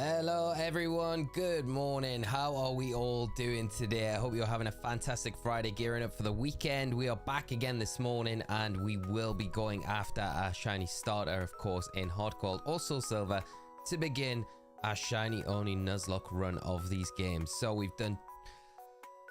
Hello everyone, good morning. How are we all doing today? I hope you're having a fantastic Friday, gearing up for the weekend. We are back again this morning and we will be going after our shiny starter, of course, in HeartGold or Soul Silver to begin our shiny only Nuzlocke run of these games. So we've done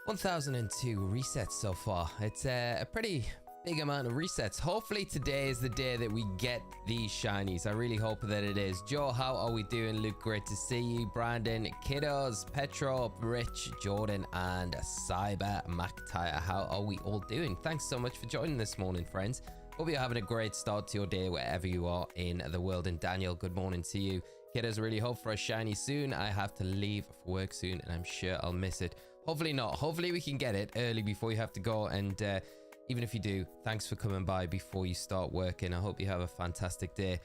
1002 resets so far. It's a pretty big amount of resets. Hopefully today is the day that we get these shinies. I really hope that it is. Joe, how are we doing? Luke, great to see you. Brandon, Kiddos, Petro, Rich, Jordan, and Cyber McTire. How are we all doing? Thanks so much for joining this morning, friends. Hope you're having a great start to your day wherever you are in the world. And Daniel, good morning to you. Kiddos, really hope for a shiny soon. I have to leave for work soon and I'm sure I'll miss it. Hopefully not. Hopefully we can get it early before you have to go, and even if you do, thanks for coming by before you start working. I hope you have a fantastic day.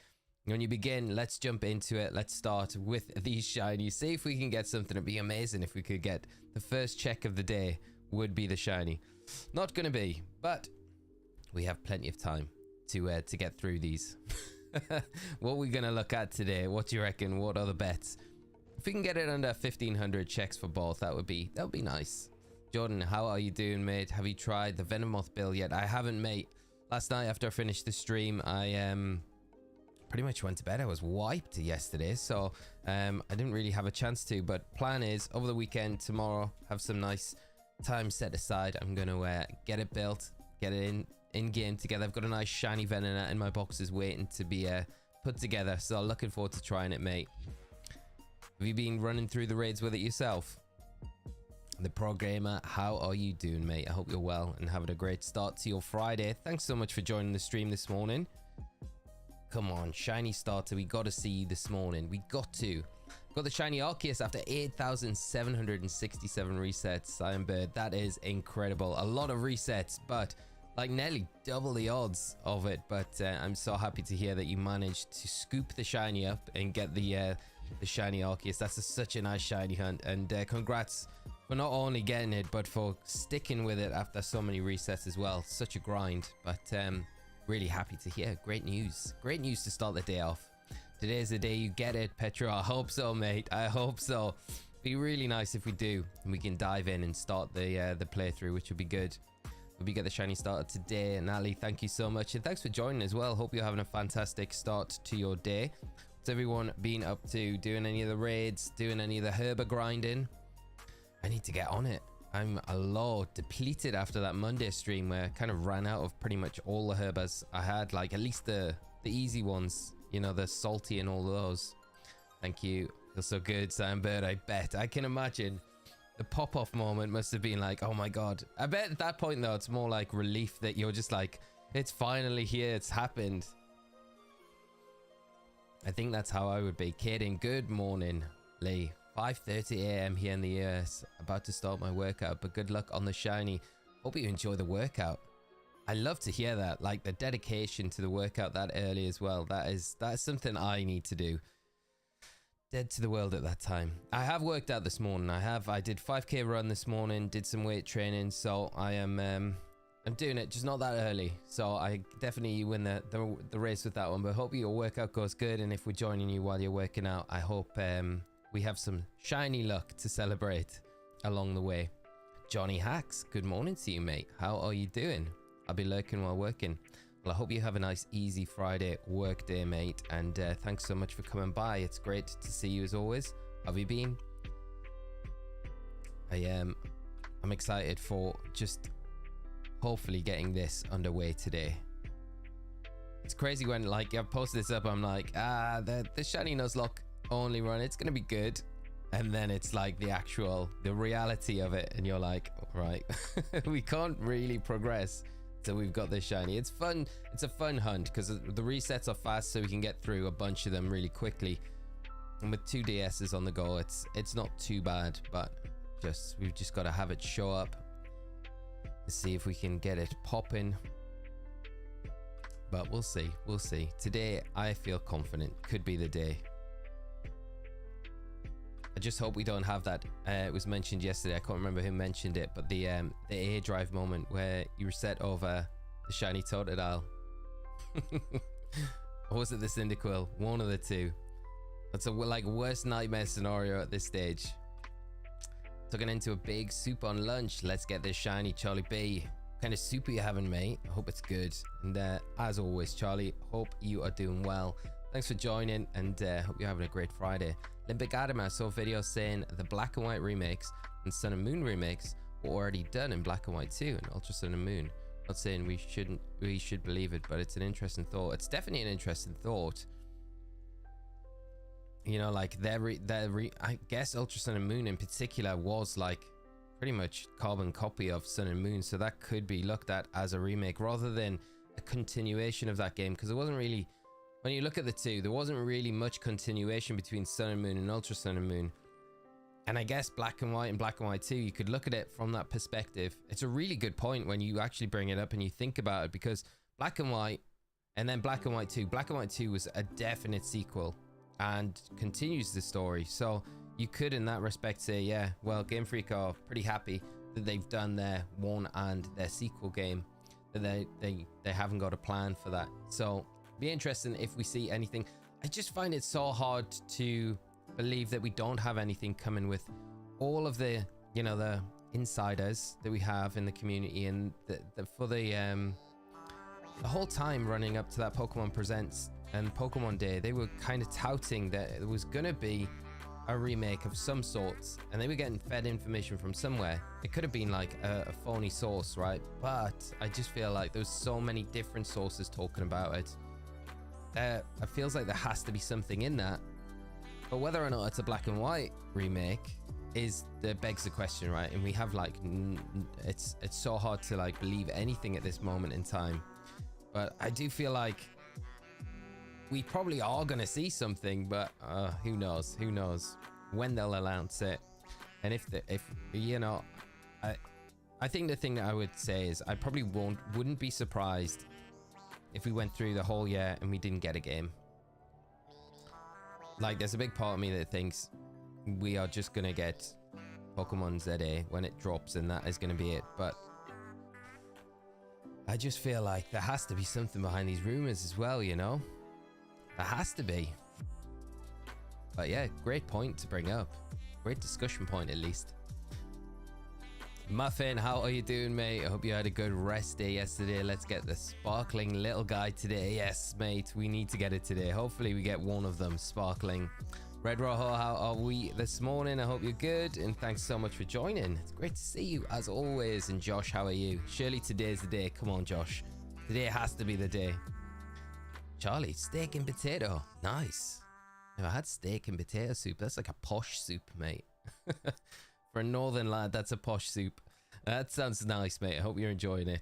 When you begin, let's jump into it. Let's start with these shinies. See if we can get something. It'd be amazing if we could get the first check of the day would be the shiny. Not going to be, but we have plenty of time to get through these. What are we going to look at today? What do you reckon? What are the bets? If we can get it under 1500 checks for both, that would be nice. Jordan, how are you doing, mate? Have you tried the Venomoth bill yet? I haven't, mate. Last night after I finished the stream, I pretty much went to bed. I was wiped yesterday, so I didn't really have a chance to. But plan is over the weekend, tomorrow, have some nice time set aside. I'm gonna get it built, get it in game together. I've got a nice shiny Venonat in my boxes waiting to be put together. So looking forward to trying it, mate. Have you been running through the raids with it yourself? The Pro Gamer, how are you doing, mate? I hope you're well and having a great start to your Friday. Thanks so much for joining the stream this morning. Come on, shiny starter, we got to see you this morning. We got to. Got the shiny Arceus after 8,767 resets. Iron Bird, that is incredible. A lot of resets, but like nearly double the odds of it. But I'm so happy to hear that you managed to scoop the shiny up and get the shiny Arceus. That's such a nice shiny hunt, and congrats for not only getting it but for sticking with it after so many resets as well. Such a grind, but really happy to hear. Great news to start the day off. Today's the day you get it, Petro. I hope so, mate. I hope so. Be really nice if we do and we can dive in and start the playthrough, which would be good. Hope you get the shiny starter today. And Ali, thank you so much, and thanks for joining as well. Hope you're having a fantastic start to your day. What's everyone been up to? Doing any of the raids? Doing any of the herba grinding? I need to get on it. I'm a lot depleted after that Monday stream where I kind of ran out of pretty much all the herbas I had, like at least the easy ones, you know, the salty and all those. Thank you. Feels so good, Sandbird. I bet. I can imagine the pop-off moment must have been like, oh my god. I bet at that point though, it's more like relief that you're just like, it's finally here, it's happened. I think that's how I would be. Kidding. Good morning, Lee. 5:30 a.m. here in the US. About to start my workout, but good luck on the shiny. Hope you enjoy the workout. I love to hear that, like the dedication to the workout that early as well. That is something I need to do. Dead to the world at that time. I have worked out this morning. I did 5k run this morning, did some weight training, so I am I'm doing it, just not that early. So I definitely win the race with that one, but hope your workout goes good. And if we're joining you while you're working out, I hope we have some shiny luck to celebrate along the way. Johnny Hacks, good morning to you, mate. How are you doing? I'll be lurking while working. Well, I hope you have a nice easy Friday work day, mate, and thanks so much for coming by. It's great to see you as always. How have you been? I'm excited for just hopefully getting this underway today. It's crazy when like I've posted this up, I'm like, the shiny Nuzlocke only run, it's gonna be good, and then it's like the reality of it, and you're like, right, we can't really progress till we've got this shiny. It's fun. It's a fun hunt because the resets are fast, so we can get through a bunch of them really quickly, and with 2 DSs on the go, it's not too bad. But we've just got to have it show up. Let's see if we can get it popping, but we'll see. Today I feel confident. Could be the day. I just hope we don't have that. It was mentioned yesterday. I can't remember who mentioned it, but the air drive moment where you reset over the shiny Totodile. Or was it the Cyndaquil? One of the two. That's a like worst nightmare scenario at this stage. Tucking into a big soup on lunch. Let's get this shiny, Charlie B. What kind of soup are you having, mate? I hope it's good. And as always, Charlie, hope you are doing well. Thanks for joining, and hope you're having a great Friday. Limbic Adam, I saw videos saying the Black and White remakes and Sun and Moon remakes were already done in Black and White too, and Ultra Sun and Moon. Not saying we should believe it, but it's an interesting thought. It's definitely an interesting thought. You know, like I guess Ultra Sun and Moon in particular was like pretty much carbon copy of Sun and Moon, so that could be looked at as a remake rather than a continuation of that game, because it wasn't really, when you look at the two, there wasn't really much continuation between Sun and Moon and Ultra Sun and Moon. And I guess Black and White and Black and White 2, you could look at it from that perspective. It's a really good point when you actually bring it up and you think about it, because Black and White and then Black and White 2, Black and White 2 was a definite sequel and continues the story. So you could in that respect say, yeah, well, Game Freak are pretty happy that they've done their one and their sequel game, that they haven't got a plan for that. So be interesting if we see anything. I just find it so hard to believe that we don't have anything coming with all of the, you know, the insiders that we have in the community, and for the whole time running up to that Pokemon Presents and Pokemon Day, they were kind of touting that it was gonna be a remake of some sorts, and they were getting fed information from somewhere. It could have been like a phony source, right? But I just feel like there's so many different sources talking about it. It feels like there has to be something in that. But whether or not it's a Black and White remake begs the question, right? And we have like, it's so hard to like believe anything at this moment in time. But I do feel like we probably are gonna see something, but who knows when they'll announce it. And if you know, I think the thing that I would say is I probably wouldn't be surprised if we went through the whole year and we didn't get a game. Like, there's a big part of me that thinks we are just gonna get Pokemon ZA when it drops, and that is gonna be it. But I just feel like there has to be something behind these rumors as well, you know? There has to be. But yeah, great point to bring up. Great discussion point, at least. Muffin, how are you doing, mate? I hope you had a good rest day yesterday. Let's get the sparkling little guy today. Yes, mate, we need to get it today. Hopefully we get one of them sparkling. Red Rojo, how are we this morning? I hope you're good, and thanks so much for joining. It's great to see you as always. And Josh, how are you? Surely today's the day. Come on, Josh. Today has to be the day. Charlie, steak and potato. Nice. Never had steak and potato soup. That's like a posh soup, mate. For a northern lad, that's a posh soup. That sounds nice, mate. I hope you're enjoying it.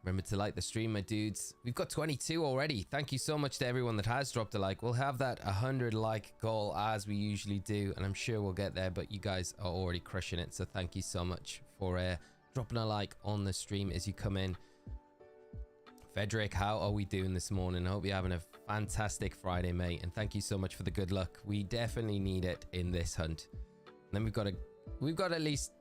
Remember to like the stream, my dudes. We've got 22 already. Thank you so much to everyone that has dropped a like. We'll have that 100 like goal as we usually do, and I'm sure we'll get there, but you guys are already crushing it. So thank you so much for dropping a like on the stream as you come in. Frederick, how are we doing this morning? I hope you're having a fantastic Friday, mate, and thank you so much for the good luck. We definitely need it in this hunt. And then we've got at least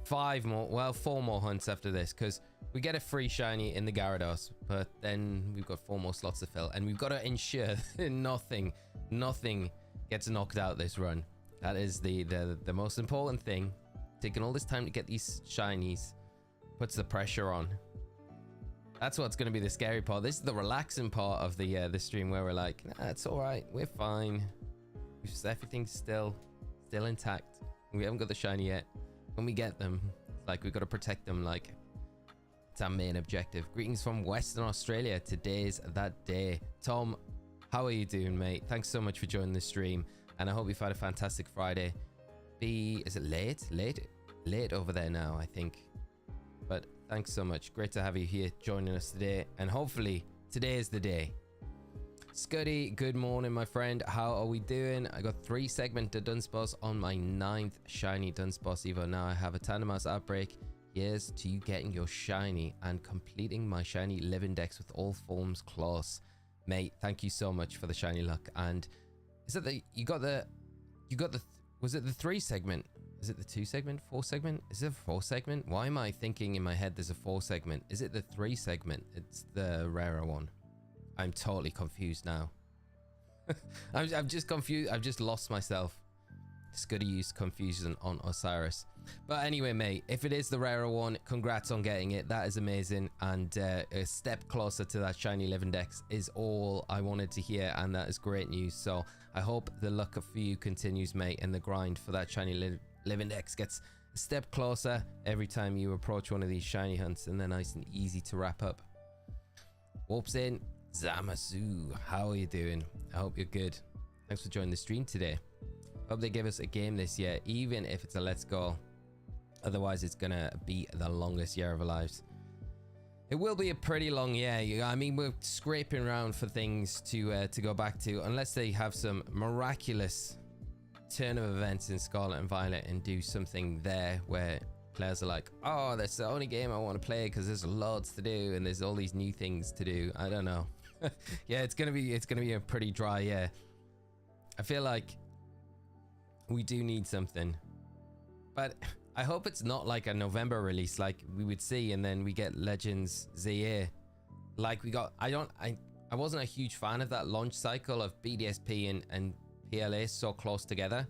4 more hunts after this, because we get a free shiny in the Gyarados, but then we've got 4 more slots to fill, and we've got to ensure that nothing gets knocked out this run. That is the most important thing. Taking all this time to get these shinies puts the pressure on. That's what's going to be the scary part. This is the relaxing part of the stream, where we're like, nah, it's all right, we're fine, everything's still intact. We haven't got the shiny yet. When we get them, like, we've got to protect them. Like, it's our main objective. Greetings from Western Australia. Today's that day. Tom, how are you doing, mate? Thanks so much for joining the stream, and I hope you've had a fantastic Friday. Is it late over there now, I think, but thanks so much. Great to have you here joining us today, and hopefully today is the day. Scuddy, good morning, my friend. How are we doing? I got 3 segmented Dunsparce on my 9th shiny Dunsparce Evo. Now I have a Tandemaus outbreak. Here's to you getting your shiny and completing my shiny live index with all forms class. Mate, thank you so much for the shiny luck. And is it was it the 3 segment? Is it the 2 segment? 4 segment? Is it a 4 segment? Why am I thinking in my head there's a 4 segment? Is it the 3 segment? It's the rarer one. I'm totally confused now. I'm just confused. I've just lost myself. It's good to use confusion on Osirus. But anyway, mate, if it is the rarer one, congrats on getting it. That is amazing. And a step closer to that shiny living dex is all I wanted to hear. And that is great news. So I hope the luck for you continues, mate. And the grind for that shiny living dex gets a step closer every time you approach one of these shiny hunts. And they're nice and easy to wrap up. Warps in. Zamasu, how are you doing? I hope you're good. Thanks for joining the stream today. Hope they give us a game this year, even if it's a let's go. Otherwise, it's gonna be the longest year of our lives. It will be a pretty long year. I mean, we're scraping around for things to go back to, unless they have some miraculous turn of events in Scarlet and Violet and do something there where players are like, oh, that's the only game I want to play because there's loads to do and there's all these new things to do. I don't know. Yeah, it's gonna be a pretty dry year. I feel like we do need something, but I hope it's not like a November release like we would see, and then we get Legends ZA like we got. I wasn't a huge fan of that launch cycle of BDSP and PLA so close together,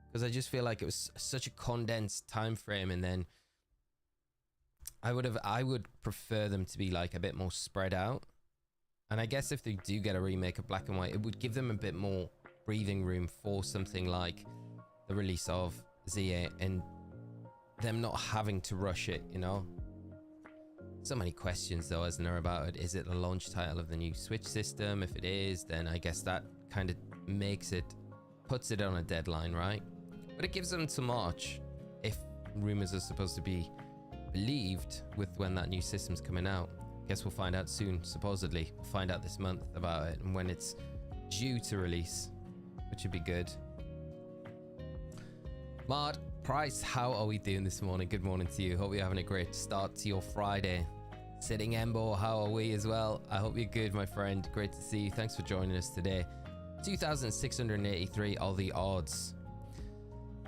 because I just feel like it was such a condensed time frame, and then I would prefer them to be like a bit more spread out. And I guess if they do get a remake of Black and White, it would give them a bit more breathing room for something like the release of ZA and them not having to rush it, you know? So many questions though, isn't there, about it? Is it the launch title of the new Switch system? If it is, then I guess that kind of puts it on a deadline, right? But it gives them to March, if rumors are supposed to be believed, with when that new system's coming out. Guess we'll find out soon, supposedly. We'll find out this month about it and when it's due to release, which would be good. Mart, Price, how are we doing this morning? Good morning to you. Hope you're having a great start to your Friday. Sitting Embo, how are we as well? I hope you're good, my friend. Great to see you. Thanks for joining us today. 2,683 are the odds.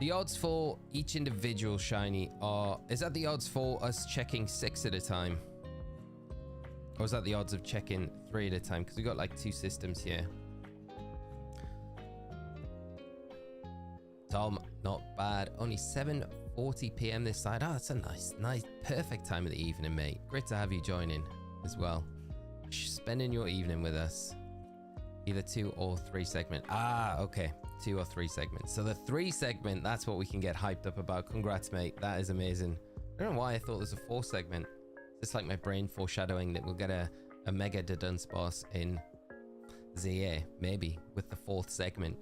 The odds for each individual shiny are... Is that the odds for us checking 6 at a time? Or is that the odds of checking 3 at a time? Because we got like 2 systems here. Tom, not bad. Only 7:40 p.m. this side. Oh, that's a nice, perfect time of the evening, mate. Great to have you joining as well. Spending your evening with us. Either 2 or 3 segment. Ah, okay. 2 or 3 segments. So the 3 segment, that's what we can get hyped up about. Congrats, mate. That is amazing. I don't know why I thought there's a 4 segment. It's like my brain foreshadowing that we'll get a mega Dunsparce in ZA, maybe, with the 4th segment.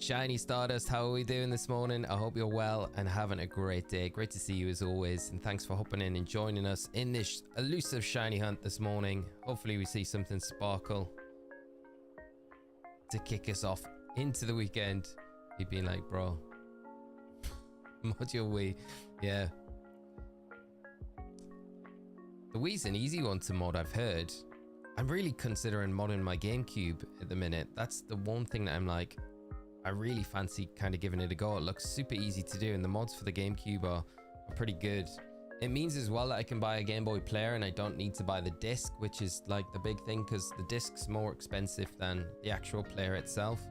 Shiny Stardust, how are we doing this morning? I hope you're well and having a great day. Great to see you as always, and thanks for hopping in and joining us in this elusive shiny hunt this morning. Hopefully we see something sparkle to kick us off into the weekend. You've been like, bro, module Wii, yeah. The Wii's an easy one to mod, I've heard. I'm really considering modding my GameCube at the minute. That's the one thing that I'm like, I really fancy kind of giving it a go. It looks super easy to do, and the mods for the GameCube are pretty good. It means as well that I can buy a Game Boy player and I don't need to buy the disc, which is like the big thing, because the disc's more expensive than the actual player itself,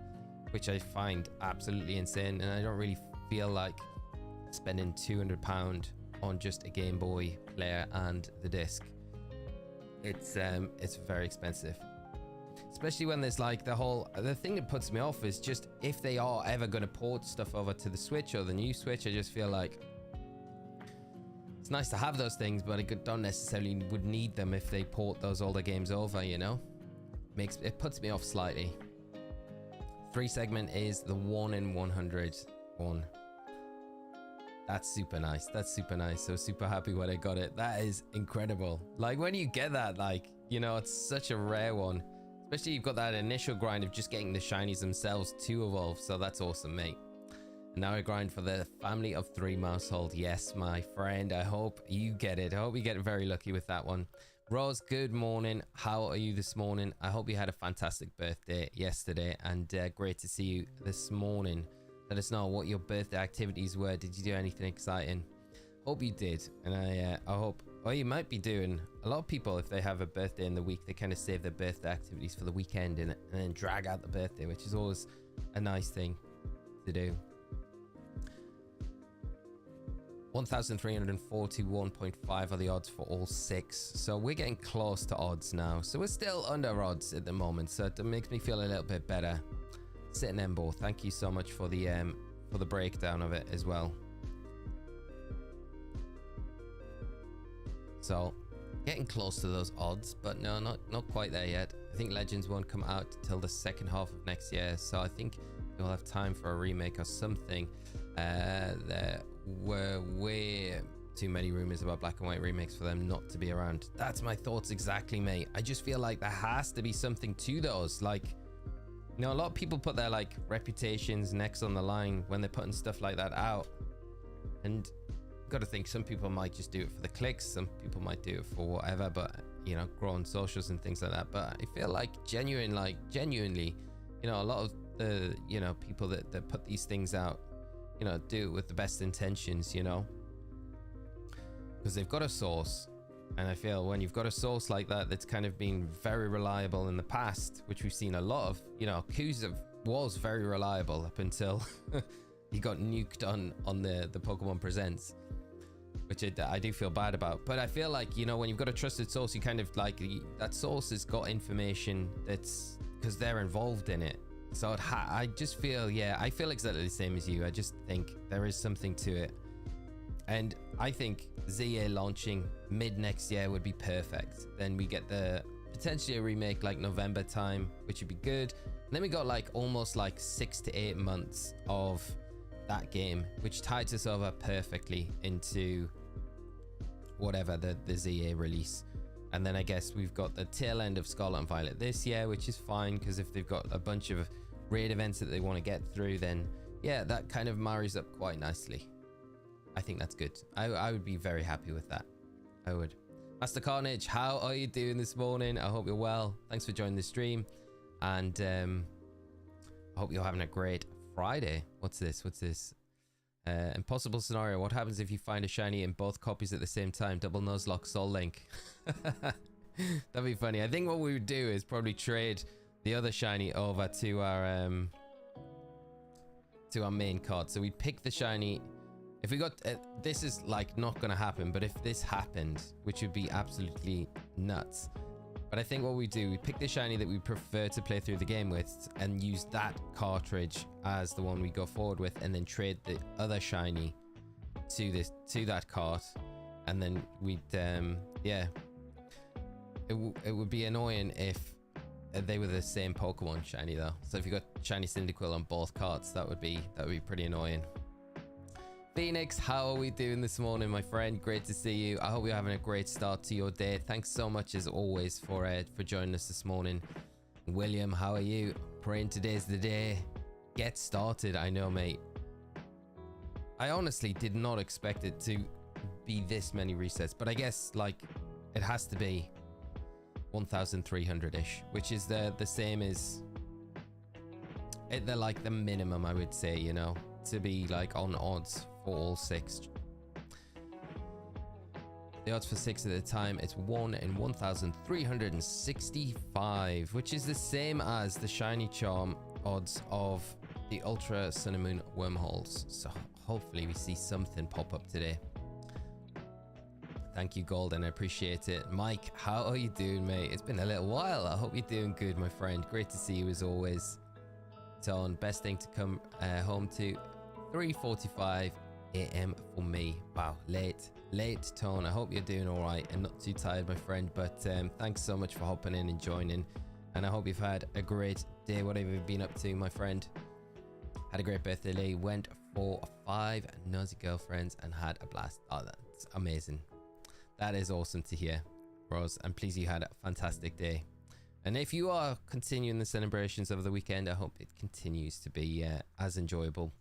which I find absolutely insane. And I don't really feel like spending £200 on just a Game Boy player and the disc. It's very expensive. Especially when there's like the thing that puts me off is just if they are ever going to port stuff over to the Switch or the new Switch, I just feel like it's nice to have those things, but I don't necessarily would need them if they port those older games over, you know? It puts me off slightly. 3 segment is the 1 in 100 one. That's super nice. That's super nice. So super happy when I got it. That is incredible. Like when you get that, like, you know, it's such a rare one. Especially you've got that initial grind of just getting the shinies themselves to evolve. So that's awesome, mate. And now I grind for the family of 3 mousehold. Yes, my friend. I hope you get it. I hope you get very lucky with that one. Rose, good morning. How are you this morning? I hope you had a fantastic birthday yesterday, and great to see you this morning. Let us know what your birthday activities were. Did you do anything exciting? Hope you did, and I hope or you might be doing, a lot of people, if they have a birthday in the week, they kind of save their birthday activities for the weekend and then drag out the birthday, which is always a nice thing to do. 1,341.5 are the odds for all 6, so we're getting close to odds now. So we're still under odds at the moment, so it makes me feel a little bit better. Sit and Embo, thank you so much for the breakdown of it as well. So getting close to those odds, but no, not quite there yet. I think Legends won't come out till the second half of next year, so I think we'll have time for a remake or something. There were way too many rumors about black and white remakes for them not to be around. That's my thoughts exactly, mate. I just feel like there has to be something to those. Like, you know, a lot of people put their like reputations next on the line when they're putting stuff like that out, and got to think some people might just do it for the clicks, some people might do it for whatever, but you know, grow on socials and things like that. But I feel like genuinely, you know, a lot of the, you know, people that put these things out, you know, do it with the best intentions, you know, because they've got a source. And I feel when you've got a source like that that's kind of been very reliable in the past, which we've seen a lot of, you know, Kuza was very reliable up until he got nuked on the Pokemon Presents, which I do feel bad about. But I feel like, you know, when you've got a trusted source, you kind of like, that source has got information that's, because they're involved in it. So I just feel, yeah, I feel exactly the same as you. I just think there is something to it. And I think ZA launching mid next year would be perfect. Then we get the potentially a remake like November time, which would be good. And then we got like almost like 6 to 8 months of that game, which ties us over perfectly into whatever the ZA release. And then I guess we've got the tail end of Scarlet and Violet this year, which is fine, because if they've got a bunch of raid events that they want to get through, then yeah, that kind of marries up quite nicely. I think that's good. I would be very happy with that. I would. Master Carnage, how are you doing this morning? I hope you're well. Thanks for joining the stream. And I hope you're having a great Friday. What's this? Impossible scenario. What happens if you find a shiny in both copies at the same time? Double Nuzlocke Soul Link. That'd be funny. I think what we would do is probably trade the other shiny over to our main card. So we'd pick the shiny. If we got this is like not gonna happen, but if this happened, which would be absolutely nuts. But I think what we do, we pick the shiny that we prefer to play through the game with and use that cartridge as the one we go forward with, and then trade the other shiny to that cart. And then we'd yeah, it would be annoying if they were the same Pokemon shiny though. So if you got shiny Cyndaquil on both carts, that would be pretty annoying. Phoenix, how are we doing this morning, my friend? Great to see you. I hope you're having a great start to your day. Thanks so much as always for joining us this morning. William, how are you? Praying today's the day. Get started. I know, mate. I honestly did not expect it to be this many resets, but I guess like it has to be 1,300-ish, which is the same as they're like the minimum, I would say, you know, to be like on odds for all 6. The odds for 6 at the time, it's 1 in 1,365, which is the same as the shiny charm odds of the Ultra Sun and Moon wormholes. So hopefully we see something pop up today. Thank you, Golden. I appreciate it. Mike, how are you doing, mate? It's been a little while. I hope you're doing good, my friend. Great to see you as always. Tone, best thing to come home to, 3:45 a.m. for me. Wow, late Tone. I hope you're doing all right and not too tired, my friend. But thanks so much for hopping in and joining. And I hope you've had a great day, whatever you've been up to, my friend. Had a great birthday, Lee. Went for 5 nosy girlfriends and had a blast. Oh, that's amazing. That is awesome to hear, Rose. I'm pleased you had a fantastic day. And if you are continuing the celebrations over the weekend, I hope it continues to be as enjoyable.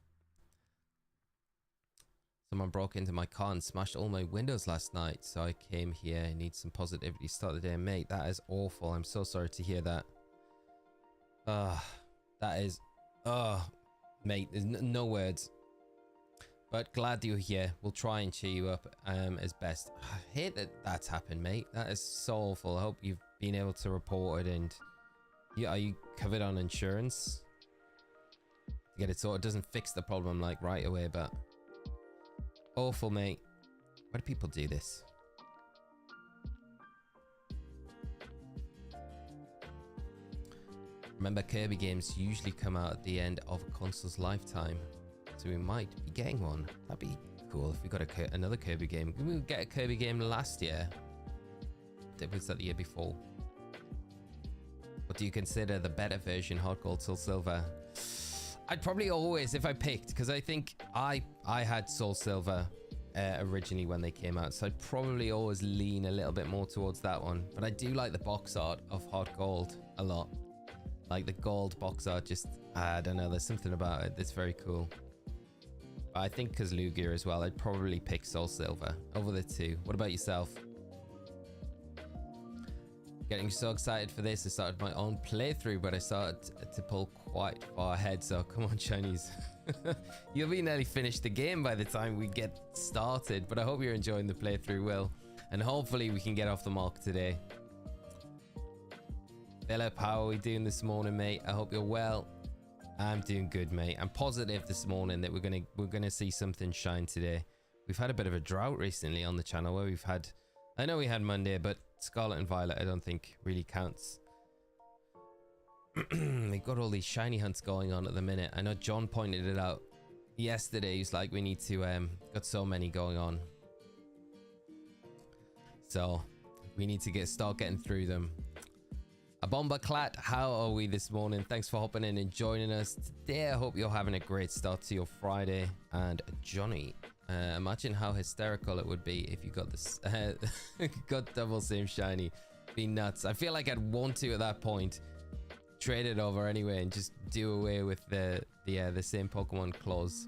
Someone broke into my car and smashed all my windows last night, so I came here. I need some positivity to start the day. Mate, that is awful. I'm so sorry to hear that. That is... mate, there's no words. But glad you're here. We'll try and cheer you up as best. I hate that that's happened, mate. That is so awful. I hope you've been able to report it. And yeah, are you covered on insurance? To get it sorted. It doesn't fix the problem like right away, but awful, mate. Why do people do this? Remember, Kirby games usually come out at the end of a console's lifetime, so we might be getting one. That'd be cool if we got another Kirby game. Didn't we get a Kirby game last year? Was that the year before? What do you consider the better version, Hot Gold, Soul Silver? I'd probably always, if I picked, because I think I had Soul Silver originally when they came out, so I'd probably always lean a little bit more towards that one. But I do like the box art of Hot Gold a lot. Like the gold box art, just, I don't know, there's something about it that's very cool. But I think because Lugia as well, I'd probably pick Soul Silver over the two. What about yourself? Getting so excited for this, I started my own playthrough, but I started to pull quite far ahead, so come on, Shinies. You'll be nearly finished the game by the time we get started, but I hope you're enjoying the playthrough, Will. And hopefully we can get off the mark today. Philip, how are we doing this morning, mate? I hope you're well. I'm doing good, mate. I'm positive this morning that we're gonna see something shine today. We've had a bit of a drought recently on the channel where we've had, I know we had Monday, but Scarlet and Violet I don't think really counts. We've got all these shiny hunts going on at the minute. I know John pointed it out yesterday. He's like, we need to got so many going on, so we need to start getting through them. A Bomba Clat, how are we this morning? Thanks for hopping in and joining us today. I hope you're having a great start to your Friday. And Johnny, imagine how hysterical it would be if you got this got double same shiny. Be nuts. I feel like I'd want to at that point trade it over anyway and just do away with the same Pokemon clause.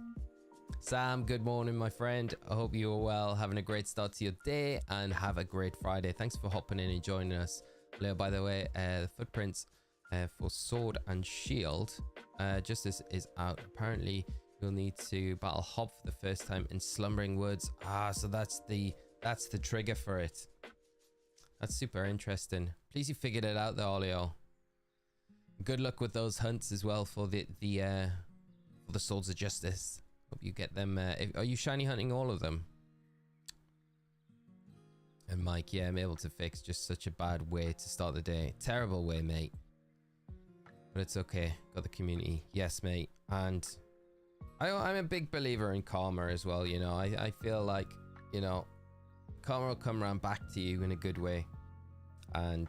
Sam, good morning, my friend. I hope you are well, having a great start to your day, and have a great Friday. Thanks for hopping in and joining us. Leo, by the way, the footprints for Sword and Shield Justice is out. Apparently you'll need to battle Hob for the first time in Slumbering Woods. So that's the trigger for it. That's super interesting. Please you figured it out though, Leo. Good luck with those hunts as well for the Swords of Justice. Hope you get them. Are you shiny hunting all of them? And Mike, yeah, I'm able to fix. Just such a bad way to start the day. Terrible way, mate. But it's okay. Got the community. Yes, mate. And I'm a big believer in karma as well, you know. I feel like, you know, karma will come around back to you in a good way. And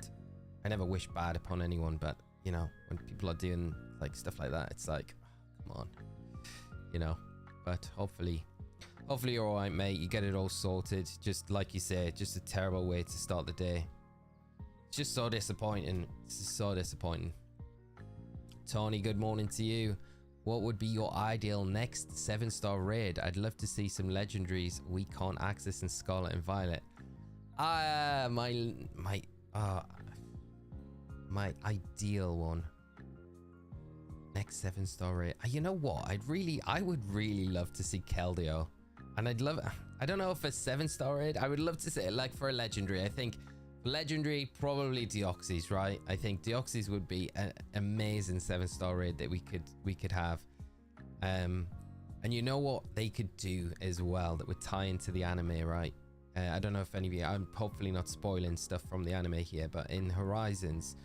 I never wish bad upon anyone, but, you know, when people are doing, like, stuff like that, it's like, oh, come on. You know, but hopefully you're alright, mate. You get it all sorted. Just like you say, just a terrible way to start the day. It's just so disappointing. It's just so disappointing. Tony, good morning to you. What would be your ideal next 7-star raid? I'd love to see some legendaries we can't access in Scarlet and Violet. My ideal one. Next 7-star raid. You know what? I would really love to see Keldeo. And I'd love, I don't know if a 7-star raid, I would love to say, like, for a legendary. I think legendary, probably Deoxys, right? I think Deoxys would be an amazing 7-star raid that we could have. And you know what they could do as well that would tie into the anime, right? I don't know if any of you, I'm hopefully not spoiling stuff from the anime here, but in Horizons,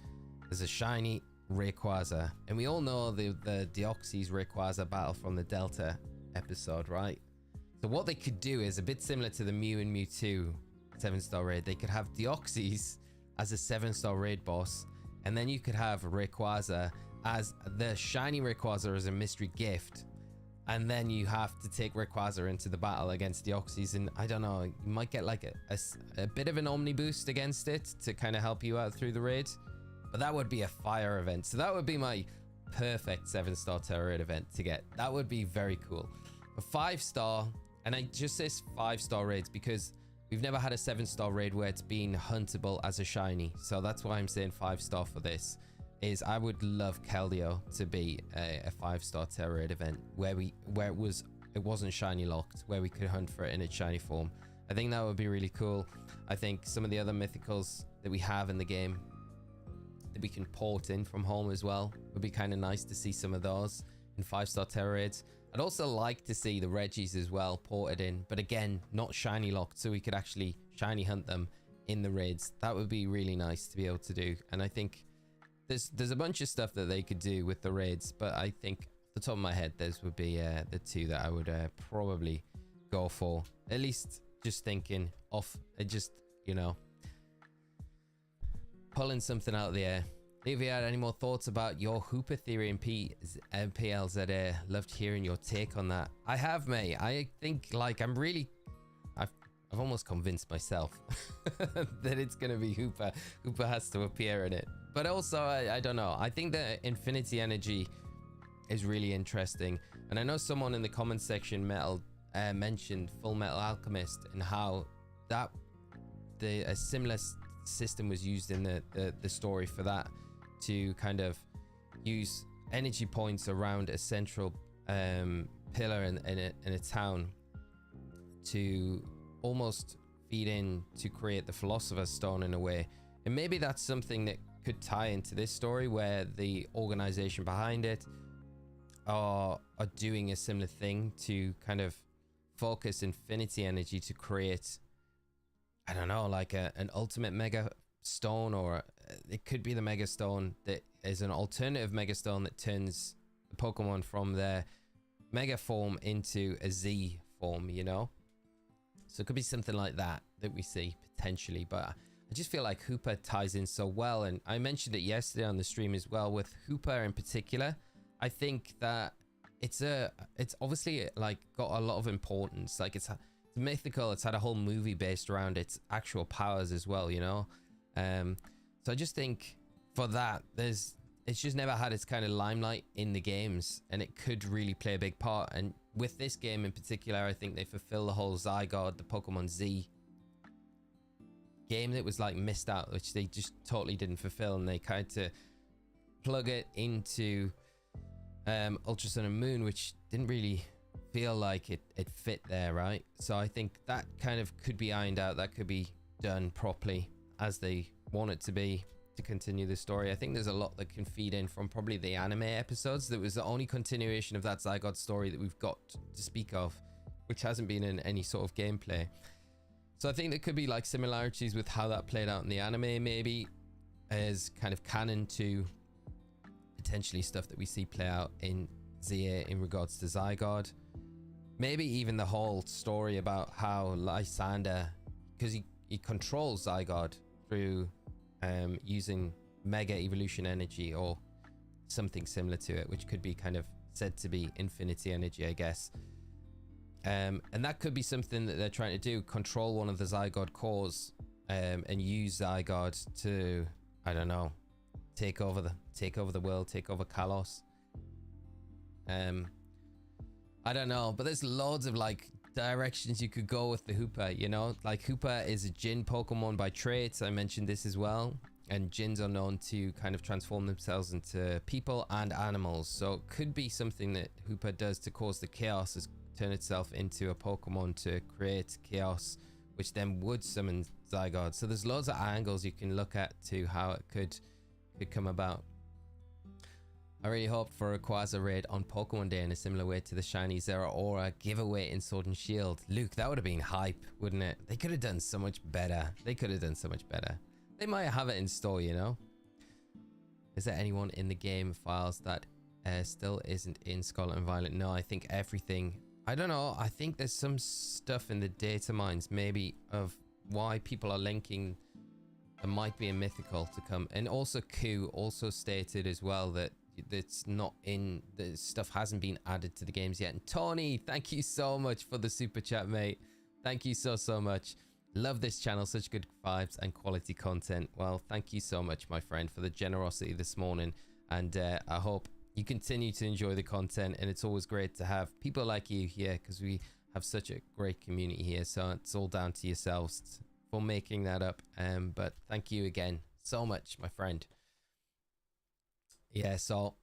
there's a shiny Rayquaza. And we all know the Deoxys Rayquaza battle from the Delta episode, right? So what they could do is a bit similar to the Mew and Mewtwo 7-star raid. They could have Deoxys as a 7-star raid boss, and then you could have Rayquaza as the shiny Rayquaza as a mystery gift, and then you have to take Rayquaza into the battle against Deoxys, and I don't know, you might get like a bit of an Omni boost against it to kind of help you out through the raid. But that would be a fire event, so that would be my perfect 7-star Terra raid event to get. That would be very cool. A 5-star, and I just say 5-star raids because we've never had a 7-star raid where it's been huntable as a shiny. So that's why I'm saying 5-star for this. Is I would love Keldeo to be a 5-star Terra raid event where it was it wasn't shiny locked, where we could hunt for it in its shiny form. I think that would be really cool. I think some of the other mythicals that we have in the game that we can port in from home as well would be kind of nice to see some of those in 5-star terror raids. I'd also like to see the Reggies as well ported in, but again, not shiny locked, so we could actually shiny hunt them in the raids. That would be really nice to be able to do. And I think there's a bunch of stuff that they could do with the raids, but I think off the top of my head, those would be the two that I would probably go for. At least just thinking off, just, you know, pulling something out of the air. If you had any more thoughts about your Hoopa theory and PLZ, loved hearing your take on that. I have, mate. I think, like, I've almost convinced myself that it's gonna be Hoopa. Hoopa has to appear in it. But also, I don't know. I think the Infinity Energy is really interesting. And I know someone in the comments section mentioned Full Metal Alchemist and how that a similar system was used in the story for that, to kind of use energy points around a central pillar in a town to almost feed in to create the Philosopher's Stone in a way. And maybe that's something that could tie into this story, where the organization behind it are doing a similar thing to kind of focus infinity energy to create, I don't know, like an ultimate mega stone, or it could be the mega stone that is an alternative mega stone that turns the Pokemon from their mega form into a Z form, you know? So it could be something like that we see potentially, but I just feel like Hoopa ties in so well. And I mentioned it yesterday on the stream as well, with Hoopa in particular. I think that it's obviously like got a lot of importance. Like it's mythical. It's had a whole movie based around its actual powers as well, you know? So I just think for that, it's just never had its kind of limelight in the games, and it could really play a big part. And with this game in particular, I think they fulfill the whole Zygarde, the Pokemon Z game that was like missed out, which they just totally didn't fulfill, and they kind of plug it into Ultra Sun and Moon, which didn't really feel like it fit there, right? So I think that kind of could be ironed out. That could be done properly as they want it to be to continue the story. I think there's a lot that can feed in from probably the anime episodes. That was the only continuation of that Zygarde story that we've got to speak of, which hasn't been in any sort of gameplay. So I think there could be like similarities with how that played out in the anime, maybe as kind of canon to potentially stuff that we see play out in ZA in regards to Zygarde. Maybe even the whole story about how Lysander, because he controls Zygarde through using Mega Evolution Energy or something similar to it, which could be kind of said to be Infinity Energy, I guess. And that could be something that they're trying to do, control one of the Zygarde cores and use Zygarde to, I don't know, take over the world, take over Kalos. I don't know, but there's loads of like directions you could go with the Hoopa, you know? Like Hoopa is a Jin Pokemon by trait. I mentioned this as well. And Jins are known to kind of transform themselves into people and animals. So it could be something that Hoopa does to cause the chaos, is turn itself into a Pokemon to create chaos, which then would summon Zygarde. So there's loads of angles you can look at to how it could come about. I really hope for a Quasar raid on Pokemon Day in a similar way to the Shiny Zeraora giveaway in Sword and Shield. Luke, that would have been hype, wouldn't it? They could have done so much better. They could have done so much better. They might have it in store, you know? Is there anyone in the game files that still isn't in Scarlet and Violet? No, I think everything. I don't know. I think there's some stuff in the data mines, maybe, of why people are linking there might be a mythical to come. And also Q also stated as well that it's not in, the stuff hasn't been added to the games yet. And Tony, thank you so much for the super chat, mate. Thank you so much. Love this channel, such good vibes and quality content. Well, thank you so much, my friend, for the generosity this morning, and I hope you continue to enjoy the content. And it's always great to have people like you here, because we have such a great community here. So it's all down to yourselves for making that up. But thank you again so much, my friend. Yeah, so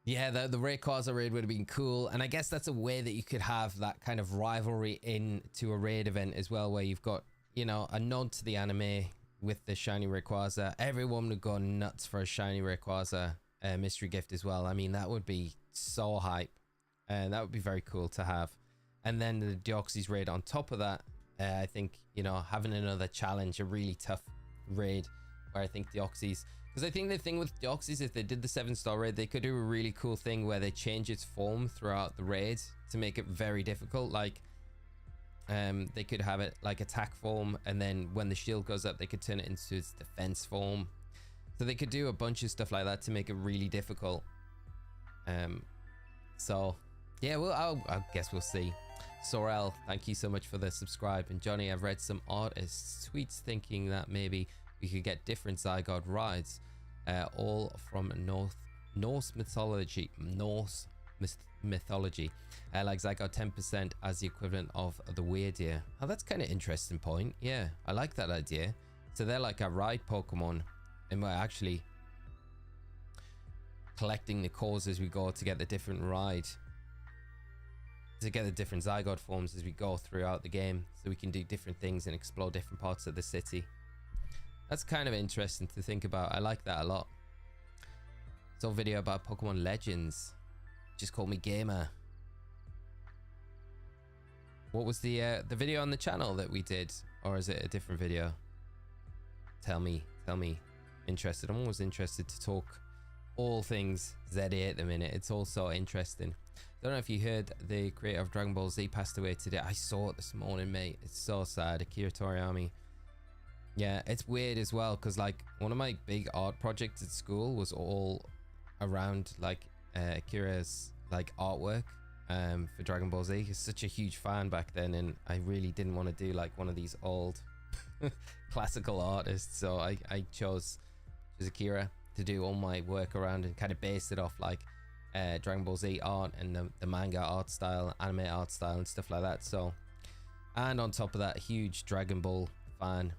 Yeah, the Rayquaza raid would have been cool. And I guess that's a way that you could have that kind of rivalry into a raid event as well, where you've got, you know, a nod to the anime with the shiny Rayquaza. Everyone would go nuts for a shiny Rayquaza mystery gift as well. I mean, that would be so hype. And that would be very cool to have. And then the Deoxys raid on top of that. I think, you know, having another challenge, a really tough raid where I think Deoxys... Because I think the thing with Deoxys, if they did the 7-star raid, they could do a really cool thing where they change its form throughout the raid to make it very difficult. Like, they could have it like attack form, and then when the shield goes up, they could turn it into its defense form. So they could do a bunch of stuff like that to make it really difficult. So, yeah, well, I guess we'll see. Sorel, thank you so much for the subscribe. And Johnny, I've read some artists' tweets thinking that maybe we could get different Zygarde rides, all from Norse mythology, like Zygarde 10% as the equivalent of the Weirdeer. Oh, that's kind of interesting point. Yeah, I like that idea. So they're like a ride Pokemon, and we're actually collecting the cores as we go to get the different ride, to get the different Zygarde forms as we go throughout the game, so we can do different things and explore different parts of the city. That's kind of interesting to think about. I like that a lot. Saw a video about Pokemon Legends. Just called me gamer. What was the video on the channel that we did, or is it a different video? Tell me. Interested. I'm always interested to talk all things ZA at the minute. It's all so interesting. Don't know if you heard the creator of Dragon Ball Z passed away today. I saw it this morning, mate. It's so sad. Akira Toriyama. Yeah, it's weird as well, because like one of my big art projects at school was all around like Akira's like artwork for Dragon Ball Z. He's such a huge fan back then, and I really didn't want to do like one of these old classical artists, so I chose Akira to do all my work around and kind of based it off like Dragon Ball Z art and the manga art style, anime art style and stuff like that. So, and on top of that, huge Dragon Ball fan.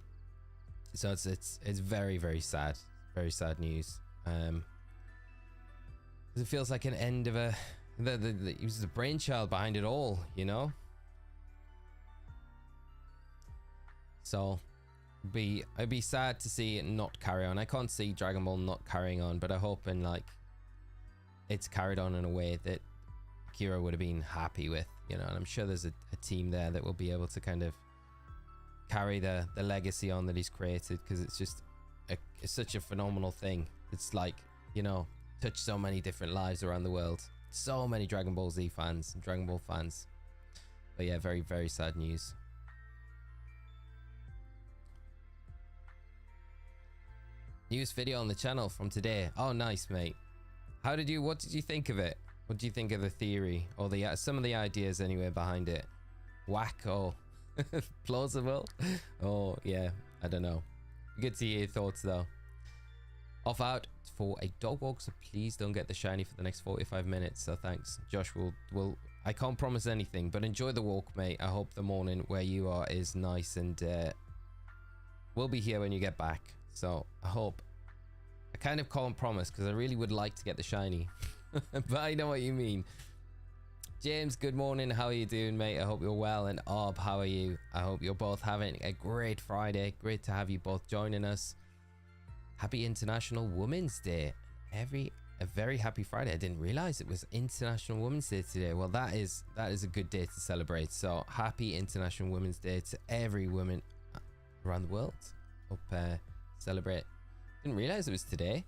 So it's very, very sad news. It feels like an end of he was the brainchild behind it all, you know. So I'd be sad to see it not carry on. I can't see Dragon Ball not carrying on, but I hope like it's carried on in a way that Akira would have been happy with, you know. And I'm sure there's a team there that will be able to kind of carry the legacy on that he's created, because it's just it's such a phenomenal thing. It's like, you know, touched so many different lives around the world. So many Dragon Ball Z fans and Dragon Ball fans. But yeah, very, very sad news. News video on the channel from today. Oh, nice, mate. What did you think of it? What do you think of the theory, or the some of the ideas anyway behind it? Wacko. Plausible. Oh yeah, I don't know. Good to hear your thoughts though. Off out for a dog walk, so please don't get the shiny for the next 45 minutes. So thanks, Josh. Will I can't promise anything, but enjoy the walk, mate. I hope the morning where you are is nice, and we'll be here when you get back. So I hope. I kind of can't promise because I really would like to get the shiny, but I know what you mean. James, good morning. How are you doing, mate? I hope you're well. And Arb, how are you? I hope you're both having a great Friday. Great to have you both joining us. Happy International Women's Day. A very happy Friday. I didn't realize it was International Women's Day today. Well, that is a good day to celebrate. So happy International Women's Day to every woman around the world. Hope celebrate. Didn't realize it was today.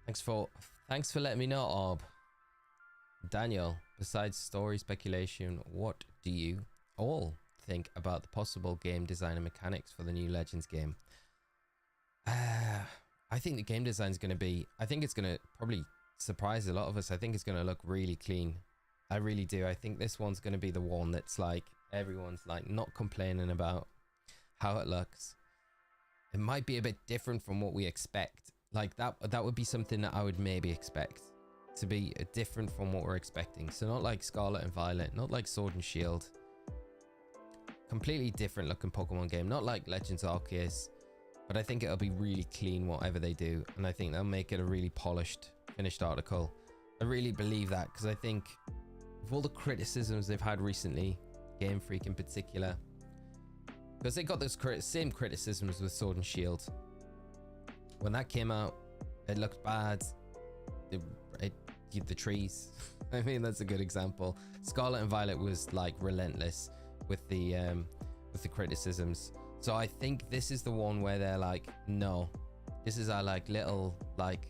Thanks for letting me know, Arb. Daniel, besides story speculation, what do you all think about the possible game design and mechanics for the new Legends game? I think the game design is going to be, I think it's going to probably surprise a lot of us. I think it's going to look really clean. I really do. I think this one's going to be the one that's like, everyone's like not complaining about how it looks. It might be a bit different from what we expect. Like that would be something that I would maybe expect to be different from what we're expecting. So not like Scarlet and Violet, not like Sword and Shield. Completely different looking Pokemon game, not like Legends Arceus, but I think it'll be really clean whatever they do, and I think they'll make it a really polished finished article. I really believe that, because I think of all the criticisms they've had recently, Game Freak in particular, because they got those same criticisms with Sword and Shield. When that came out, it looked bad. The trees. I mean, that's a good example. Scarlet and Violet was like relentless with the criticisms. So I think this is the one where they're like, no, this is our like little like,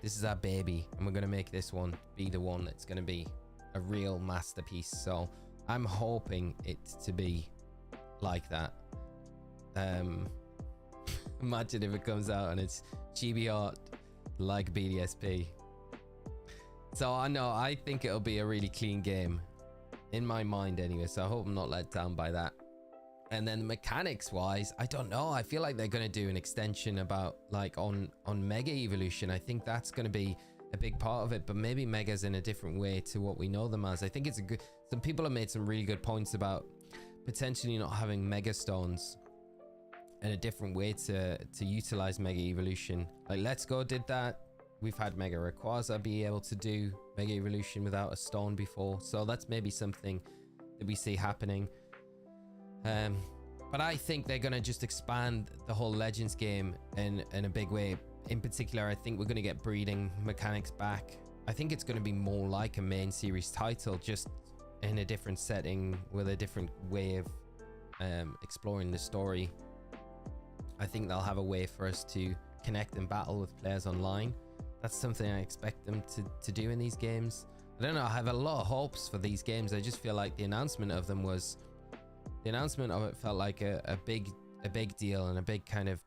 this is our baby, and we're gonna make this one be the one that's gonna be a real masterpiece. So I'm hoping it to be like that. Imagine if it comes out and it's chibi art like BDSP. So I think it'll be a really clean game in my mind anyway, so I hope I'm not let down by that. And then mechanics wise, I don't know, I feel like they're going to do an extension about like on Mega Evolution. I think that's going to be a big part of it, but maybe Megas in a different way to what we know them as. I think it's a good, some people have made some really good points about potentially not having Mega Stones and a different way to utilize Mega Evolution. Like Let's Go did that. We've had Mega Rayquaza be able to do Mega Evolution without a stone before, so that's maybe something that we see happening. But I think they're gonna just expand the whole Legends game in a big way. In particular, I think we're gonna get breeding mechanics back. I think it's gonna be more like a main series title, just in a different setting with a different way of exploring the story. I think they'll have a way for us to connect and battle with players online. That's something I expect them to do in these games. I don't know, I have a lot of hopes for these games. I just feel like the announcement of it felt like a big deal, and a big kind of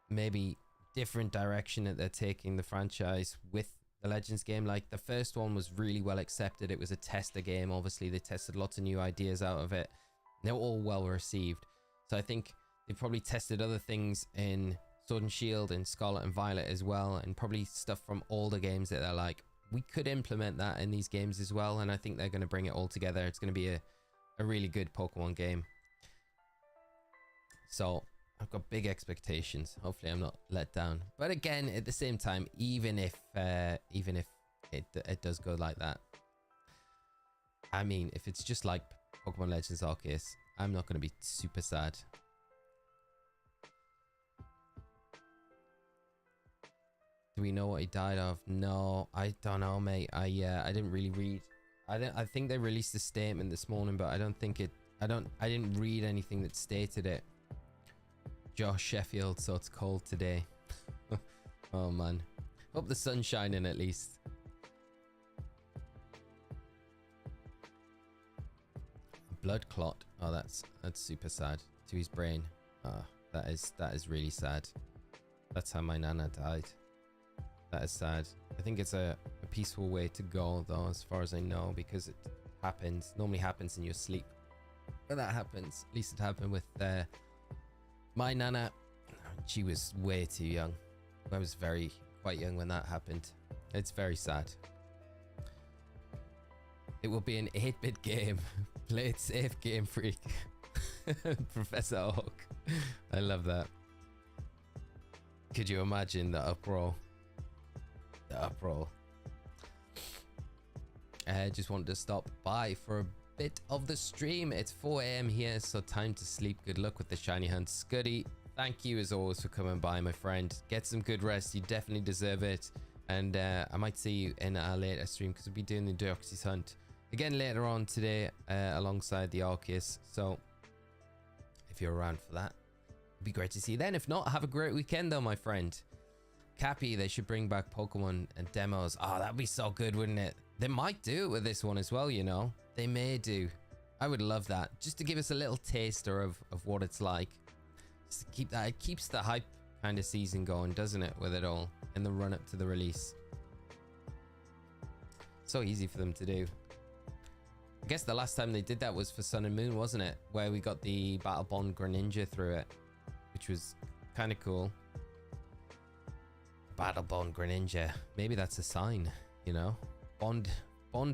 maybe different direction that they're taking the franchise with the Legends game. Like the first one was really well accepted. It was a tester game. Obviously they tested lots of new ideas out of it. They were all well received. So I think they probably tested other things in Sword and Shield and Scarlet and Violet as well, and probably stuff from older games that they're like, we could implement that in these games as well. And I think they're going to bring it all together. It's going to be a really good Pokemon game. So I've got big expectations. Hopefully I'm not let down. But again, at the same time, even if it does go like that, I mean, if it's just like Pokemon Legends Arceus, I'm not going to be super sad. Do we know what he died of? No, I don't know, mate. I didn't really read. I think they released a statement this morning, but I don't think it. I didn't read anything that stated it. Josh Sheffield, so it's cold today. Oh man, hope the sun's shining at least. Blood clot. Oh, that's super sad. To his brain. Oh, that is really sad. That's how my nana died. That is sad. I think it's a peaceful way to go though, as far as I know, because it normally happens in your sleep. But that happens. At least it happened with my nana. She was way too young. I was quite young when that happened. It's very sad. It will be an 8-bit game. Play it safe, Game Freak. Professor Oak. I love that. Could you imagine the uproar? The uproar. I just wanted to stop by for a bit of the stream. It's 4 AM here, so time to sleep. Good luck with the shiny hunt. Scuddy, thank you as always for coming by, my friend. Get some good rest. You definitely deserve it. And I might see you in our later stream, because we'll be doing the Deoxys hunt again later on today alongside the Arceus. So if you're around for that, it'd be great to see you then. If not, have a great weekend though, my friend. Cappy, they should bring back Pokemon and demos. Oh, that'd be so good, wouldn't it? They might do it with this one as well, you know. They may do. I would love that, just to give us a little taster of what it's like. Just to keep that, it keeps the hype kind of season going, doesn't it, with it all in the run up to the release. So easy for them to do. I guess the last time they did that was for Sun and Moon, wasn't it? Where we got the Battle Bond Greninja through it, which was kind of cool. Battle Bond Greninja. Maybe that's a sign, you know? Bond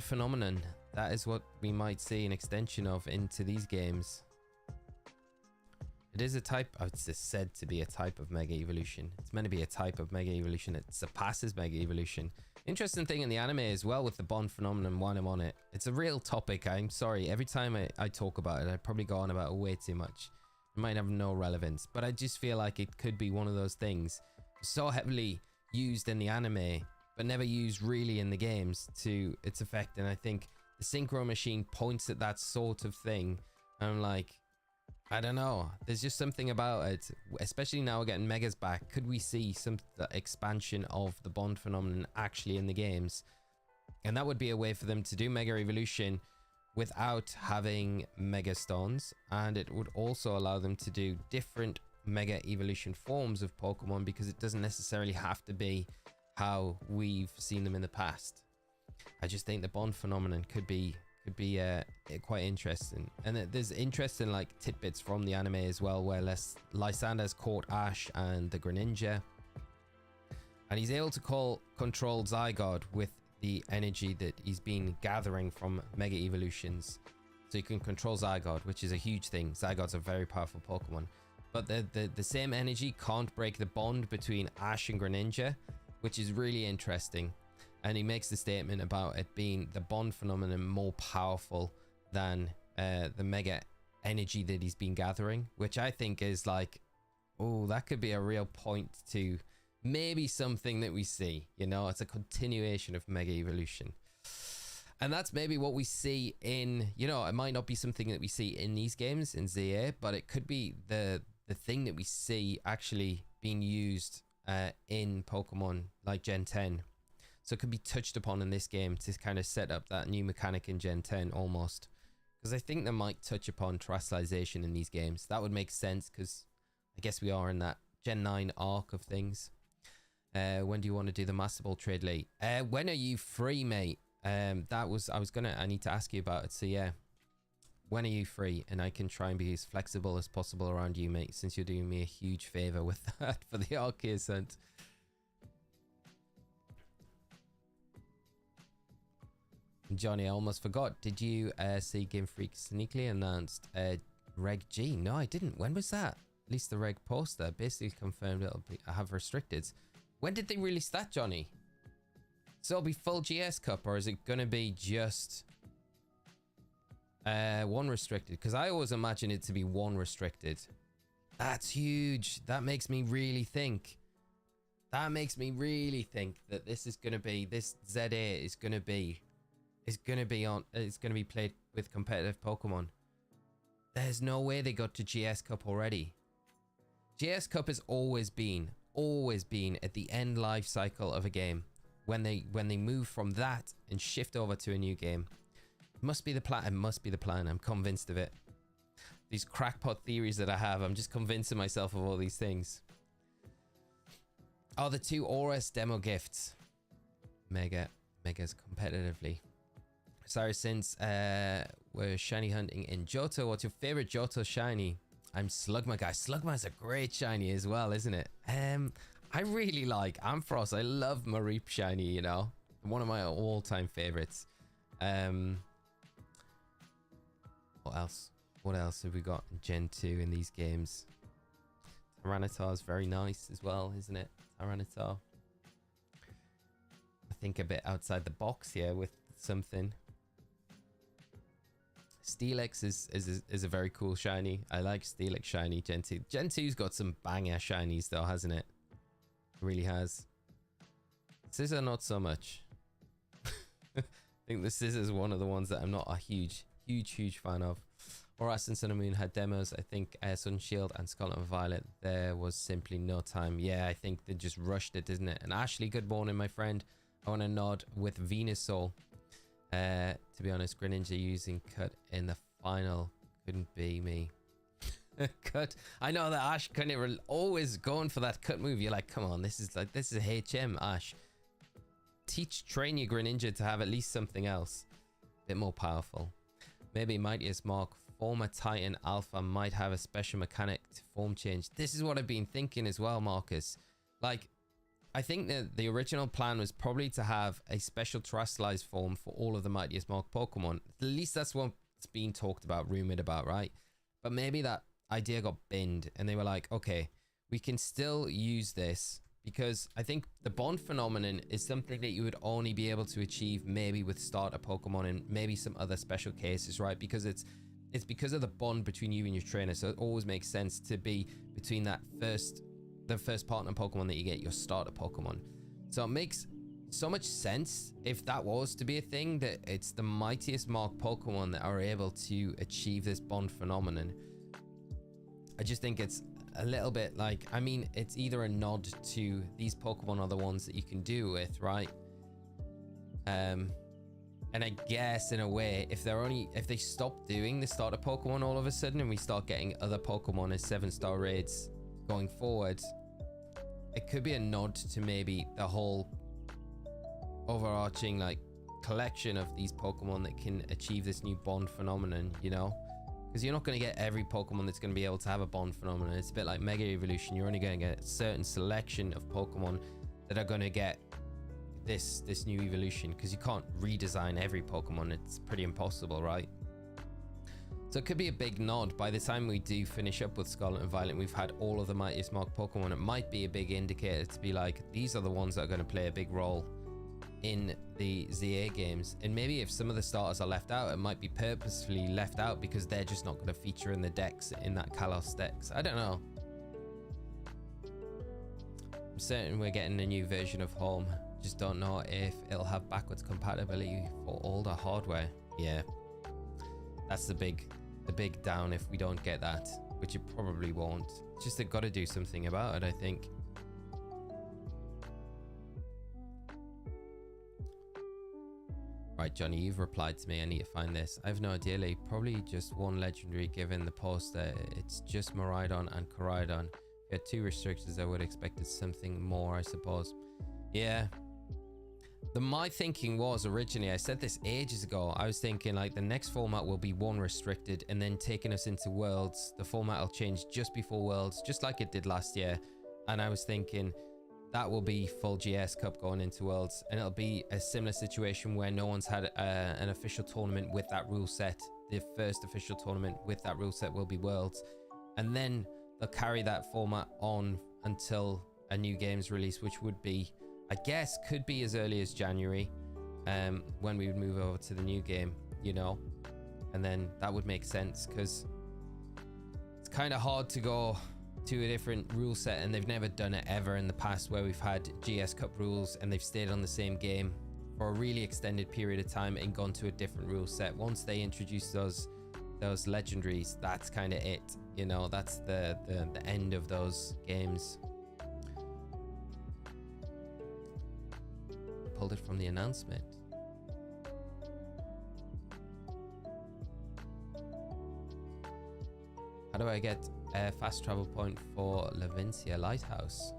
phenomenon. That is what we might see an extension of into these games. It is a type. Oh, it's just said to be a type of Mega Evolution. It's meant to be a type of Mega Evolution. It surpasses Mega Evolution. Interesting thing in the anime as well with the Bond phenomenon while I'm on it. It's a real topic. I'm sorry. Every time I talk about it, I probably go on about it way too much. It might have no relevance. But I just feel like it could be one of those things so heavily used in the anime, but never used really in the games to its effect. And I think the Synchro Machine points at that sort of thing. And I'm like, I don't know. There's just something about it, especially now we're getting Megas back. Could we see some expansion of the Bond phenomenon actually in the games? And that would be a way for them to do Mega Evolution without having Mega Stones. And it would also allow them to do different Mega Evolution forms of Pokemon, because it doesn't necessarily have to be how we've seen them in the past. I just think the Bond phenomenon could be quite interesting, and there's interesting like tidbits from the anime as well, where Lysander's caught Ash and the Greninja, and he's able to control Zygarde with the energy that he's been gathering from Mega Evolutions. So you can control Zygarde, which is a huge thing. Zygarde's a very powerful Pokemon, but the same energy can't break the bond between Ash and Greninja, which is really interesting. And he makes the statement about it being the Bond phenomenon more powerful than the Mega energy that he's been gathering, which I think is like, oh, that could be a real point to maybe something that we see. You know, it's a continuation of Mega Evolution. And that's maybe what we see in, you know, it might not be something that we see in these games in ZA, but it could be the thing that we see actually being used in Pokemon like Gen 10. So it could be touched upon in this game to kind of set up that new mechanic in Gen 10 almost. Because I think they might touch upon terrestrialization in these games. That would make sense, because I guess we are in that Gen 9 arc of things. When do you want to do the Master Ball trade late? When are you free, mate? I need to ask you about it. So yeah, when are you free? And I can try and be as flexible as possible around you, mate, since you're doing me a huge favor with that for the Arceus hunt. Johnny, I almost forgot. Did you see Game Freak sneakily announced Reg G? No, I didn't. When was that? At least the Reg poster basically confirmed it'll be. I have restricted. When did they release that, Johnny? So it'll be full GS Cup, or is it gonna be just one restricted? Because I always imagine it to be one restricted. That's huge. That makes me really think. That makes me really think that this is gonna be, this ZA is gonna be. It's gonna be played with competitive Pokemon. There's no way they got to GS Cup already. GS Cup has always been at the end life cycle of a game, when they move from that and shift over to a new game. It must be the plan. It must be the plan. I'm convinced of it. These crackpot theories that I have, I'm just convincing myself of all these things. Oh, the 2 Auras demo gifts. Megas competitively. Sorry, since we're shiny hunting in Johto, what's your favorite Johto shiny? I'm Slugma guy. Slugma is a great shiny as well, isn't it? I really like Ampharos. I love Mareep shiny, you know. One of my all-time favorites. What else? What else have we got in Gen 2 in these games? Tyranitar is very nice as well, isn't it? Tyranitar. I think a bit outside the box here with something. Steelix is a very cool shiny. I like Steelix shiny Gen 2. Gen 2's got some banger shinies though, hasn't it? It really has. Scissor not so much. I think the Scissor's one of the ones that I'm not a huge fan of. Horace and Sun and Moon had demos. I think Sun Shield and Scarlet and Violet, there was simply no time. Yeah, I think they just rushed it, didn't it? And Ashley, good morning, my friend. I want to nod with Venusaur. To be honest, Greninja using Cut in the final couldn't be me. Cut. I know that Ash kind of always going for that cut move. You're like, come on, this is HM, Ash. Train your Greninja to have at least something else. A bit more powerful. Maybe Mightiest Mark former Titan Alpha might have a special mechanic to form change. This is what I've been thinking as well, Marcus. Like, I think that the original plan was probably to have a special terrestrialized form for all of the Mightiest Mark Pokemon. At least that's what's being talked about, rumored about, right? But maybe that idea got binned, and they were like, okay, we can still use this, because I think the bond phenomenon is something that you would only be able to achieve maybe with starter Pokemon and maybe some other special cases, right? Because it's because of the bond between you and your trainer, so it always makes sense to be between the first partner Pokemon that you get, your starter Pokemon. So it makes so much sense if that was to be a thing, that it's the mightiest mark Pokemon that are able to achieve this bond phenomenon. I just think it's a little bit like, I mean, it's either a nod to these Pokemon are the ones that you can do with, right? And I guess in a way, if they stop doing the starter Pokemon all of a sudden and we start getting other Pokemon as 7-star raids going forward, it could be a nod to maybe the whole overarching like collection of these Pokemon that can achieve this new bond phenomenon, you know? Because you're not going to get every Pokemon that's going to be able to have a bond phenomenon. It's a bit like Mega Evolution. You're only going to get a certain selection of Pokemon that are going to get this new evolution, because you can't redesign every Pokemon. It's pretty impossible, right? So it could be a big nod. By the time we do finish up with Scarlet and Violet, we've had all of the mightiest mark Pokemon. It might be a big indicator to be like, these are the ones that are going to play a big role in the ZA games. And maybe if some of the starters are left out, it might be purposefully left out because they're just not going to feature in the decks, in that Kalos decks. I don't know. I'm certain we're getting a new version of Home. Just don't know if it'll have backwards compatibility for older hardware. Yeah, that's the big down if we don't get that, which it probably won't. It's just they've got to do something about it, I think. Right, Johnny, you've replied to me. I need to find this. I have no idea, Lee. Probably just one legendary given the poster. It's just Miraidon and Koraidon. If you had 2 restrictions, I would have expected something more, I suppose. Yeah. My thinking was originally, I said this ages ago, I was thinking like the next format will be 1 restricted and then taking us into Worlds. The format will change just before Worlds, just like it did last year. And I was thinking that will be full GS Cup going into Worlds, and it'll be a similar situation where no one's had an official tournament with that rule set. The first official tournament with that rule set will be Worlds, and then they'll carry that format on until a new game's release, which would be, I guess, could be as early as January, when we would move over to the new game, you know. And then that would make sense, because it's kind of hard to go to a different rule set, and they've never done it ever in the past where we've had GS Cup rules and they've stayed on the same game for a really extended period of time and gone to a different rule set. Once they introduce those legendaries, that's kind of it, you know. That's the end of those games. Pulled it from the announcement. How do I get a fast travel point for Levincia Lighthouse?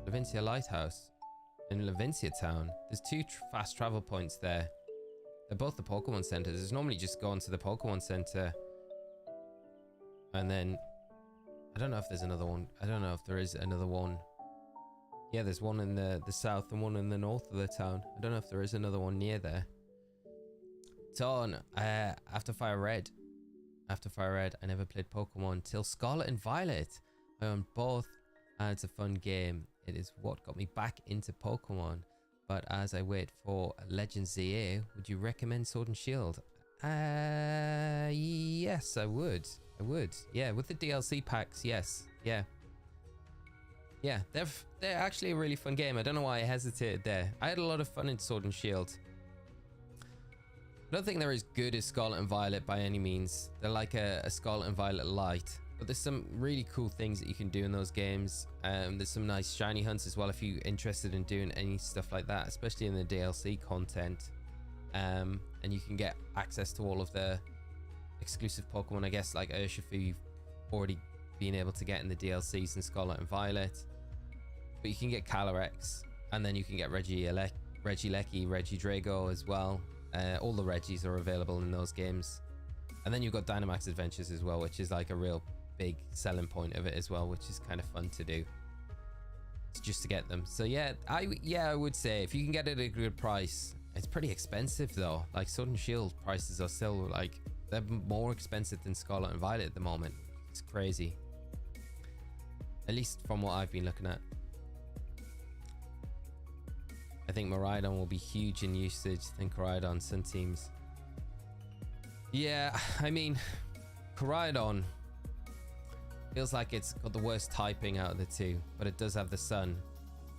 Levincia Lighthouse in Levincia Town. There's 2 fast travel points there. They're both the Pokemon centers. It's normally just going to the Pokemon center, and then I don't know if there's another one. I don't know if there is another one. Yeah, there's one in the south and one in the north of the town. I don't know if there is another one near there. Torn, after Fire Red, I never played Pokemon till Scarlet and Violet. I own both, and it's a fun game. It is what got me back into Pokemon. But as I wait for Legends ZA, would you recommend Sword and Shield? Yes, I would. Yeah, with the DLC packs, yes. Yeah, they're actually a really fun game. I don't know why I hesitated there. I had a lot of fun in Sword and Shield. I don't think they're as good as Scarlet and Violet by any means. They're like a Scarlet and Violet light. But there's some really cool things that you can do in those games. There's some nice shiny hunts as well if you're interested in doing any stuff like that, especially in the DLC content. And you can get access to all of the exclusive Pokemon, I guess, like Urshifu, you've already been able to get in the DLCs in Scarlet and Violet. But you can get Calyrex, and then you can get Regieleki, Regidrago as well. All the Reggies are available in those games. And then you've got Dynamax Adventures as well, which is like a real big selling point of it as well, which is kind of fun to do. It's just to get them. So yeah, I would say if you can get it at a good price, It's pretty expensive though. Like Sword and Shield prices are still like, they're more expensive than Scarlet and Violet at the moment. It's crazy. At least from what I've been looking at. I think Miraidon will be huge in usage. I think Koraidon, some teams. Yeah, I mean, Koraidon feels like it's got the worst typing out of the two, but it does have the sun.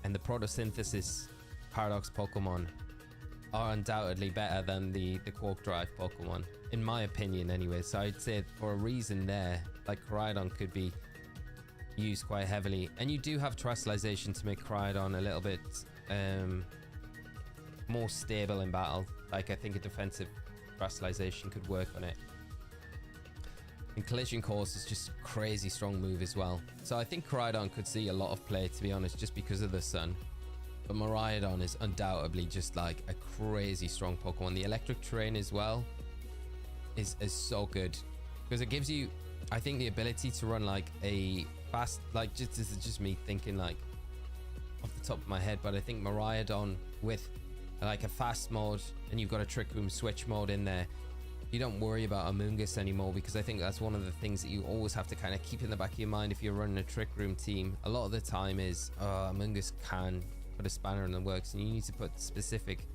And the photosynthesis paradox Pokemon are undoubtedly better than the Quark Drive Pokemon, in my opinion anyway. So I'd say for a reason there, like Koraidon could be used quite heavily. And you do have Terrestrialization to make Koraidon a little bit more stable in battle. Like I think a defensive Terrestrialization could work on it. And Collision Course is just a crazy strong move as well. So I think Koraidon could see a lot of play, to be honest, just because of the sun. But Miraidon is undoubtedly just like a crazy strong Pokemon. The electric terrain as well is so good because it gives you, I think, the ability to run like a fast, like this is just me thinking like off the top of my head, but I think Miraidon with like a fast mode and you've got a Trick Room switch mode in there, you don't worry about Amoonguss anymore, because I think that's one of the things that you always have to kind of keep in the back of your mind if you're running a Trick Room team. A lot of the time is Amoonguss can put a spanner in the works, and you need to put specific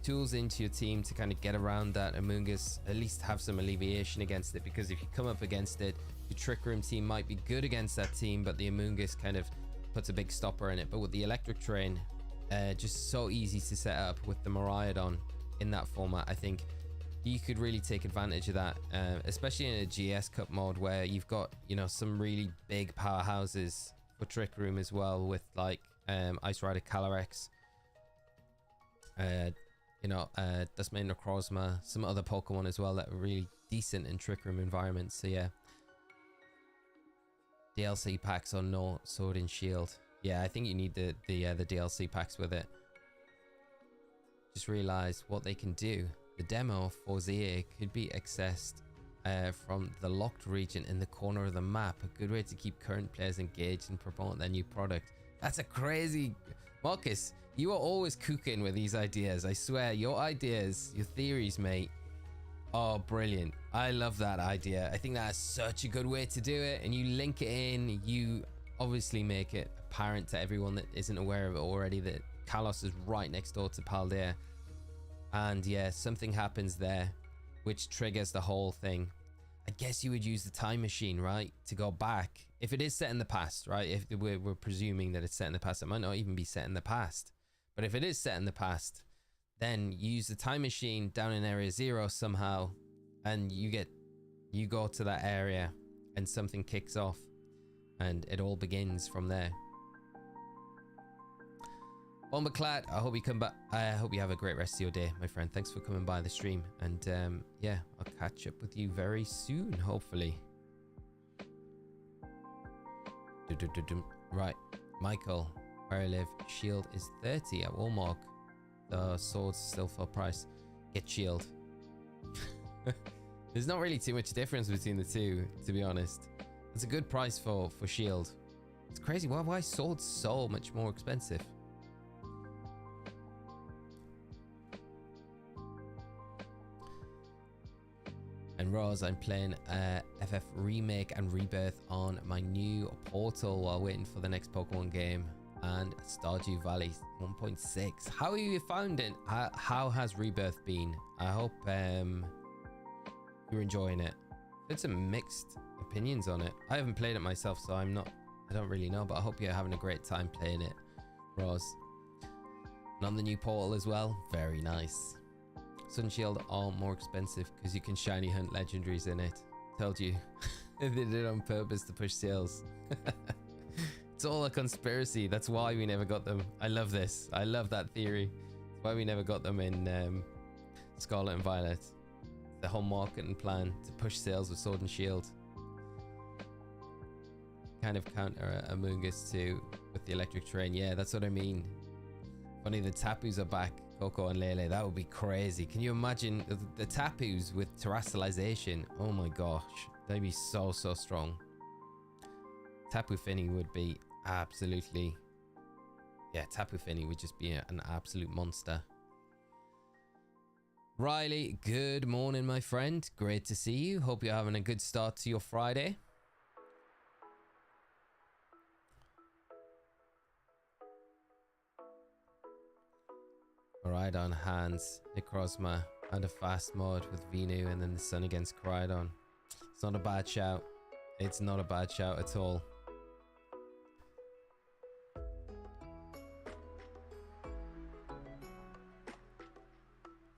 tools into your team to kind of get around that Amoonguss, at least have some alleviation against it, because if you come up against it, your Trick Room team might be good against that team, but the Amoonguss kind of puts a big stopper in it. But with the electric terrain, just so easy to set up with the Miraidon in that format, I think you could really take advantage of that, especially in a GS Cup mode where you've got, you know, some really big powerhouses for Trick Room as well, with like Ice Rider Calyrex, you know, Duskmane Necrozma, some other Pokemon as well that are really decent in Trick Room environments. So yeah, DLC packs or no Sword and Shield. Yeah, I think you need the DLC packs with it. Just realized what they can do. The demo for ZA could be accessed from the locked region in the corner of the map. A good way to keep current players engaged and promote their new product. That's a crazy... Marcus, you are always cooking with these ideas. I swear, your ideas, your theories, mate. Oh, brilliant. I love that idea. I think that's such a good way to do it. And you link it in. You obviously make it apparent to everyone that isn't aware of it already that Kalos is right next door to Paldea. And yeah, something happens there which triggers the whole thing. I guess you would use the time machine, right, to go back. If it is set in the past, right, if we're presuming that it's set in the past, it might not even be set in the past. But if it is set in the past, then you use the time machine down in Area 0 somehow, and you go to that area and something kicks off and it all begins from there. Bombaclat, I hope you come back. I hope you have a great rest of your day, my friend. Thanks for coming by the stream, and yeah, I'll catch up with you very soon, hopefully. Right, Michael, where I live, Shield is 30 at Walmart. The swords still full price. Get Shield. There's not really too much difference between the two, to be honest. It's a good price for Shield. It's crazy. Why is swords so much more expensive? And Rose, I'm playing FF Remake and Rebirth on my new Portal while waiting for the next Pokemon game, and Stardew Valley 1.6. How have you found it? How has Rebirth been? I hope you're enjoying it. There's some mixed opinions on it. I haven't played it myself, so I don't really know, but I hope you're having a great time playing it, Rose. And on the new Portal as well, very nice. Sun and Shield are more expensive because you can shiny hunt legendaries in it. Told you. They did it on purpose to push sales. It's all a conspiracy. That's why we never got them. I love this. I love that theory. That's why we never got them in Scarlet and Violet. The whole marketing plan to push sales with Sword and Shield. Kind of counter Amoonguss too with the electric terrain. Yeah, that's what I mean. Funny, the Tapus are back. Coco and Lele, that would be crazy. Can you imagine the Tapus with terrestrialization? Oh my gosh, they'd be so strong. Tapu Fini would be absolutely, yeah, Tapu Fini would just be an absolute monster. Riley, good morning, my friend. Great to see you. Hope you're having a good start to your Friday. Koraidon hands, Necrozma, and a fast mod with Venu, and then the Sun against Koraidon. It's not a bad shout. It's not a bad shout at all.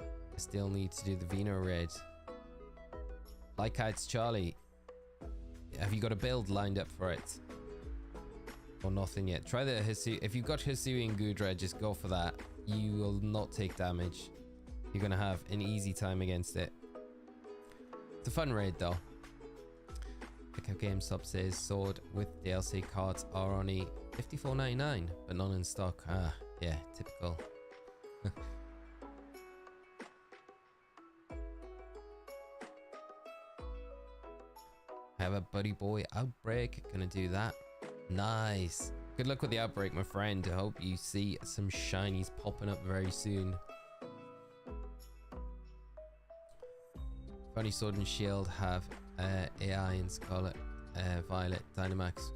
I still need to do the Veno raid. Like Kites Charlie, have you got a build lined up for it? Or nothing yet? Try the Hisu. If you've got Hisuian Gudra, just go for that. You will not take damage. You're gonna have an easy time against it. It's a fun raid though. Pick up GameStop says sword with DLC cards are only $54.99, but none in stock. Ah, yeah, typical. Have a buddy boy outbreak. Gonna do that. Nice. Good luck with the outbreak, my friend. I hope you see some shinies popping up very soon. Funny Sword and Shield have AI in Scarlet Violet. Dynamax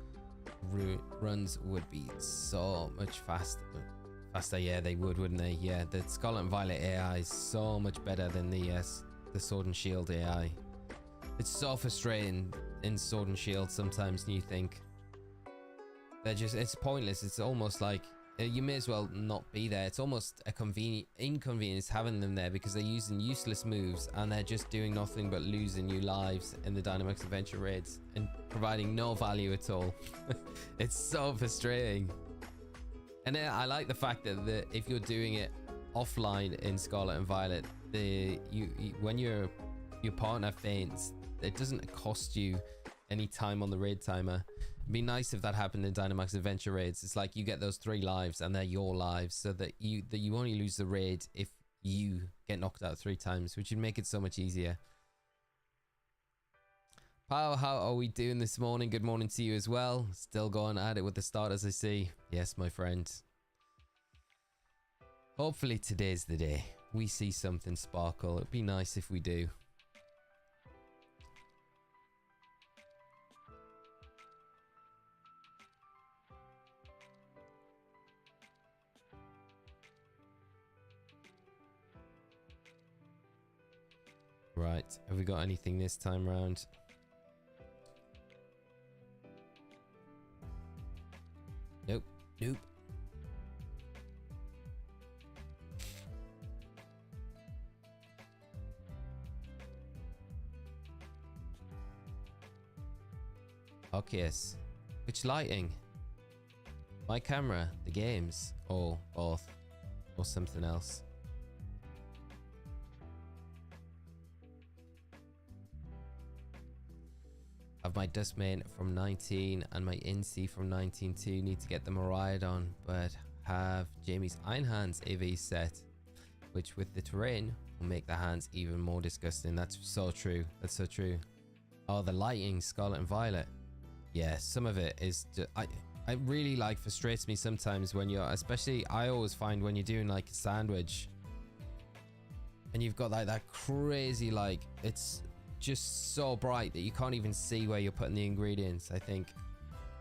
runs would be so much faster. Yeah, they would, wouldn't they? Yeah, the Scarlet and Violet AI is so much better than the Sword and Shield AI. It's so frustrating in Sword and Shield sometimes, and you think they're just, it's pointless. It's almost like you may as well not be there. It's almost a inconvenience having them there because they're using useless moves and they're just doing nothing but losing you lives in the Dynamax Adventure raids and providing no value at all. It's so frustrating. And then I like the fact that if you're doing it offline in Scarlet and Violet, when your partner faints, it doesn't cost you any time on the raid timer. It'd be nice if that happened in Dynamax Adventure raids. It's like you get those 3 lives and they're your lives, so that you only lose the raid if you get knocked out 3 times, which would make it so much easier. Pao, how are we doing this morning? Good morning to you as well. Still going at it with the starters, I see. Yes, my friend. Hopefully today's the day we see something sparkle. It'd be nice if we do. Right, have we got anything this time round? Nope, nope. Arceus. Which lighting? My camera, the games, or both, or something else. Have my Dustmane from 19 and my Incy from 19 too. Need to get the Miraidon, but have Jamie's Iron Hands AV set, which with the terrain will make the hands even more disgusting. That's so true. That's so true. Oh, the lighting, Scarlet and Violet. Yeah, some of it is just, I really like frustrates me sometimes when you're, especially I always find when you're doing like a sandwich and you've got like that crazy, like it's just so bright that you can't even see where you're putting the ingredients. I think,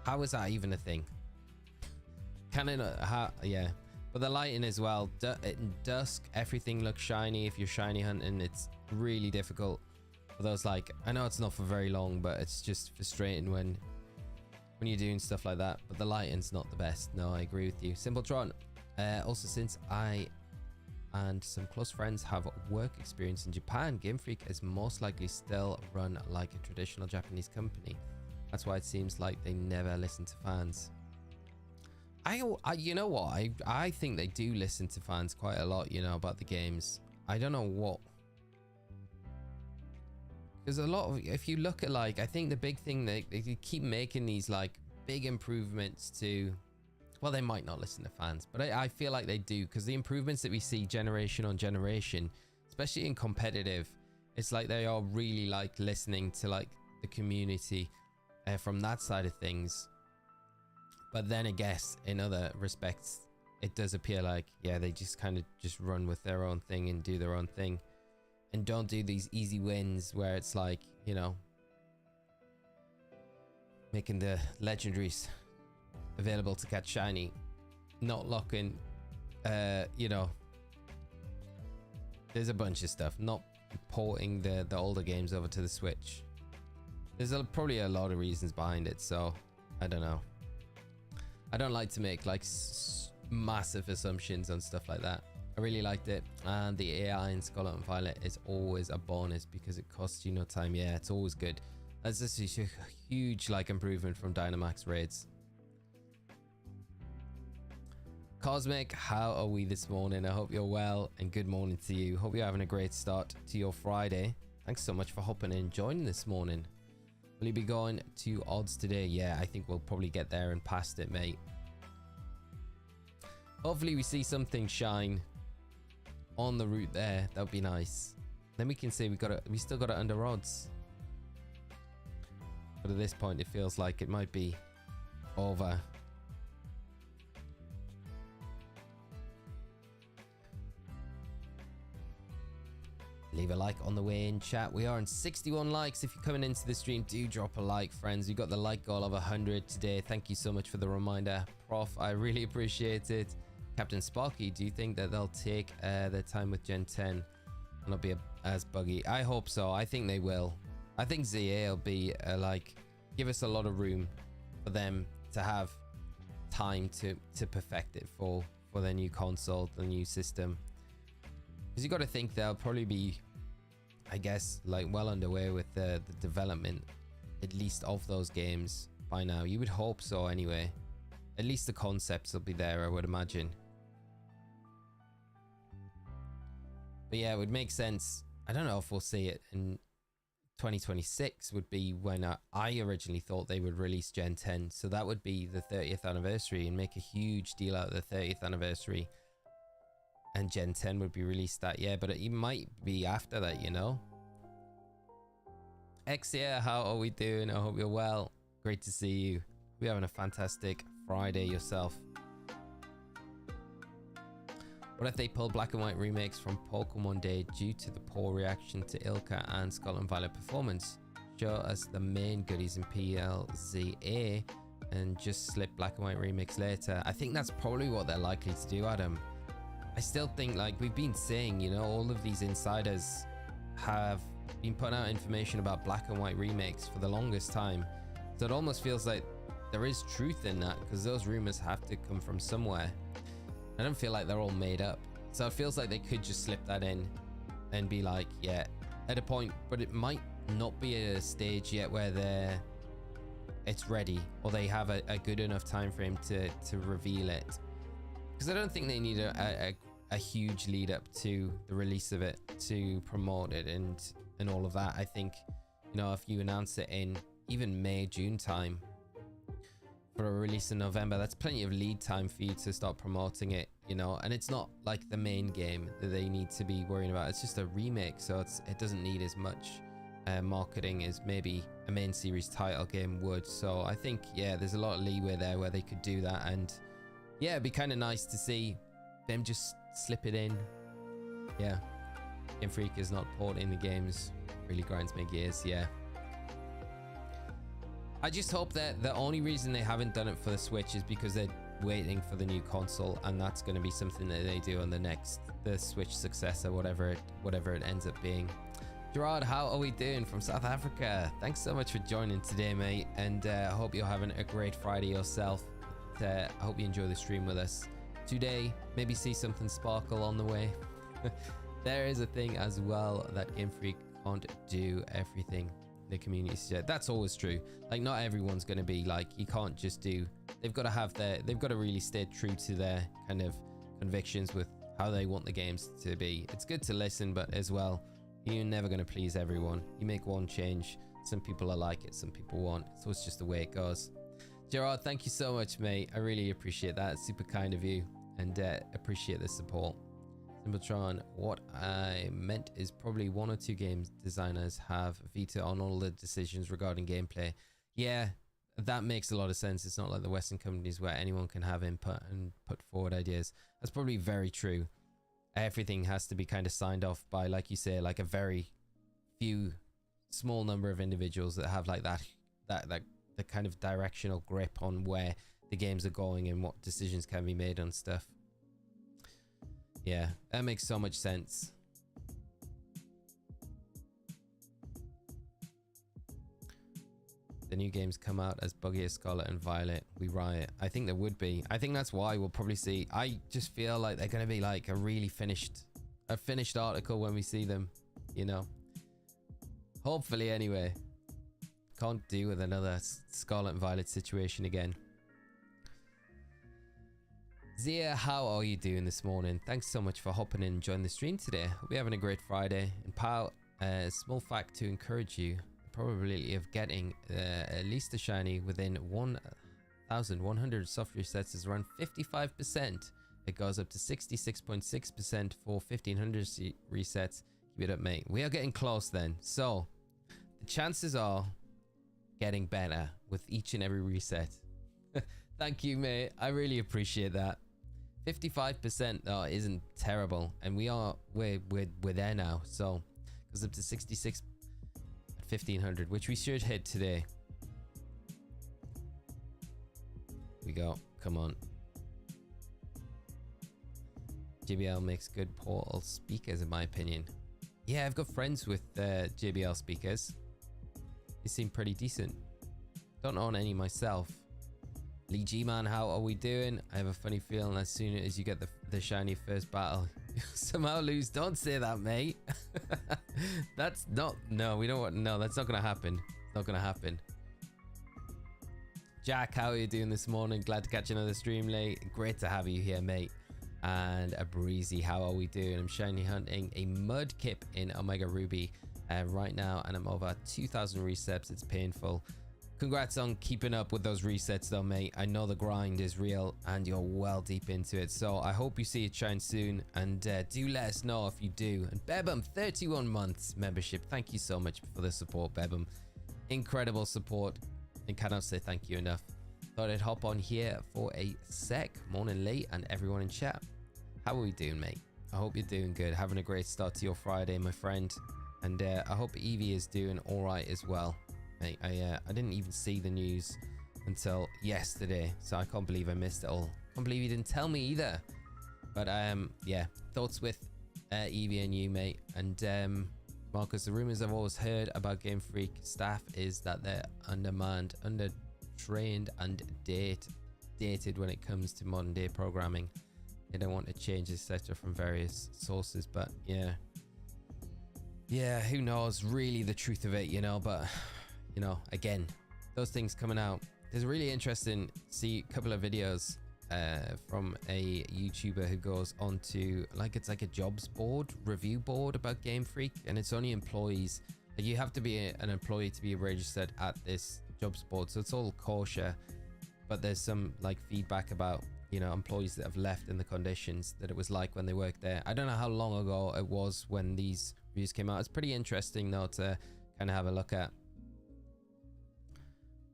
how is that even a thing? Yeah, but the lighting as well. In dusk, everything looks shiny. If you're shiny hunting, it's really difficult for those. Like, I know it's not for very long, but it's just frustrating when you're doing stuff like that. But the lighting's not the best. No, I agree with you. Simpletron. Also, since I and some close friends have work experience in Japan, Game Freak is most likely still run like a traditional Japanese company. That's why it seems like they never listen to fans. You know what? I think they do listen to fans quite a lot, you know, about the games. I don't know what. There's a lot of, if you look at like, I think the big thing they keep making these like big improvements to, well, they might not listen to fans, but I feel like they do, because the improvements that we see generation on generation, especially in competitive, it's like they are really like listening to like the community from that side of things. But then I guess in other respects, it does appear like, yeah, they just kind of just run with their own thing and do their own thing. and don't do these easy wins where it's like, you know, making the legendaries available to catch shiny, not locking, you know, there's a bunch of stuff, not porting the older games over to the Switch. There's probably a lot of reasons behind it, so I don't know. I don't like to make like massive assumptions on stuff like that. I really liked it, and the AI in Scarlet and Violet is always a bonus because it costs you no time. Yeah, it's always good. That's just a huge like improvement from Dynamax raids. Cosmic, how are we this morning? I hope you're well, and good morning to you. Hope you're having a great start to your Friday. Thanks so much for hopping in and joining this morning. Will you be going to odds today? Yeah, I think we'll probably get there and past it, mate. Hopefully we see something shine on the route there. That would be nice. Then we can say we still got it under odds. But at this point, it feels like it might be over. Leave a like on the way in, chat. We are on 61 likes. If you're coming into the stream, do drop a like, friends. We got the like goal of 100 today. Thank you so much for the reminder, Prof. I really appreciate it. Captain Sparky, do you think that they'll take their time with Gen 10 and not be as buggy? I hope so. I think they will. I think ZA will be like, give us a lot of room for them to have time to perfect it for their new console, the new system. Because you got to think they'll probably be, I guess, like well underway with the development, at least of those games by now. You would hope so anyway. At least the concepts will be there, I would imagine. But yeah, it would make sense. I don't know if we'll see it in 2026 would be when I originally thought they would release Gen 10. So that would be the 30th anniversary and make a huge deal out of the 30th anniversary. And Gen 10 would be released that year, but it might be after that, you know. Xia, how are we doing? I hope you're well. Great to see you. We're having a fantastic Friday yourself. What if they pull black and white remakes from Pokemon Day due to the poor reaction to Ilka and Scarlet and Violet performance? Show us the main goodies in PLZA and just slip black and white remakes later. I think that's probably what they're likely to do, Adam. I still think, like we've been saying, you know, all of these insiders have been putting out information about black and white remakes for the longest time. So it almost feels like there is truth in that because those rumors have to come from somewhere. I don't feel like they're all made up. So it feels like they could just slip that in and be like, yeah, at a point, but it might not be at a stage yet where it's ready or they have a good enough time frame to reveal it. Because I don't think they need a huge lead up to the release of it to promote it and all of that. I think, you know, if you announce it in even May, June time for a release in November, that's plenty of lead time for you to start promoting it, you know. And it's not like the main game that they need to be worrying about. It's just a remake, so it doesn't need as much marketing as maybe a main series title game would. So I think, yeah, there's a lot of leeway there where they could do that. And yeah, it'd be kind of nice to see them just slip it in. Yeah, Game Freak is not porting the games. Really grinds my gears. Yeah, I just hope that the only reason they haven't done it for the Switch is because they're waiting for the new console, and that's going to be something that they do on the Switch successor, whatever it ends up being. Gerard, how are we doing from South Africa? Thanks so much for joining today, mate, and I hope you're having a great Friday yourself. I hope you enjoy the stream with us today. Maybe see something sparkle on the way. There is a thing as well that Game Freak can't do everything the community said. That's always true. Like, not everyone's going to be like, you can't just do, they've got to really stay true to their kind of convictions with how they want the games to be. It's good to listen, but as well, you're never going to please everyone. You make one change, some people will like it, some people won't. So it's just the way it goes. Gerard, thank you so much, mate. I really appreciate that. It's super kind of you, and appreciate the support. Simpletron, what I meant is probably one or two game designers have veto on all the decisions regarding gameplay. Yeah, that makes a lot of sense. It's not like the Western companies where anyone can have input and put forward ideas. That's probably very true. everything has to be kind of signed off by, like you say, like a very few small number of individuals that have like that the kind of directional grip on where the games are going and what decisions can be made on stuff. Yeah, that makes so much sense. The new games come out as buggy as Scarlet and Violet. We riot. I think there would be. I think that's why we'll probably see. I just feel like they're going to be like a finished article when we see them, you know. Hopefully, anyway. Can't deal with another Scarlet and Violet situation again. Zia, how are you doing this morning? Thanks so much for hopping in and joining the stream today. Hope you're having a great Friday. And pal, a small fact to encourage you. Probability of getting at least a shiny within 1,100 soft resets is around 55%. It goes up to 66.6% for 1,500 resets. Keep it up, mate. We are getting close then. So the chances are getting better with each and every reset. Thank you, mate. I really appreciate that. 55% though isn't terrible, and we're there now. So it goes up to 66 at 1,500, which we should hit today. We go. Come on. JBL makes good portal speakers, in my opinion. Yeah, I've got friends with JBL speakers. They seem pretty decent. Don't own any myself. Lee G man, how are we doing? I have a funny feeling as soon as you get the shiny first battle, you'll somehow lose. Don't say that, mate. That's not. No, we don't want. No, that's not gonna happen. It's not gonna happen. Jack, how are you doing this morning? Glad to catch another stream late. Great to have you here, mate. And a breezy, how are we doing? I'm shiny hunting a Mudkip in Omega Ruby right now, and I'm over 2,000 resets. It's painful. Congrats on keeping up with those resets though, mate. I know the grind is real and you're well deep into it, so I hope you see it shine soon, and do let us know if you do. And Bebum, 31 months membership. Thank you so much for the support, Bebum. Incredible support, and cannot say thank you enough. Thought I'd hop on here for a sec. Morning Lee and everyone in chat. How are we doing, mate? I hope you're doing good, having a great start to your Friday, my friend. And I hope Evie is doing all right as well. Mate, I didn't even see the news until yesterday, so I can't believe I missed it all. Can't believe you didn't tell me either. But yeah, thoughts with Evie and you, mate. And Marcus, the rumors I've always heard about Game Freak staff is that they're undermanned, undertrained, and dated when it comes to modern day programming. They don't want to change, etc. from various sources, but yeah, who knows really the truth of it, you know. But you know, again, those things coming out. There's a really interesting couple of videos from a YouTuber who goes on to it's like a jobs board, review board about Game Freak, and it's only employees. You have to be an employee to be registered at this jobs board, so it's all kosher. But there's some like feedback about, you know, employees that have left and the conditions that it was like when they worked there. I don't know how long ago it was when these reviews came out. It's pretty interesting though to kind of have a look at.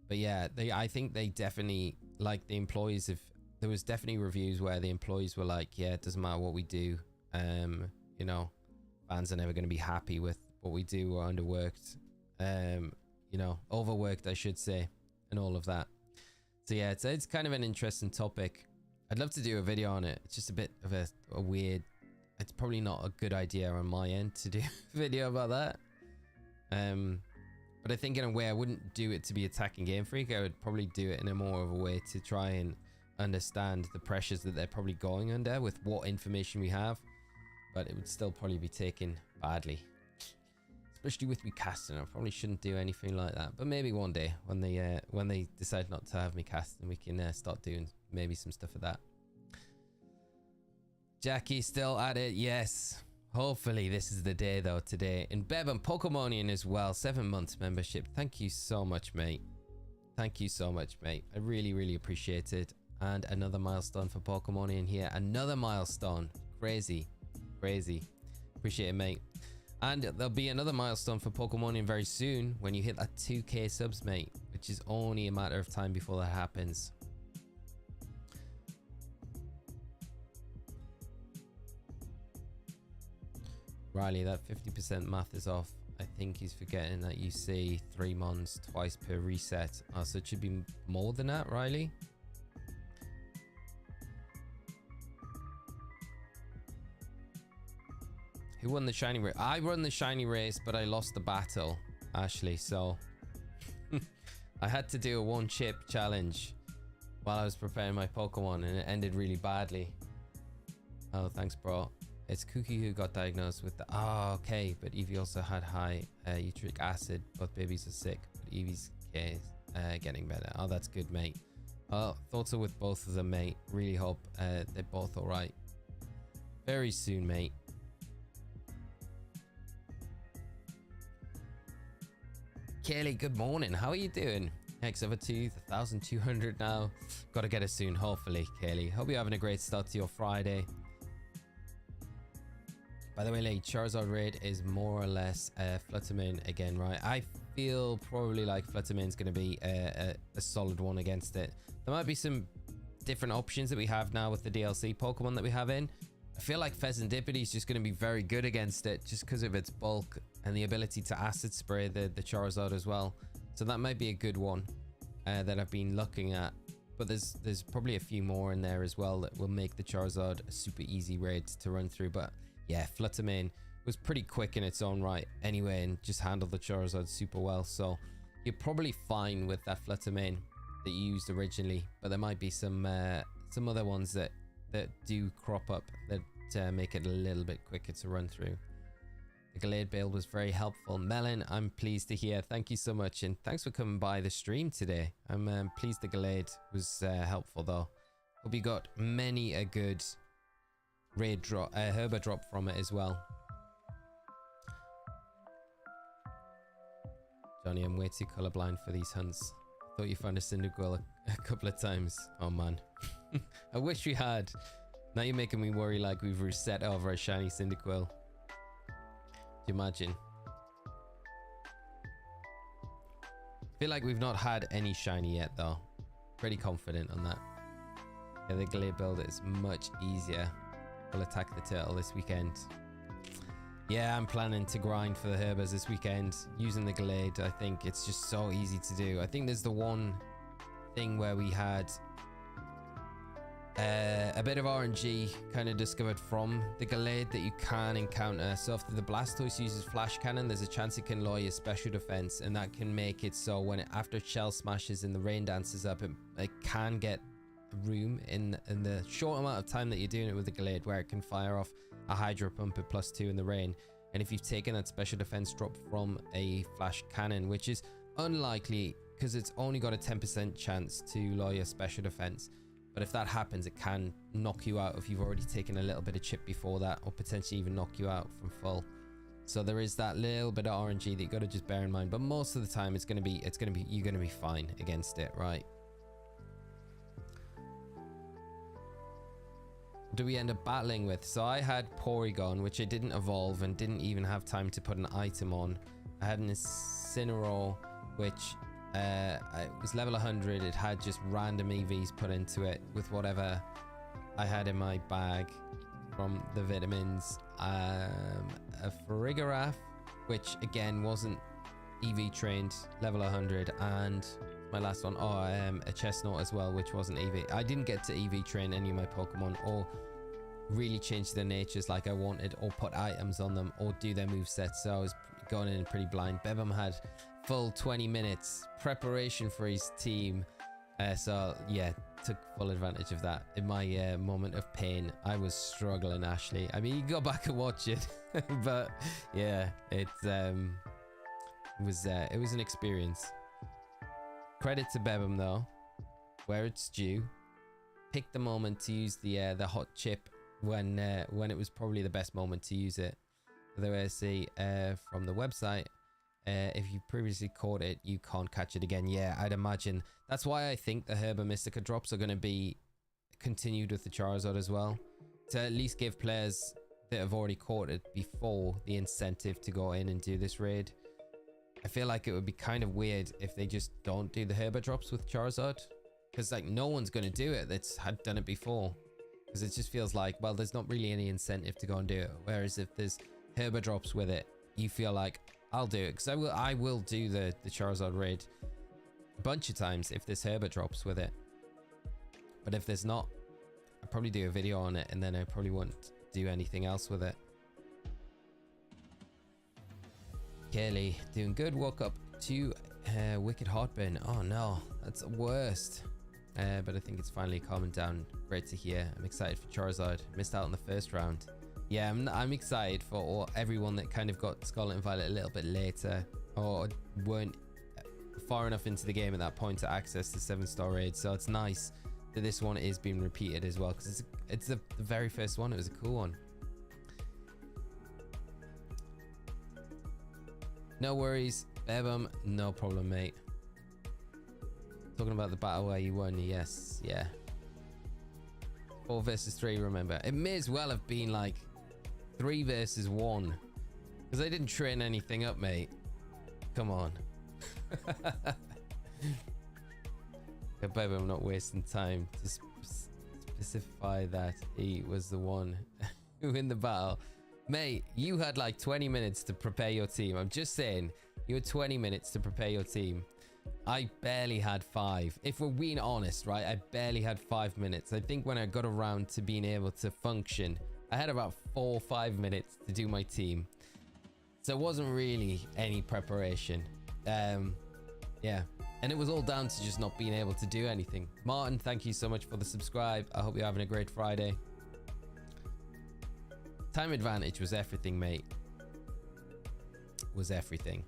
But yeah, I think they definitely, like, the employees, there was definitely reviews where the employees were like, yeah, it doesn't matter what we do. You know, fans are never going to be happy with what we do. We're underworked, you know, overworked, I should say, and all of that. So yeah, it's kind of an interesting topic. I'd love to do a video on it. It's just a bit of a weird, it's probably not a good idea on my end to do a video about that. But I think in a way I wouldn't do it to be attacking Game Freak. I would probably do it in a more of a way to try and understand the pressures that they're probably going under with what information we have. But it would still probably be taken badly, especially with me casting. I probably shouldn't do anything like that. But maybe one day when they decide not to have me casting, we can start doing maybe some stuff with that. Jackie still at it, yes. Hopefully this is the day though today. And Bebum Pokemonian as well, 7 months membership. Thank you so much, mate. Thank you so much, mate. I really appreciate it. And another milestone for Pokemonian here. Another milestone. Crazy. Appreciate it, mate. And there'll be another milestone for Pokemonian very soon when you hit that 2k subs, mate, which is only a matter of time before that happens. Riley, that 50% math is off. I think he's forgetting that you see 3 mons twice per reset. Oh, so it should be more than that, Riley. Who won the shiny race? I won the shiny race, but I lost the battle, Ashley. So I had to do a 1-chip challenge while I was preparing my Pokemon, and it ended really badly. Oh, thanks, bro. It's Cookie who got diagnosed with the... Oh, okay. But Eevee also had high utric acid. Both babies are sick, but Eevee's case getting better. Oh, that's good, mate. Thoughts are with both of them, mate. Really hope they're both all right. Very soon, mate. Kaylee, good morning. How are you doing? X over 2, 1,200 now. Got to get it soon, hopefully, Kaylee. Hope you're having a great start to your Friday. By the way, like, Charizard raid is more or less Fluttermane again, right? I feel probably like Fluttermane's going to be a solid one against it. There might be some different options that we have now with the DLC Pokemon that we have in. I feel like Pheasantipity is just going to be very good against it just because of its bulk and the ability to acid spray the Charizard as well. So that might be a good one that I've been looking at. But there's probably a few more in there as well that will make the Charizard a super easy raid to run through. But yeah, Fluttermane was pretty quick in its own right anyway and just handled the Charizard super well. So you're probably fine with that Fluttermane that you used originally. But there might be some other ones that do crop up that make it a little bit quicker to run through. The Gallade build was very helpful. Melon, I'm pleased to hear. Thank you so much, and thanks for coming by the stream today. I'm pleased the Gallade was helpful though. Hope you got many a good raid drop, Herba drop from it as well. Johnny, I'm way too colorblind for these hunts. I thought you found a Cyndaquil a couple of times. Oh man. I wish we had. Now you're making me worry like we've reset over a shiny Cyndaquil. Do you imagine? Feel like we've not had any shiny yet though. Pretty confident on that. Yeah, the Gallade build is much easier. We'll attack the turtle this weekend. Yeah, I'm planning to grind for the Herbers this weekend using the Gallade. I think it's just so easy to do. I think there's the one thing where we had a bit of RNG kind of discovered from the Gallade that you can encounter. So if the Blastoise uses Flash Cannon, there's a chance it can lower your special defense, and that can make it so when after Shell smashes and the rain dances up, it can get room in the short amount of time that you're doing it with the Gallade, where it can fire off a Hydro Pump at +2 in the rain. And if you've taken that special defense drop from a Flash Cannon, which is unlikely because it's only got a 10% chance to lower your special defense, but if that happens, it can knock you out if you've already taken a little bit of chip before that, or potentially even knock you out from full. So there is that little bit of RNG that you got to just bear in mind. But most of the time, you're gonna be fine against it, right? Do we end up battling with? So I had Porygon, which I didn't evolve and didn't even have time to put an item on. I had an Incineroar, which it was level 100. It had just random EVs put into it with whatever I had in my bag from the vitamins. A Farigiraf, which again wasn't EV trained, level 100, and my last one, a Chestnut as well, which wasn't EV. I didn't get to EV train any of my Pokemon or really change their natures like I wanted, or put items on them, or do their movesets. So I was going in pretty blind. Bebam had full 20 minutes preparation for his team. So yeah, took full advantage of that. In my moment of pain, I was struggling, Ashley. I mean, you can go back and watch it, but yeah, it was an experience. Credit to Bebam though, where it's due. Pick the moment to use the hot chip when it was probably the best moment to use it. The way I see from the website, if you previously caught it, you can't catch it again. Yeah, I'd imagine that's why I think the Herba Mystica drops are going to be continued with the Charizard as well, to at least give players that have already caught it before the incentive to go in and do this raid. I feel like it would be kind of weird if they just don't do the Herba drops with Charizard, because like no one's going to do it that's had done it before, because it just feels like, well, there's not really any incentive to go and do it. Whereas if there's Herba drops with it, you feel like I'll do it, because I will do the Charizard raid a bunch of times if there's Herba drops with it. But if there's not, I'll probably do a video on it, and then I probably won't do anything else with it. Kelly, doing good. Woke up to wicked heartburn. Oh no, that's the worst. But I think it's finally calming down. Great to hear. I'm excited for Charizard. Missed out on the first round. Yeah, I'm excited for everyone that kind of got Scarlet and Violet a little bit later, or weren't far enough into the game at that point to access the 7-star raid. So it's nice that this one is being repeated as well, because it's the very first one. It was a cool one. No worries, Bebum, no problem, mate. Talking about the battle where you won, yes, yeah. 4 versus 3, remember. It may as well have been like 3 versus 1, because I didn't train anything up, mate. Come on. Bebum not wasting time to specify that he was the one who in the battle. Mate, you had like 20 minutes to prepare your team. I'm just saying, you had 20 minutes to prepare your team. I barely had 5. If we're being honest, right? I barely had 5 minutes. I think when I got around to being able to function, I had about 4 or 5 minutes to do my team. So it wasn't really any preparation. Yeah. And it was all down to just not being able to do anything. Martin, thank you so much for the subscribe. I hope you're having a great Friday. Time advantage was everything, mate. Was everything.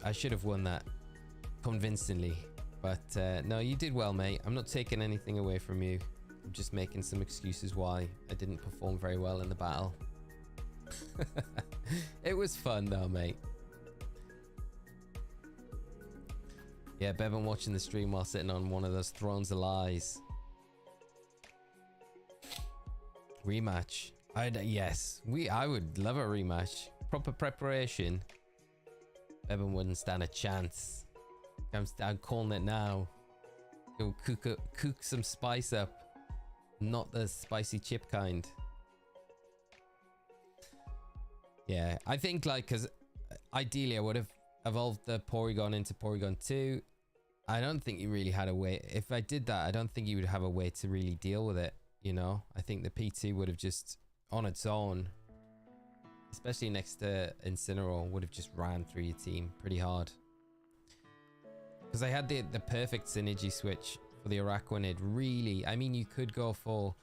I should have won that convincingly, but no, you did well, mate. I'm not taking anything away from you. I'm just making some excuses why I didn't perform very well in the battle. It was fun though, mate. Yeah, Bevan watching the stream while sitting on one of those thrones of lies. Rematch. Yes, I would love a rematch. Proper preparation. Bevan wouldn't stand a chance. I'm calling it now. Go cook some spice up. Not the spicy chip kind. Yeah, I think like, because ideally I would have evolved the Porygon into Porygon 2. I don't think you really had a way. If I did that, I don't think you would have a way to really deal with it. You know, I think the P2 would have just on its own, especially next to Incineroar, would have just ran through your team pretty hard. Because I had the perfect synergy switch for the Araquanid. Really, I mean, you could go for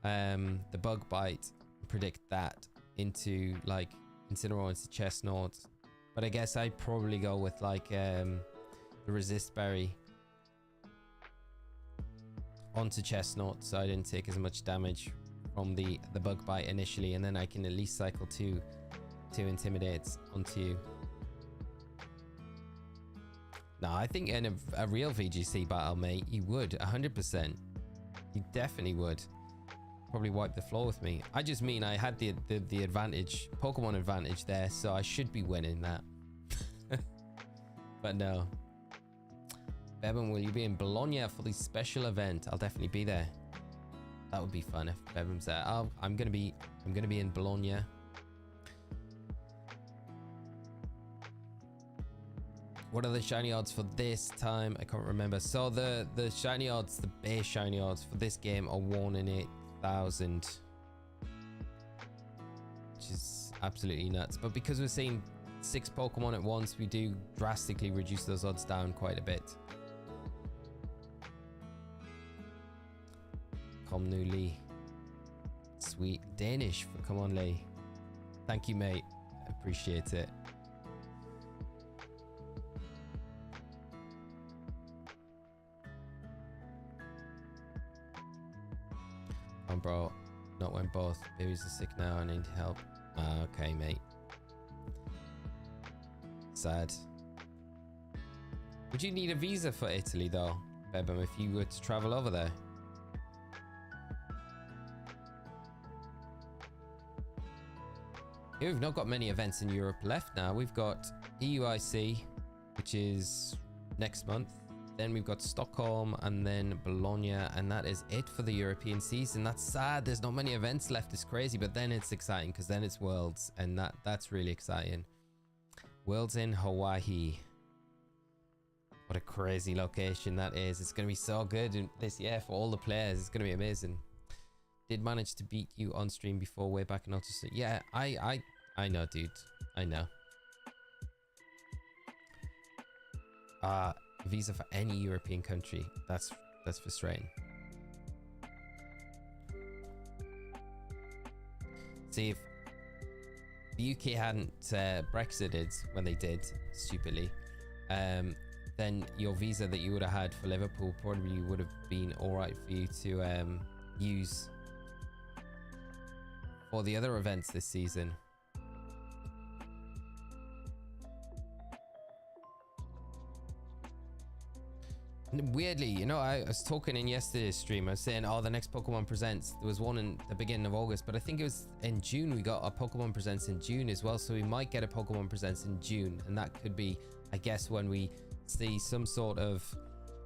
the Bug Bite and predict that into like Incineroar into Chestnut. But I guess I'd probably go with like the Resist Berry onto Chestnut, so I didn't take as much damage from the Bug Bite initially, and then I can at least cycle 2 Intimidates onto you. No, I think in a real VGC battle, mate, you would 100%. You definitely would. Probably wipe the floor with me. I just mean I had the advantage, Pokemon advantage there, so I should be winning that. But no. Bevan, will you be in Bologna for the special event? I'll definitely be there. That would be fun if Bevan's there. I'm gonna be in Bologna. What are the shiny odds for this time? I can't remember. So the shiny odds, the base shiny odds for this game are 1 in 8,000, which is absolutely nuts. But because we're seeing 6 Pokemon at once, we do drastically reduce those odds down quite a bit. Kom Nu Lee. Sweet Danish for come on Lee. Thank you, mate. Appreciate it. Come on, bro. Not when both babies are sick now. I need help. Okay, mate. Sad. Would you need a visa for Italy though, Bebum, if you were to travel over there? Yeah, we've not got many events in Europe left now. We've got EUIC, which is next month, then we've got Stockholm and then Bologna, and that is it for the European season. That's sad. There's not many events left. It's crazy, but then it's exciting because then it's Worlds, and that's really exciting. Worlds in Hawaii. What a crazy location that is. It's going to be so good this year for all the players. It's going to be amazing. Did manage to beat you on stream before way back in Ultra. Yeah, I know, dude. I know. Visa for any European country. That's frustrating. See, if the UK hadn't Brexited when they did, stupidly, then your visa that you would have had for Liverpool probably would have been alright for you to use for the other events this season. Weirdly, you know, I was talking in yesterday's stream. I was saying, oh, the next Pokemon Presents. There was one in the beginning of August, but I think it was in June. We got a Pokemon Presents in June as well. So we might get a Pokemon Presents in June. And that could be, I guess, when we see some sort of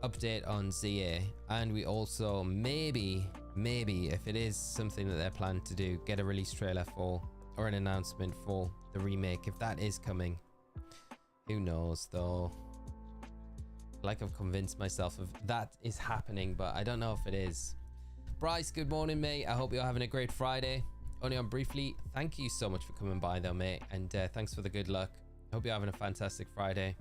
update on ZA. And we also maybe, if it is something that they're planning to do, get a release trailer for, or an announcement for the remake. If that is coming, who knows though. Like I've convinced myself of that is happening, but I don't know if it is. Bryce, good morning, mate. I hope you're having a great Friday. Only on briefly, thank you so much for coming by though, mate, and thanks for the good luck. I hope you're having a fantastic Friday.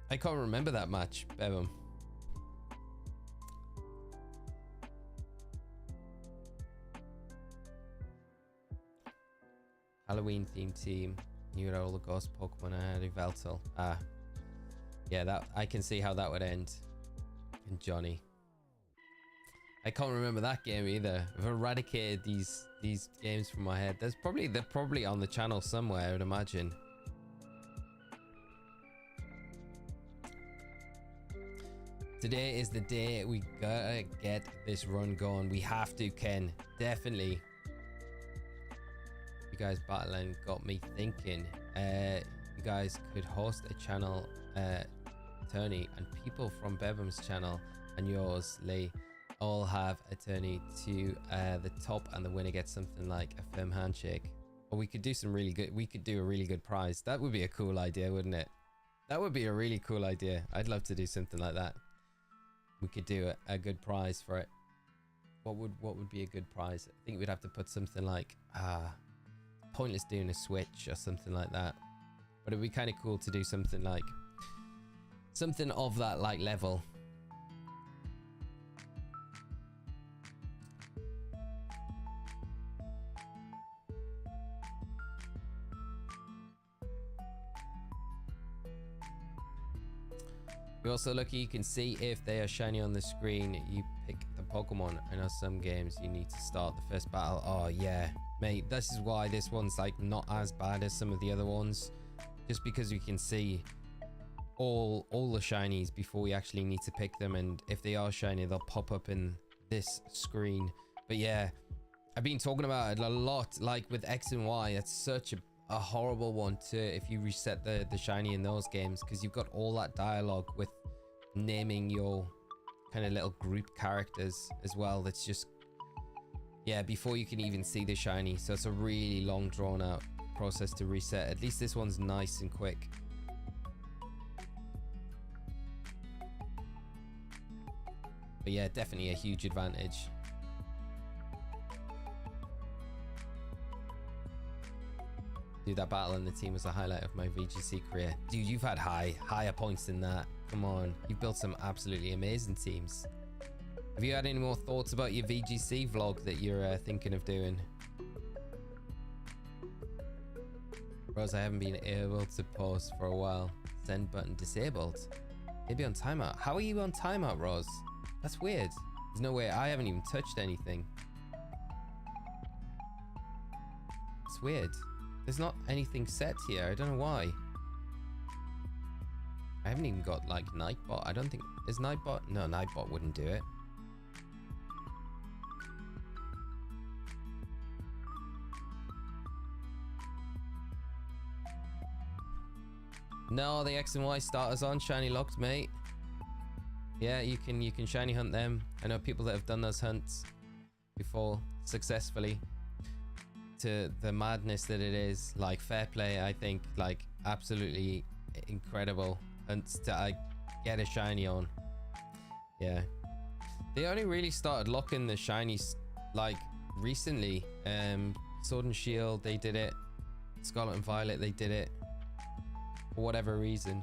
I can't remember that match, Bevum. Halloween themed team. You had all the ghost Pokemon. I had Yveltal. Ah, yeah, that I can see how that would end. And Johnny. I can't remember that game either. I've eradicated these games from my head. They're probably on the channel somewhere, I would imagine. Today is the day we gotta get this run going. We have to, Ken. Definitely. You guys battling got me thinking. You guys could host a channel tourney, and people from Bevum's channel and yours, Lee, all have a tourney to the top, and the winner gets something like a firm handshake. Or we could do some really good. We could do a really good prize. That would be a cool idea, wouldn't it? That would be a really cool idea. I'd love to do something like that. We could do a good prize for it. What would be a good prize? I think we'd have to put something like pointless doing a switch or something like that, but it'd be kind of cool to do something like something of that like level. You're also lucky you can see if they are shiny on the screen. You pick the Pokemon. I know some games you need to start the first battle. Oh yeah, mate, this is why this one's like not as bad as some of the other ones, just because you can see all the shinies before we actually need to pick them, and if they are shiny they'll pop up in this screen. But yeah, I've been talking about it a lot, like with X and Y. It's such a horrible one to if you reset the shiny in those games, because you've got all that dialogue with naming your kind of little group characters as well. That's just, yeah, before you can even see the shiny. So it's a really long drawn out process to reset. At least this one's nice and quick. But yeah, definitely a huge advantage. Dude, that battle in the team was the highlight of my VGC career. Dude, you've had higher points than that. Come on, you've built some absolutely amazing teams. Have you had any more thoughts about your VGC vlog that you're thinking of doing? Rose, I haven't been able to post for a while. Send button disabled. Maybe on timeout. How are you on timeout, Rose? That's weird. There's no way. I haven't even touched anything. It's weird. There's not anything set here. I don't know why. I haven't even got like Nightbot. I don't think... Is Nightbot? No, Nightbot wouldn't do it. No, the X and Y starters on shiny locked, mate. Yeah, you can shiny hunt them. I know people that have done those hunts before successfully. To the madness that it is, like, fair play. I think, like, absolutely incredible hunts to get a shiny on. Yeah, they only really started locking the shinies like recently. Sword and Shield, they did it. Scarlet and Violet, they did it for whatever reason.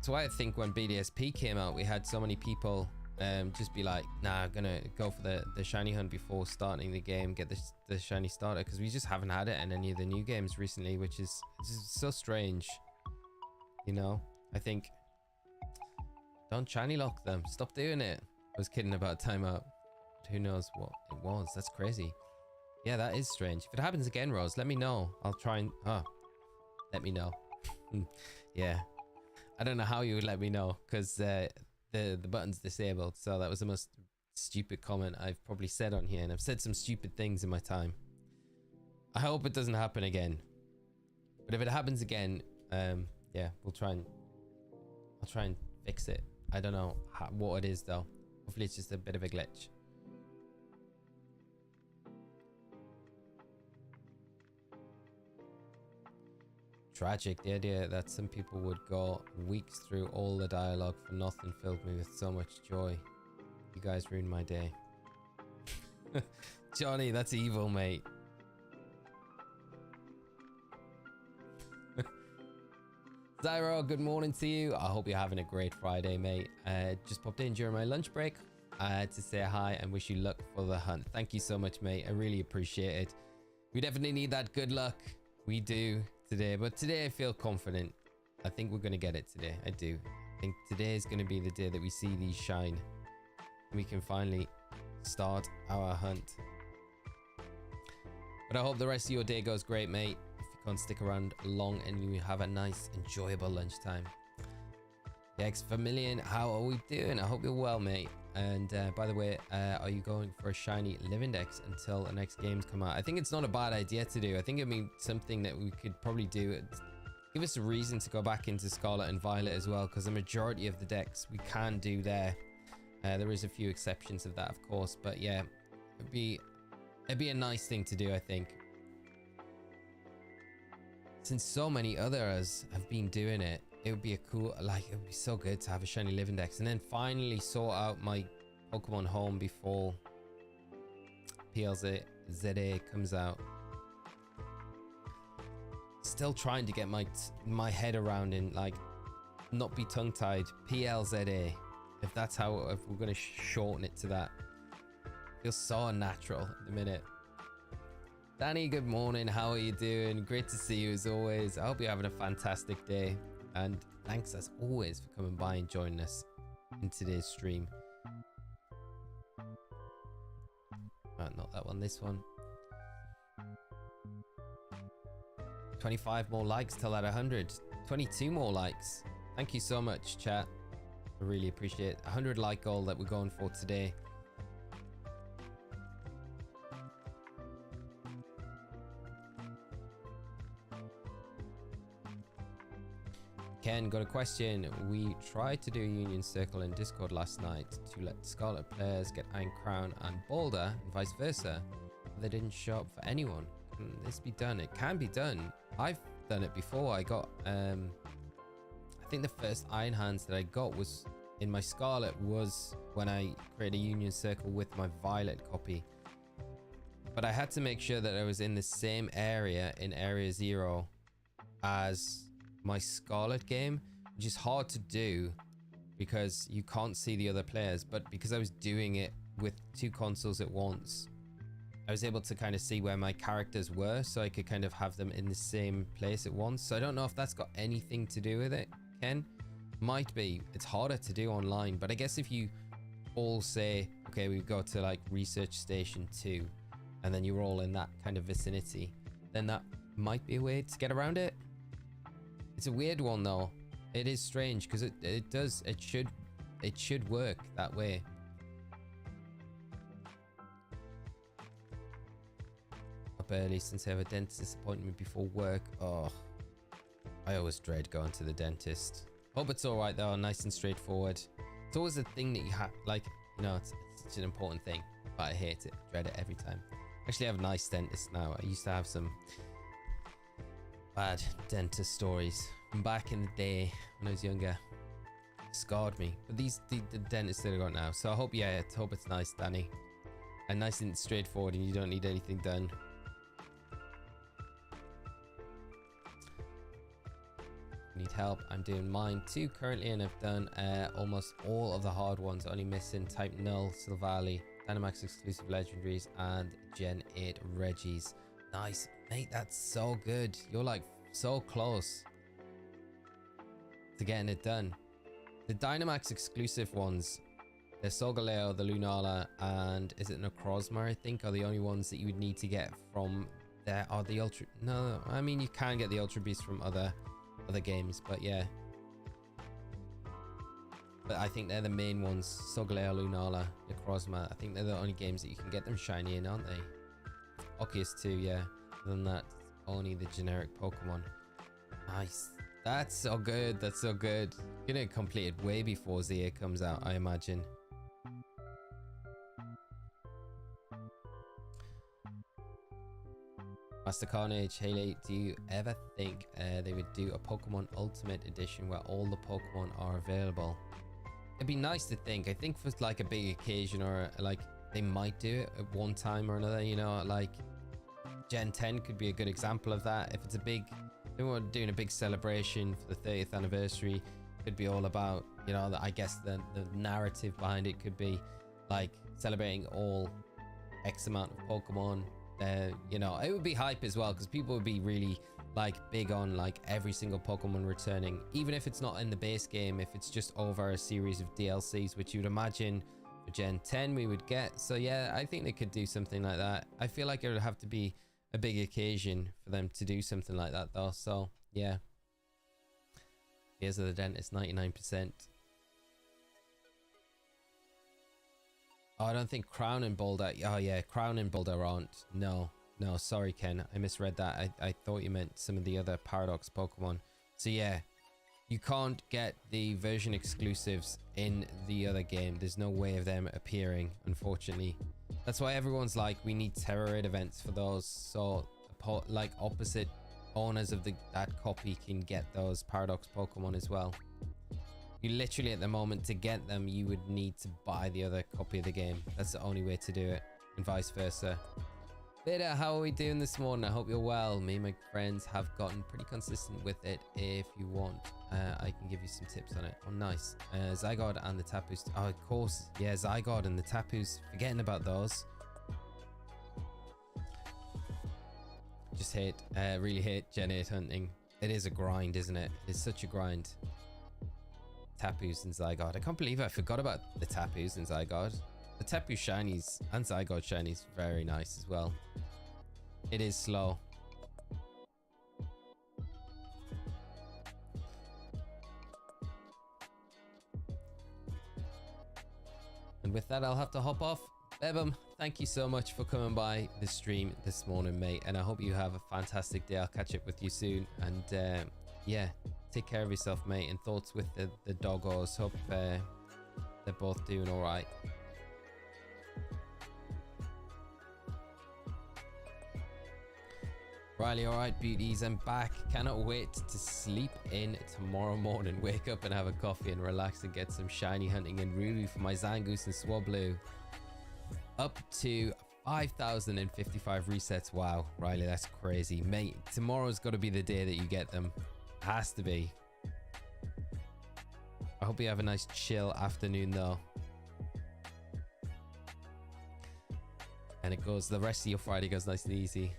So I think when BDSP came out, we had so many people just be like, nah, I'm gonna go for the shiny hunt before starting the game, get the shiny starter, because we just haven't had it in any of the new games recently, which is so strange. You know, I think, don't shiny lock them, stop doing it. I was kidding about timeout. Who knows what it was? That's crazy. Yeah, that is strange. If it happens again, Rose, let me know. I'll try and let me know. Yeah, I don't know how you would let me know, because the button's disabled. So that was the most stupid comment I've probably said on here, and I've said some stupid things in my time. I hope it doesn't happen again, but if it happens again, yeah, I'll try and fix it. I don't know what it is though. Hopefully it's just a bit of a glitch. Tragic. The idea that some people would go weeks through all the dialogue for nothing filled me with so much joy. You guys ruined my day. Johnny, that's evil, mate. Zyro, good morning to you. I hope you're having a great Friday, mate. Just popped in during my lunch break to say hi and wish you luck for the hunt. Thank you so much, mate. I really appreciate it. We definitely need that good luck. We do today, but today I feel confident. I think we're going to get it today. I do. I think today is going to be the day that we see these shine. We can finally start our hunt. But I hope the rest of your day goes great, mate. If you can't stick around long and you have a nice, enjoyable lunchtime. X Vermilion, how are we doing? I hope you're well, mate. And by the way, are you going for a shiny live index until the next games come out? I think it's not a bad idea to do. I think it'd be something that we could probably do. Give us a reason to go back into Scarlet and Violet as well, because the majority of the decks we can do there. There is a few exceptions of that, of course, but yeah, it'd be a nice thing to do, I think. Since so many others have been doing it, it would be a cool, like, it would be so good to have a shiny live index and then finally sort out my Pokemon home before PLZA comes out. Still trying to get my head around and, like, not be tongue-tied. PLZA, if that's how, if we're going to shorten it to that. Feels so unnatural at the minute. Danny, good morning. How are you doing? Great to see you as always. I hope you're having a fantastic day. And thanks as always for coming by and joining us in today's stream. Not that one, this one. 25 more likes till at 100. 22 more likes. Thank you so much, chat. I really appreciate it. 100 like goal that we're going for today. Ken, got a question. We tried to do a Union Circle in Discord last night to let Scarlet players get Iron Crown and Boulder and vice versa. But they didn't show up for anyone. Can this be done? It can be done. I've done it before. I got, I think the first Iron Hands that I got was in my Scarlet was when I created a Union Circle with my Violet copy. But I had to make sure that I was in the same area in Area 0 as my Scarlet game, which is hard to do because you can't see the other players. But because I was doing it with two consoles at once, I was able to kind of see where my characters were, so I could kind of have them in the same place at once. So I don't know if that's got anything to do with it, Ken. Might be. It's harder to do online, but I guess if you all say, okay, we go to like Research Station 2, and then you're all in that kind of vicinity, then that might be a way to get around it. It's a weird one though. It is strange because it should work that way. Up early since I have a dentist appointment before work. Oh, I always dread going to the dentist. Hope it's alright though, nice and straightforward. It's always a thing that you have, like, you know, it's such an important thing, but I hate it, dread it every time. Actually, I have a nice dentist now. I used to have some bad dentist stories from back in the day when I was younger. Scarred me. But the dentists that I got now. So I hope, yeah, I hope it's nice, Danny. And nice and straightforward and you don't need anything done. Need help? I'm doing mine too currently, and I've done almost all of the hard ones, only missing Type Null, Silvally, Dynamax exclusive legendaries, and Gen 8 Reggies. Nice, mate, that's so good. You're like so close to getting it done. The Dynamax exclusive ones, the Solgaleo, the Lunala, and is it Necrozma, I think, are the only ones that you would need to get from there. Are the Ultra... No, I mean, you can get the Ultra Beast from other games, but yeah. But I think they're the main ones. Solgaleo, Lunala, Necrozma. I think they're the only games that you can get them shiny in, aren't they? Oculus too, yeah. Other than that, only the generic Pokemon. Nice. That's so good. That's so good. Gonna complete it way before ZA comes out, I imagine. Master Carnage, Haley, do you ever think they would do a Pokemon Ultimate Edition where all the Pokemon are available? It'd be nice to think. I think for like a big occasion, or like they might do it at one time or another, you know, like Gen 10 could be a good example of that. If it's a big, they were doing a big celebration for the 30th anniversary, could be all about, you know, I guess the narrative behind it could be like celebrating all X amount of Pokemon. You know, it would be hype as well because people would be really like big on like every single Pokemon returning, even if it's not in the base game, if it's just over a series of DLCs, which you'd imagine for Gen 10 we would get. So yeah, I think they could do something like that. I feel like it would have to be a big occasion for them to do something like that though. So yeah, here's the dentist, 99%. Oh, I don't think Crown and Boulder. Oh yeah, Crown and Boulder aren't. No, sorry Ken, I misread that. I thought you meant some of the other Paradox Pokemon. So yeah, you can't get the version exclusives in the other game. There's no way of them appearing, unfortunately. That's why everyone's like, we need Terror Raid events for those, so like opposite owners of that copy can get those Paradox Pokemon as well. You literally at the moment to get them, you would need to buy the other copy of the game. That's the only way to do it, and vice versa. Beta, how are we doing this morning? I hope you're well. Me and my friends have gotten pretty consistent with it. If you want, I can give you some tips on it. Oh, nice. Zygarde and the Tapus. Oh, of course. Yeah, Zygarde and the Tapus. Forgetting about those. Just really hate Gen 8 hunting. It is a grind, isn't it? It's such a grind. Tapus and Zygarde. I can't believe I forgot about the Tapus and Zygarde. The Tapu shinies and Zygarde shinies, very nice as well. It is slow. And with that, I'll have to hop off. Bebum, thank you so much for coming by the stream this morning, mate. And I hope you have a fantastic day. I'll catch up with you soon. And yeah, take care of yourself, mate. And thoughts with the doggos. Hope they're both doing all right. Riley, all right, beauties, I'm back. Cannot wait to sleep in tomorrow morning. Wake up and have a coffee and relax and get some shiny hunting in Ruby for my Zangoose and Swablu. Up to 5,055 resets. Wow, Riley, that's crazy. Mate, tomorrow's got to be the day that you get them. Has to be. I hope you have a nice chill afternoon though. And it goes, the rest of your Friday goes nice and easy.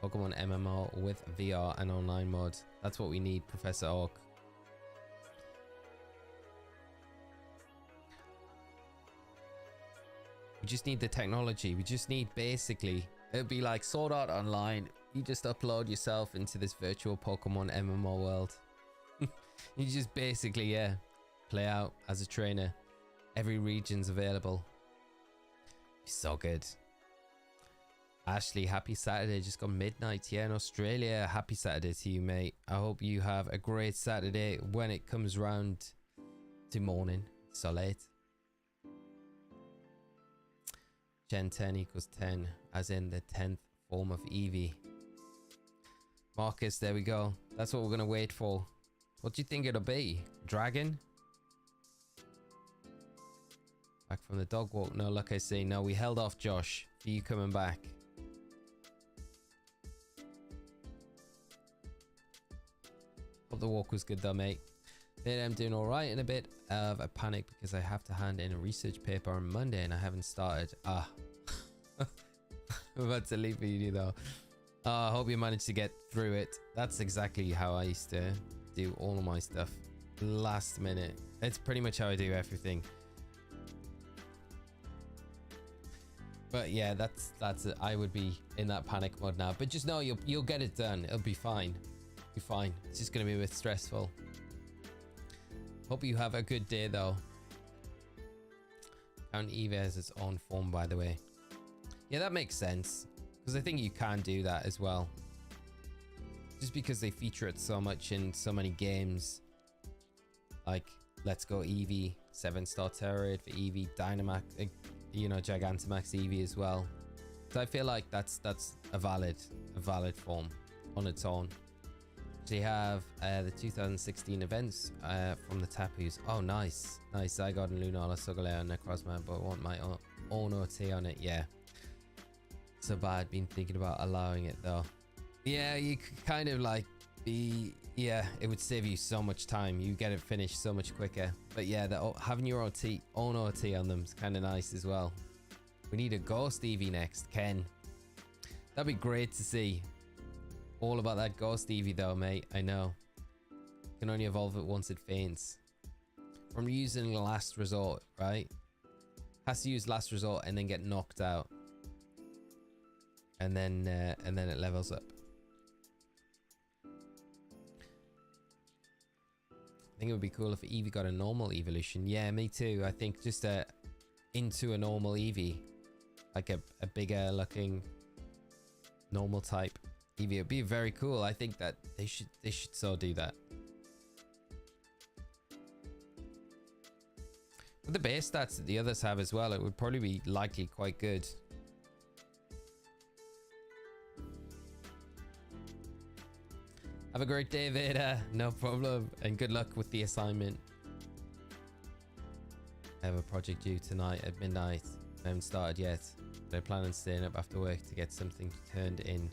Pokemon MMO with VR and online mode. That's what we need, Professor Oak. We just need the technology. We just need basically, it'd be like Sword Art Online. You just upload yourself into this virtual Pokemon MMO world. You just basically, yeah, play out as a trainer. Every region's available. It's so good. Ashley, happy Saturday. Just got midnight here in Australia. Happy Saturday to you, mate. I hope you have a great Saturday when it comes round to morning. So late. Gen 10 equals 10, as in the 10th form of Eevee. Marcus, there we go. That's what we're going to wait for. What do you think it'll be? Dragon? Back from the dog walk. No, look, I see. No, we held off Josh for you coming back. Hope the walk was good though, mate. Today I'm doing alright, in a bit of a panic because I have to hand in a research paper on Monday and I haven't started. I'm about to leave for uni though. I hope you managed to get through it. That's exactly how I used to do all of my stuff. Last minute. It's pretty much how I do everything. But yeah, that's it. I would be in that panic mode now. But just know you'll get it done. It'll be fine. Be fine. It's just gonna be a bit stressful. Hope you have a good day though. Count Eevee has its own form, by the way. Yeah, that makes sense. Because I think you can do that as well. Just because they feature it so much in so many games. Like, Let's Go Eevee, 7-star Terrorade for Eevee, Dynamax, you know, Gigantamax Eevee as well. So I feel like that's a valid form on its own. So you have the 2016 events from the Tapus. Oh, nice. Nice. Zygarde and Lunala, Solgaleo and Necrozma, but I want my own OT on it. Yeah. So bad. Been thinking about allowing it though. Yeah, you could kind of like be... Yeah, it would save you so much time. You get it finished so much quicker. But yeah, having your own OT on them is kind of nice as well. We need a Ghost Eevee next. Ken. That'd be great to see. All about that Ghost Eevee though, mate. I know. Can only evolve it once it faints. From using Last Resort, right? Has to use Last Resort and then get knocked out. And then it levels up. I think it would be cool if Eevee got a normal evolution. Yeah, me too. I think just into a normal Eevee. Like a bigger looking normal type Eevee. It'd be very cool. I think that they should so do that. With the base stats that the others have as well, it would probably be likely quite good. Have a great day, Veda. No problem. And good luck with the assignment. I have a project due tonight at midnight. I haven't started yet, but I plan on staying up after work to get something turned in.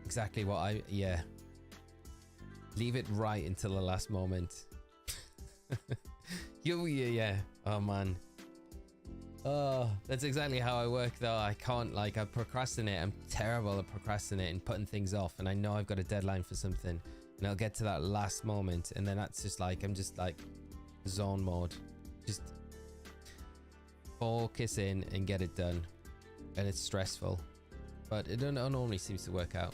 Exactly what yeah. Leave it right until the last moment. Yeah. Oh, man. Oh, that's exactly how I work though. I can't, like, I procrastinate. I'm terrible at procrastinating, putting things off, and I know I've got a deadline for something and I'll get to that last moment and then that's just like, I'm just like zone mode, just focus in and get it done, and it's stressful, but it normally seems to work out.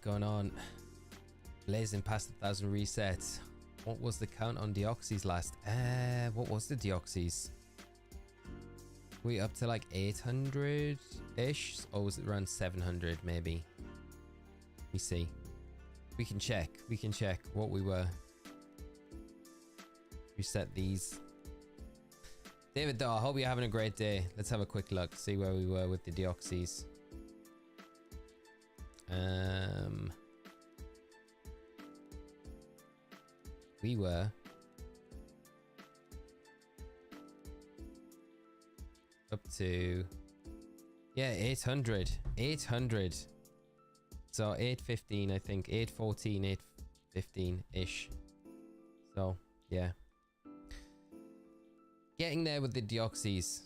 Going on, blazing past 1,000 resets. What was the count on Deoxys last? What was the Deoxys? We up to like 800 ish, or was it around 700 maybe? Let me see. We can check what we were. Reset these. David though, I hope you're having a great day. Let's have a quick look, see where we were with the Deoxys. We were up to, yeah, 800. So 815, I think 814, 815 ish. So yeah, getting there with the Deoxys.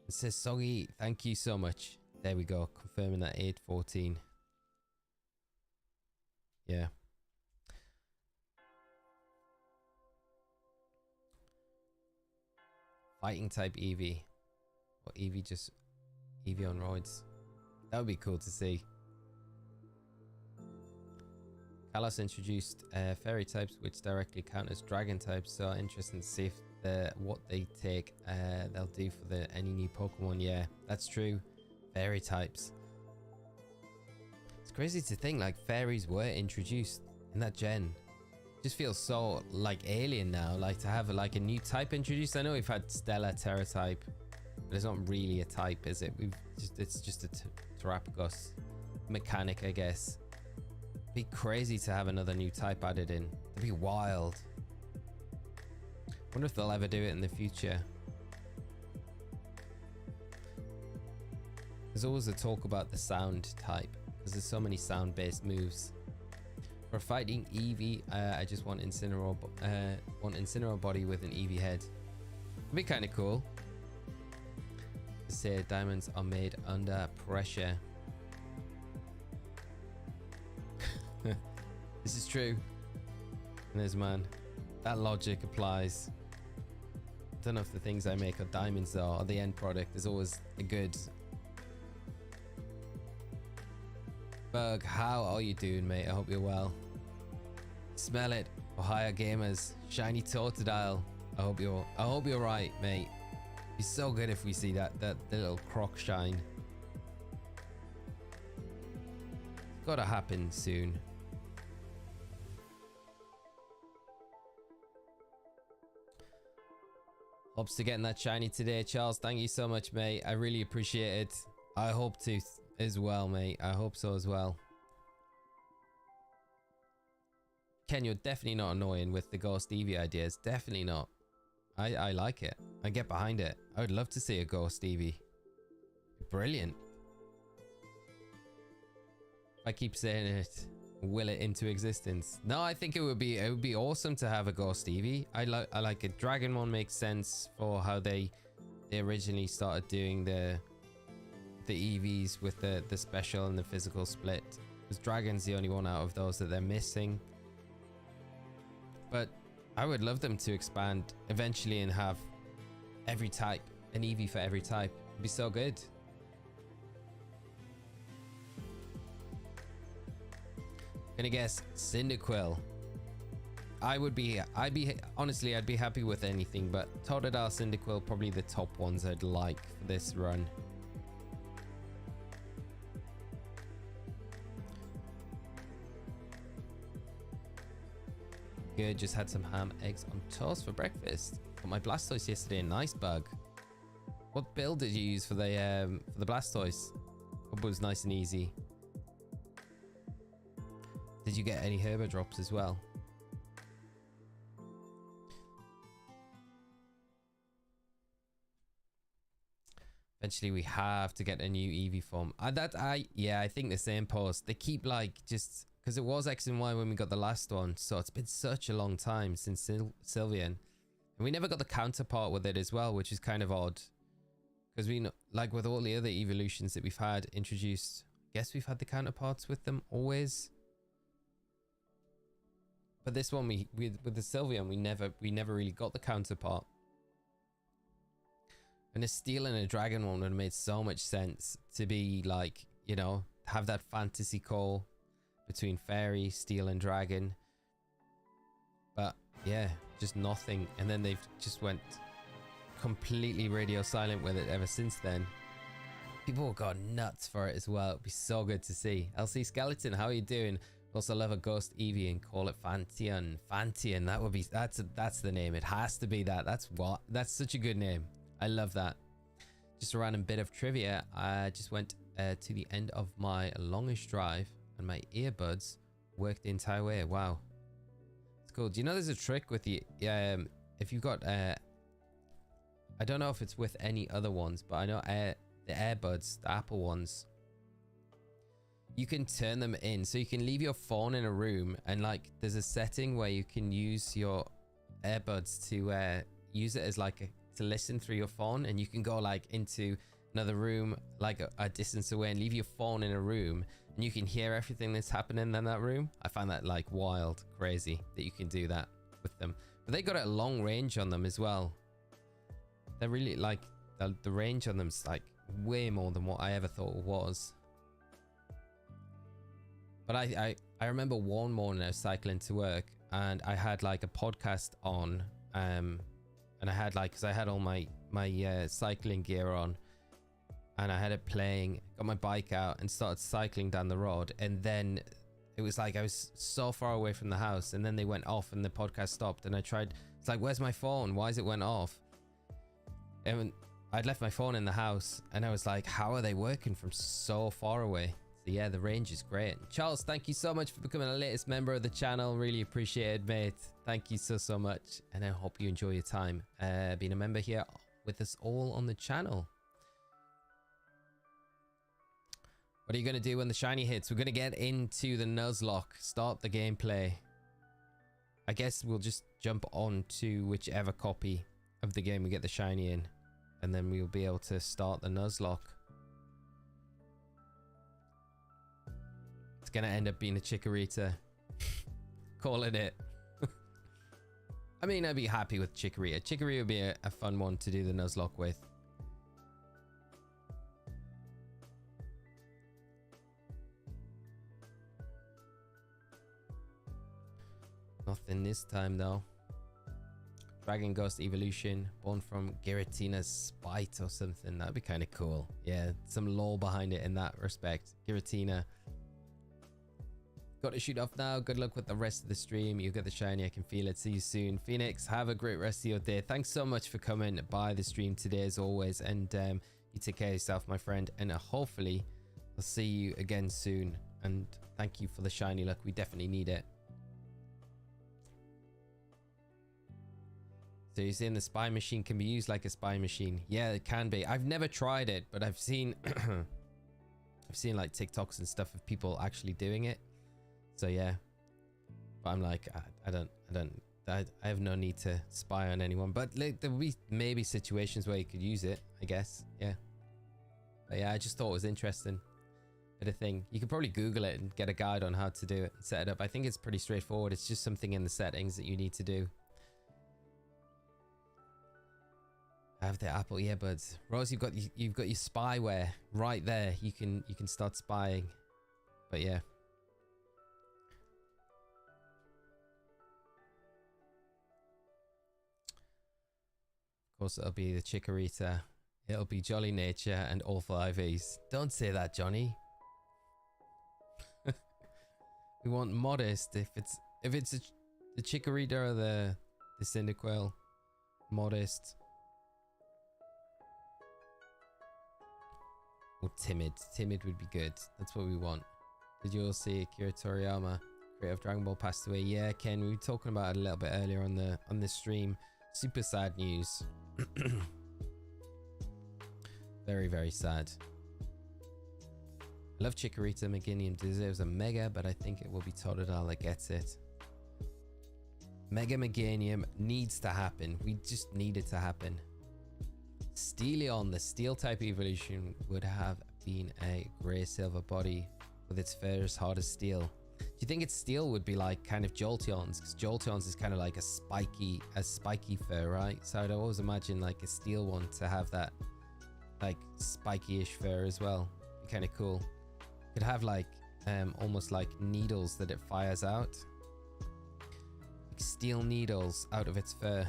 It says Soggy, thank you so much. There we go, confirming that 814. Yeah. Fighting type Eevee. Or Eevee just... Eevee on roids. That would be cool to see. Kalos introduced fairy types which directly count as dragon types, so interesting to see if what they take they'll do for any new Pokemon. Yeah, that's true. Fairy types. It's crazy to think like fairies were introduced in that gen. Just feels so like alien now, like to have like a new type introduced. I know we've had Stellar Terra type, but it's not really a type, is it? It's just a Terrapagos mechanic, I guess. Be crazy to have another new type added in. It'd be wild. Wonder if they'll ever do it in the future. There's always a talk about the sound type, because there's so many sound-based moves. For fighting Eevee, I just want Incineroar body with an Eevee head. It'd be kind of cool. Say diamonds are made under pressure. This is true. And there's man. That logic applies. I don't know if the things I make are diamonds though, or the end product is always a good. Bug, how are you doing, mate? I hope you're well. Smell it, Ohio gamers. Shiny Totodile. I hope you're right, mate. It'd be so good if we see that little croc shine. It's gotta happen soon. Hopes to getting that shiny today, Charles. Thank you so much, mate. I really appreciate it. I hope to as well, mate. I hope so as well. Ken, you're definitely not annoying with the Ghost Eevee ideas. Definitely not. I like it. I get behind it. I would love to see a Ghost Eevee. Brilliant. I keep saying it. Will it into existence? No, I think it would be awesome to have a Ghost Eevee. I like a Dragon one. Makes sense for how they originally started doing the EVs with the special and the physical split, because Dragon's the only one out of those that they're missing. But I would love them to expand eventually and have every type, an Eevee for every type. It'd be so good. Gonna guess Cyndaquil. I'd be happy with anything, but Totodile, Cyndaquil, probably the top ones I'd like for this run. Good, just had some ham, eggs on toast for breakfast. Got my Blastoise yesterday, nice bug. What build did you use for the Blastoise? Hope it was nice and easy. Did you get any Herba drops as well? Eventually we have to get a new Eevee form. Yeah, I think the same post. They keep like just because it was X and Y when we got the last one, so it's been such a long time since Sylveon, and we never got the counterpart with it as well, which is kind of odd. Because we know, like with all the other evolutions that we've had introduced, I guess we've had the counterparts with them always. But this one, with the Sylveon, we never really got the counterpart. And a Steel and a Dragon one would have made so much sense to be like, you know, have that fantasy call between Fairy, Steel and Dragon. But yeah, just nothing. And then they've just went completely radio silent with it ever since then. People have gone nuts for it as well. It'd be so good to see. LC Skeleton, how are you doing? Also love a Ghost Eevee and call it Fanteon. Fanteon, that would be, that's the name. It has to be that. That's such a good name. I love that. Just a random bit of trivia. I just went to the end of my longest drive and my earbuds worked the entire way. Wow. It's cool. Do you know there's a trick with the, if you've got, I don't know if it's with any other ones, but I know the earbuds, the Apple ones, you can turn them in. So you can leave your phone in a room and like there's a setting where you can use your earbuds to use it as like to listen through your phone, and you can go like into another room like a distance away and leave your phone in a room and you can hear everything that's happening in that room. I find that like wild, crazy that you can do that with them. But they got a long range on them as well. They're really like the range on them is like way more than what I ever thought it was. But I I remember one morning I was cycling to work and I had like a podcast on, and I had like, because I had all my cycling gear on, and I had it playing, got my bike out and started cycling down the road, and then it was like I was so far away from the house, and then they went off and the podcast stopped, and I tried, it's like, where's my phone? Why is it went off? And I'd left my phone in the house, and I was like, how are they working from so far away? So yeah, the range is great. Charles, thank you so much for becoming the latest member of the channel. Really appreciate it, mate. Thank you so much, and I hope you enjoy your time being a member here with us all on the channel. What are you going to do when the shiny hits? We're going to get into the Nuzlocke, start the gameplay. I guess we'll just jump on to whichever copy of the game we get the shiny in, and then we'll be able to start the Nuzlocke. It's going to end up being a Chikorita. Calling it. I mean, I'd be happy with Chikorita. Chikorita would be a fun one to do the Nuzlocke with. Nothing this time though. Dragon Ghost evolution, born from Giratina's spite or something. That'd be kind of cool. Yeah, some lore behind it in that respect. Giratina. Got to shoot off now. Good luck with the rest of the stream. You get the shiny. I can feel it. See you soon. Phoenix, have a great rest of your day. Thanks so much for coming by the stream today as always. And you take care of yourself, my friend. And hopefully I'll see you again soon. And thank you for the shiny luck. We definitely need it. So you're saying the spy machine can be used like a spy machine? Yeah, it can be. I've never tried it, but I've seen I've seen like TikToks and stuff of people actually doing it. So yeah, but I'm like, I have no need to spy on anyone, but like, there'll be maybe situations where you could use it, I guess. Yeah, but yeah, I just thought it was interesting. Bit of thing. You could probably Google it and get a guide on how to do it and set it up. I think it's pretty straightforward. It's just something in the settings that you need to do. Have the apple earbuds. Rose, you've got your spyware right there. You can start spying. But yeah. Of course it'll be the Chikorita. It'll be Jolly Nature and all 5Es. Don't say that, Johnny. We want modest. If it's the Chikorita or the Cyndaquil. Modest. Or timid. Timid would be good. That's what we want. Did you all see Akira Toriyama, creator of Dragon Ball, passed away? Yeah, Ken, we were talking about it a little bit earlier on the stream. Super sad news. Very, very sad. I love Chikorita. Meganium deserves a Mega, but I think it will be Totodile that gets it. Mega Meganium needs to happen. We just need it to happen. Steelion, the steel type evolution, would have been a grey silver body with its fur as hard as steel. Do you think its steel would be like kind of Jolteon's? Because Jolteon's is kind of like a spiky fur, right? So I'd always imagine like a steel one to have that like spiky-ish fur as well. Be kind of cool. Could have like almost like needles that it fires out, like steel needles out of its fur.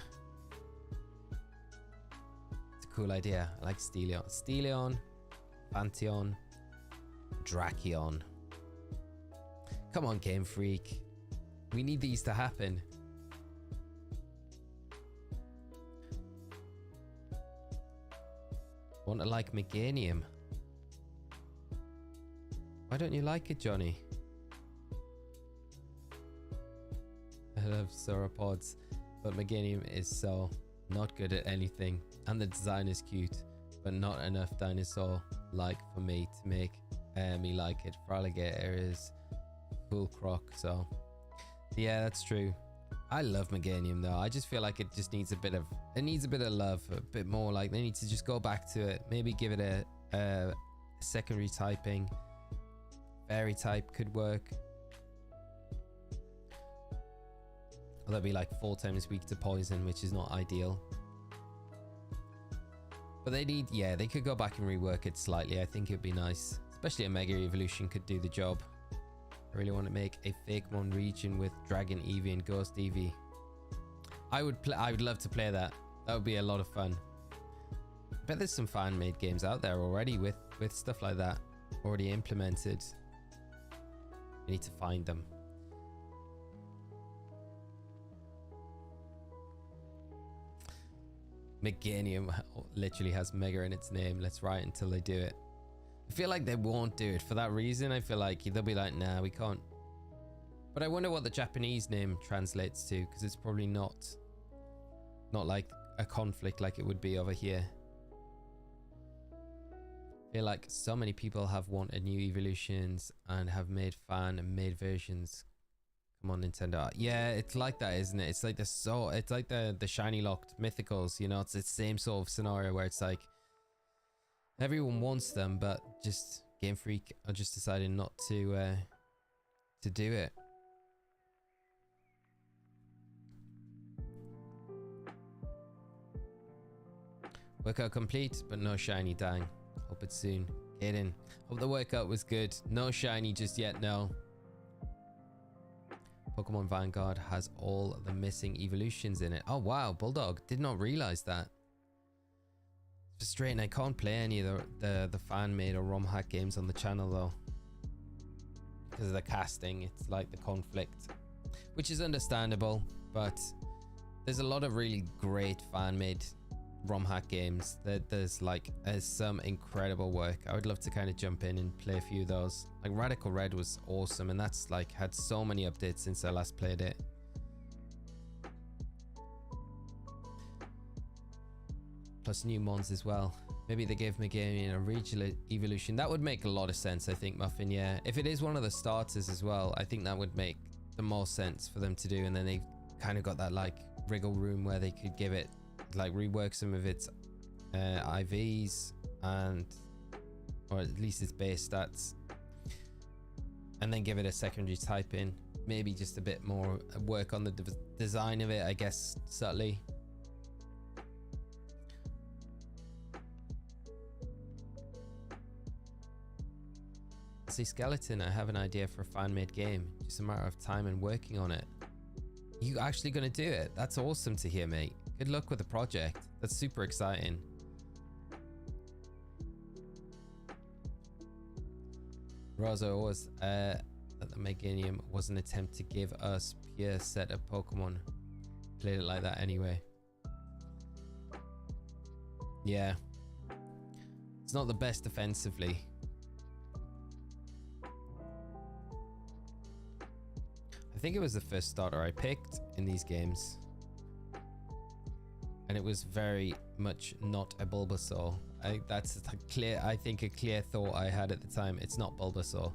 Cool idea. I like Steelion. Steelion, Pantheon, Drakion. Come on, Game Freak. We need these to happen. Want to like Meganium? Why don't you like it, Johnny? I love sauropods, but Meganium is so not good at anything. And the design is cute, but not enough dinosaur-like for me to make me like it. Fraligator is full croc, so yeah, that's true. I love Meganium though. I just feel like it just needs a bit of love, a bit more. Like they need to just go back to it. Maybe give it a secondary typing. Fairy type could work. Or that'd be like 4 times weak to poison, which is not ideal. But they need, yeah, they could go back and rework it slightly. I think it'd be nice. Especially a Mega Evolution could do the job. I really want to make a Fakemon region with Dragon Eevee and Ghost Eevee. I would love to play that. That would be a lot of fun. I bet there's some fan-made games out there already with stuff like that already implemented. We need to find them. Meganium literally has Mega in its name. Let's write until they do it. I feel like they won't do it for that reason. I feel like they'll be like, nah, we can't. But I wonder what the Japanese name translates to, because it's probably not like a conflict like it would be over here. I feel like so many people have wanted new evolutions and have made fan-made versions. Come on, Nintendo. Yeah, it's like that, isn't it? It's like the shiny locked mythicals, you know. It's the same sort of scenario where it's like everyone wants them, but just Game Freak are just deciding not to do it. Workout complete, but no shiny. Dang. Hope it's soon. Get in. Hope the workout was good. No shiny just yet, no. Pokemon Vanguard has all the missing evolutions in it. Oh wow, Bulldog. Did not realize that. It's frustrating. I can't play any of the fan-made or ROM hack games on the channel though, because of the casting. It's like the conflict, which is understandable, but there's a lot of really great fan-made ROM hack games. There's some incredible work. I would love to kind of jump in and play a few of those. Like Radical Red was awesome, and that's like had so many updates since I last played it. Plus new mons as well. Maybe they gave Meganium a regional evolution. That would make a lot of sense, I think, Muffin. Yeah, if it is one of the starters as well, I think that would make the most sense for them to do. And then they kind of got that like wriggle room where they could give it, like, rework some of its IVs or at least its base stats, and then give it a secondary type in. Maybe just a bit more work on the design of it, I guess, subtly. See, Skeleton, I have an idea for a fan-made game. Just a matter of time and working on it. You actually gonna do it? That's awesome to hear, mate. Good luck with the project. That's super exciting. Rosa was that the Meganium was an attempt to give us pure set of Pokemon. Played it like that anyway. Yeah. It's not the best defensively. I think it was the first starter I picked in these games. And it was very much not a Bulbasaur. That's I think a clear thought I had at the time. It's not Bulbasaur.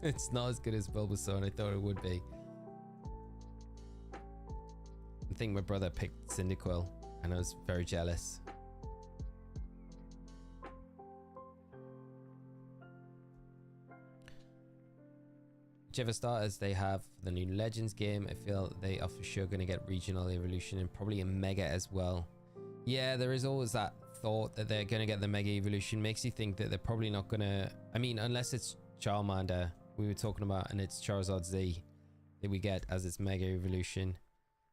It's not as good as Bulbasaur, and I thought it would be. I think my brother picked Cyndaquil, and I was very jealous. Whichever starters they have for the new Legends game, I feel they are for sure going to get regional evolution and probably a Mega as well. Yeah, there is always that thought that they're going to get the Mega evolution. Makes you think that they're probably not going to... I mean, unless it's Charmander we were talking about and it's Charizard Z that we get as its Mega evolution.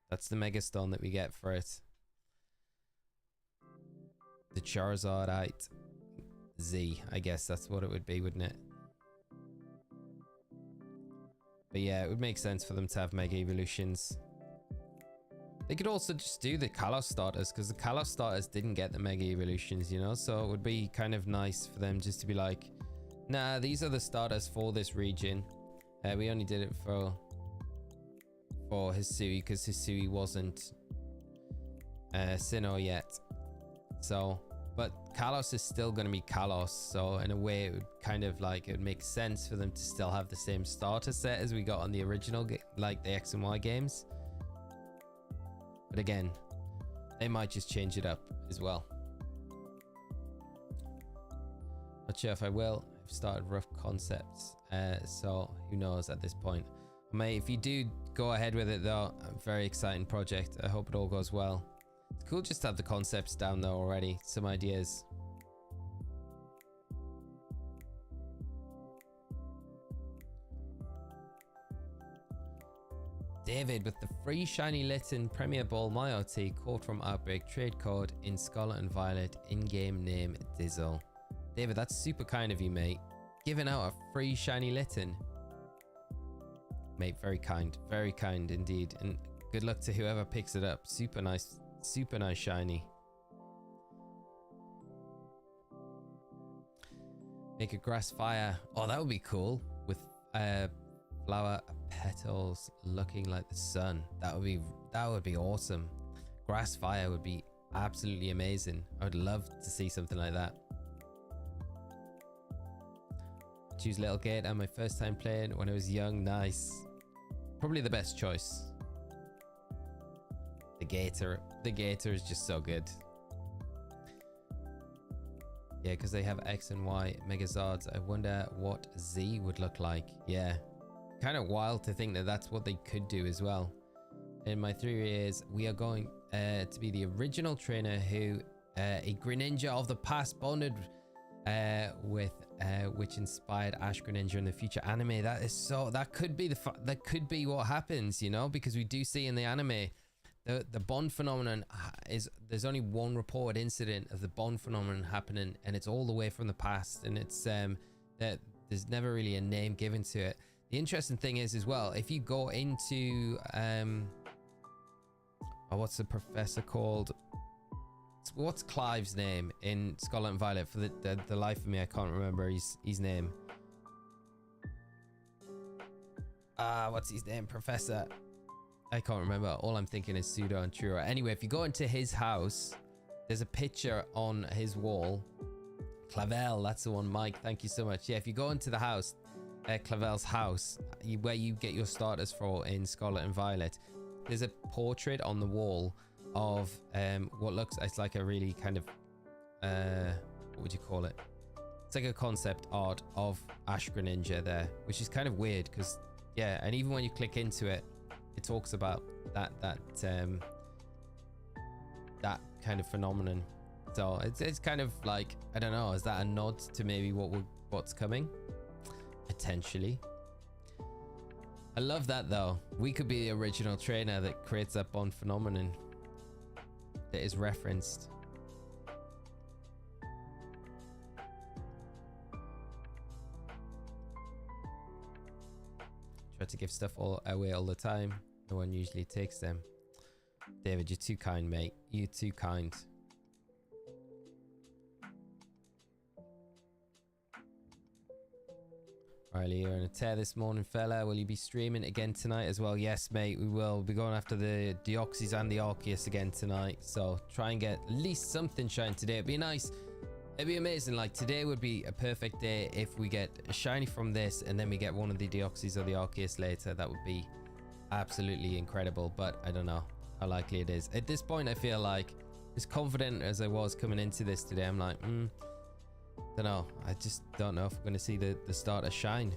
That's the Mega Stone that we get for it. The Charizardite Z, I guess that's what it would be, wouldn't it? But yeah, it would make sense for them to have Mega evolutions. They could also just do the Kalos starters, because the Kalos starters didn't get the Mega evolutions, you know? So it would be kind of nice for them just to be like, nah, these are the starters for this region. We only did it for Hisui, because Hisui wasn't Sinnoh yet. So, but Kalos is still going to be Kalos. So in a way, it would kind of like, it would make sense for them to still have the same starter set as we got on the original, like the X and Y games. But again, they might just change it up as well. Not sure if I will. I've started rough concepts, so who knows at this point. Mate, if you do go ahead with it though, a very exciting project. I hope it all goes well. It's cool just to have the concepts down though already, some ideas. David with the free shiny Litten Premier Ball My OT code from Outbreak, trade code in Scarlet and Violet, in-game name Dizzle. David, that's super kind of you, mate. Giving out a free shiny Litten. Mate, very kind indeed. And good luck to whoever picks it up. Super nice shiny. Make a grass fire. Oh, that would be cool. With flower petals looking like the sun. That would be awesome. Grass fire would be absolutely amazing. I would love to see something like that. Choose Little Gator, my first time playing when I was young. Nice. Probably the best choice. The Gator is just so good. Yeah, because they have X and Y Megazords. I wonder what Z would look like. Yeah. Kind of wild to think that that's what they could do as well. And my theory is we are going to be the original trainer who a Greninja of the past bonded with which inspired Ash Greninja in the future anime. That could be what happens, you know, because we do see in the anime the bond phenomenon is, there's only one reported incident of the bond phenomenon happening, and it's all the way from the past, and it's that there's never really a name given to it. The interesting thing is as well, if you go into what's the professor called? What's Clive's name in Scarlet and Violet? For the life of me, I can't remember his name. What's his name? Professor. I can't remember. All I'm thinking is Pseudo and Truro. Anyway, if you go into his house, there's a picture on his wall. Clavel, that's the one. Mike, thank you so much. Yeah, if you go into the house, Clavel's house, where you get your starters for in Scarlet and Violet, there's a portrait on the wall of what looks, it's like a really kind of what would you call it? It's like a concept art of Ash Greninja there, which is kind of weird because yeah, and even when you click into it, it talks about that kind of phenomenon. So it's kind of like, I don't know, is that a nod to maybe what's coming? Potentially. I love that though. We could be the original trainer that creates that bond phenomenon that is referenced. Try to give stuff away all the time. No one usually takes them. David, you're too kind, mate. You're too kind. Riley, you're on a tear this morning, fella. Will you be streaming again tonight as well? Yes, mate, we will. We'll be going after the Deoxys and the Arceus again tonight. So try and get at least something shine today. It'd be nice. It'd be amazing. Like today would be a perfect day if we get a shiny from this and then we get one of the Deoxys or the Arceus later. That would be absolutely incredible. But I don't know how likely it is. At this point, I feel like as confident as I was coming into this today, I'm like, don't know. I just don't know if we're going to see the starter shine.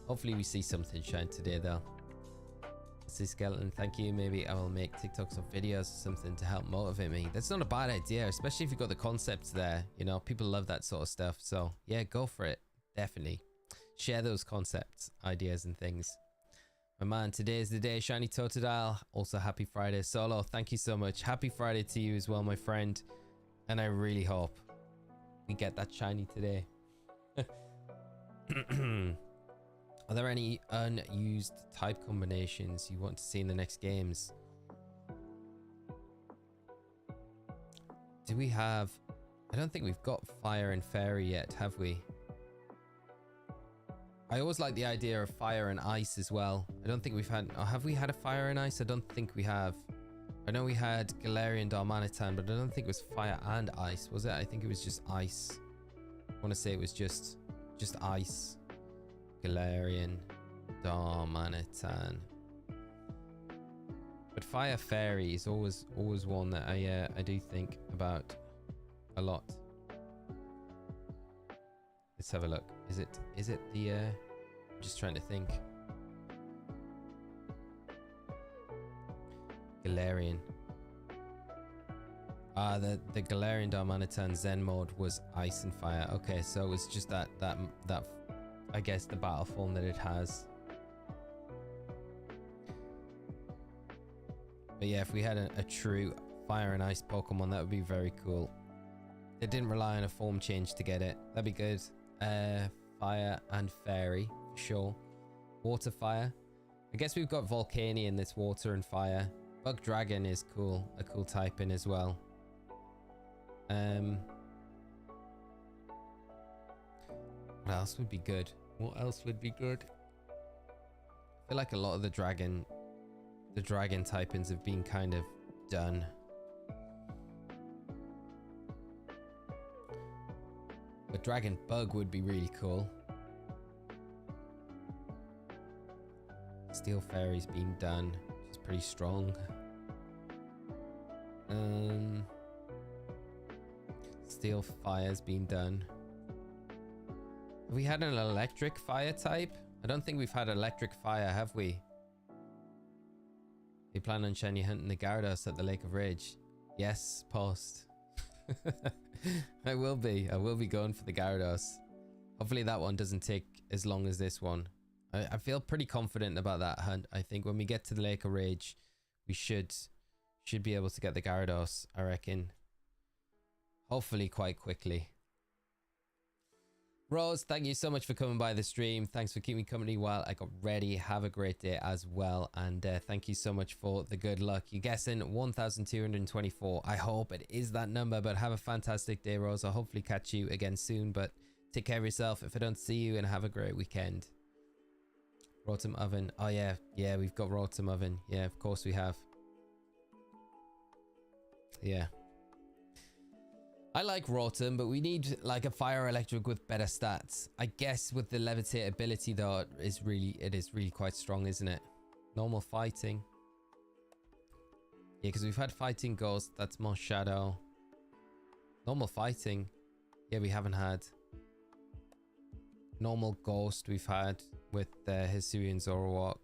Hopefully we see something shine today though. Let's see, Skeleton, thank you. Maybe I will make TikToks or videos or something to help motivate me. That's not a bad idea, especially if you've got the concepts there. You know, people love that sort of stuff. So yeah, go for it. Definitely. Share those concepts, ideas and things. My man, today is the day. Shiny Totodile. Also happy Friday. Solo, thank you so much. Happy Friday to you as well, my friend. And I really hope we get that shiny today. Are there any unused type combinations you want to see in the next games? Do we have... I don't think we've got Fire and Fairy yet, have we? I always like the idea of Fire and Ice as well. I don't think we've had... Oh, have we had a Fire and Ice? I don't think we have. I know we had Galarian Darmanitan, but I don't think it was Fire and Ice, was it? I think it was just Ice. I want to say it was just Ice. Galarian Darmanitan. But Fire Fairy is always one that I do think about a lot. Let's have a look. Is it the I'm just trying to think. Galarian. The Galarian Darmanitan Zen mode was Ice and Fire. Okay, so it was just that I guess the battle form that it has. But yeah, if we had a true fire and ice Pokemon, that would be very cool. They didn't rely on a form change to get it. That'd be good. Fire and fairy, for sure. Water fire. I guess we've got Volcanion that's water and fire. Bug Dragon is cool. A cool typing as well. What else would be good? What else would be good? I feel like a lot of the dragon typings have been kind of done. But Dragon Bug would be really cool. Steel Fairy's been done, which is pretty strong. Steel Fire's been done. Have we had an electric fire type? I don't think we've had electric fire, have we? You plan on shiny hunting the Gyarados at the Lake of Rage? Yes, post. I will be going for the Gyarados. Hopefully that one doesn't take as long as this one. I feel pretty confident about that hunt. I think when we get to the Lake of Rage, we should be able to get the Gyarados, I reckon. Hopefully quite quickly. Rose, thank you so much for coming by the stream. Thanks for keeping me company while I got ready. Have a great day as well. And thank you so much for the good luck. You're guessing 1,224. I hope it is that number, but have a fantastic day, Rose. I'll hopefully catch you again soon, but take care of yourself if I don't see you, and have a great weekend. Rotom Oven. Oh, yeah. Yeah, we've got Rotom Oven. Yeah, of course we have. Yeah. I like Rotom, but we need like a fire electric with better stats. I guess with the levitate ability though, it is really quite strong, isn't it? Normal fighting. Yeah, because we've had fighting ghost, that's more shadow. Normal fighting. Yeah, we haven't had. Normal ghost we've had with Hisuian Zoroark.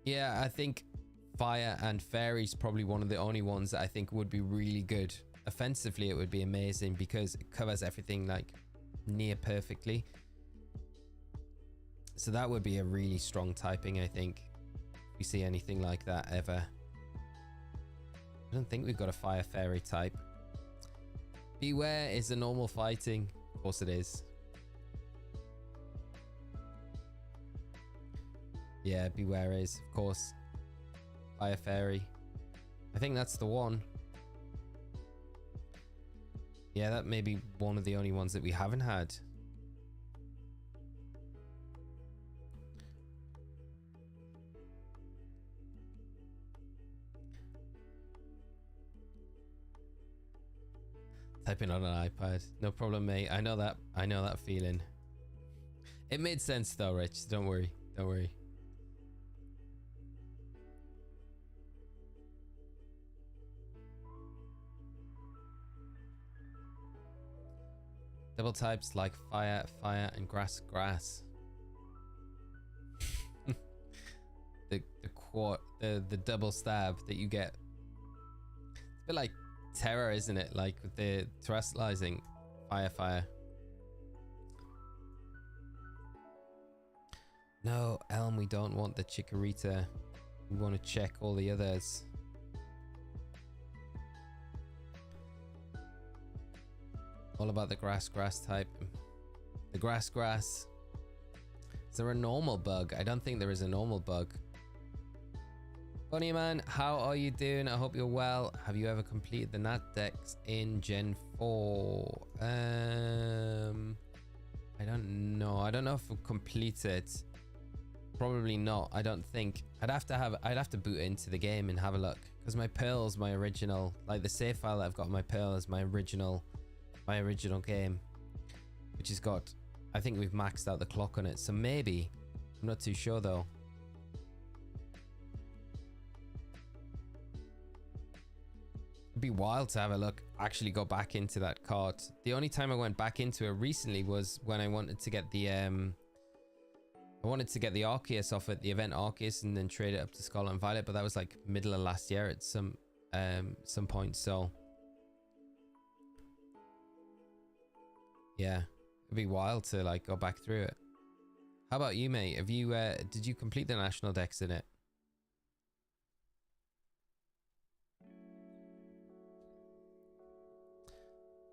Yeah, I think fire and fairy's probably one of the only ones that I think would be really good. Offensively, it would be amazing because it covers everything like near perfectly. So that would be a really strong typing, I think. If we see anything like that ever. I don't think we've got a fire fairy type. Beware is a normal fighting. Of course it is. Yeah, Beware is, of course. Fire Fairy. I think that's the one. Yeah, that may be one of the only ones that we haven't had. Typing on an iPad. No problem, mate. I know that feeling. It made sense though, Rich. Don't worry. Don't worry. Double types like fire, fire, and grass, grass. the double stab that you get. It's a bit like Terror, isn't it? Like with the terrestrializing fire, fire. No, Elm, we don't want the Chikorita. We want to check all the others. All about the grass type. The grass. Is there a normal bug? I don't think there is a normal bug. Bunnyman, how are you doing? I hope you're well. Have you ever completed the Nat Dex in Gen 4? I don't know. I don't know if we'll complete it. Probably not. I don't think. I'd have to boot into the game and have a look. Because my Pearl's my original, like the save file that I've got on my Pearl is my original game, which has got, I think we've maxed out the clock on it, so maybe, I'm not too sure though. It'd be wild to have a look, actually go back into that cart. The only time I went back into it recently was when I wanted to get the Arceus off at the event Arceus and then trade it up to Scarlet and Violet, but that was like middle of last year at some point, so yeah, It'd be wild to like go back through it. How about you, mate? Have you did you complete the national decks in it?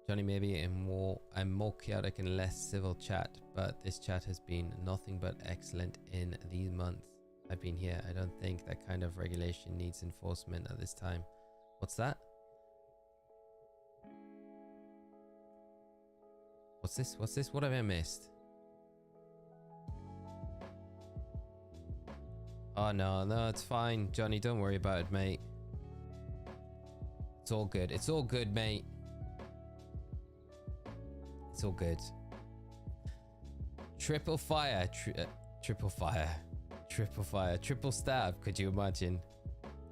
Johnny, maybe I'm more chaotic and less civil chat, but this chat has been nothing but excellent in these months I've been here. I don't think that kind of regulation needs enforcement at this time. What's that? What's this? What's this? What have I missed? Oh no, no, it's fine, Johnny. Don't worry about it, mate. It's all good. It's all good, mate. It's all good. Triple fire. Triple fire. Triple fire. Triple stab. Could you imagine?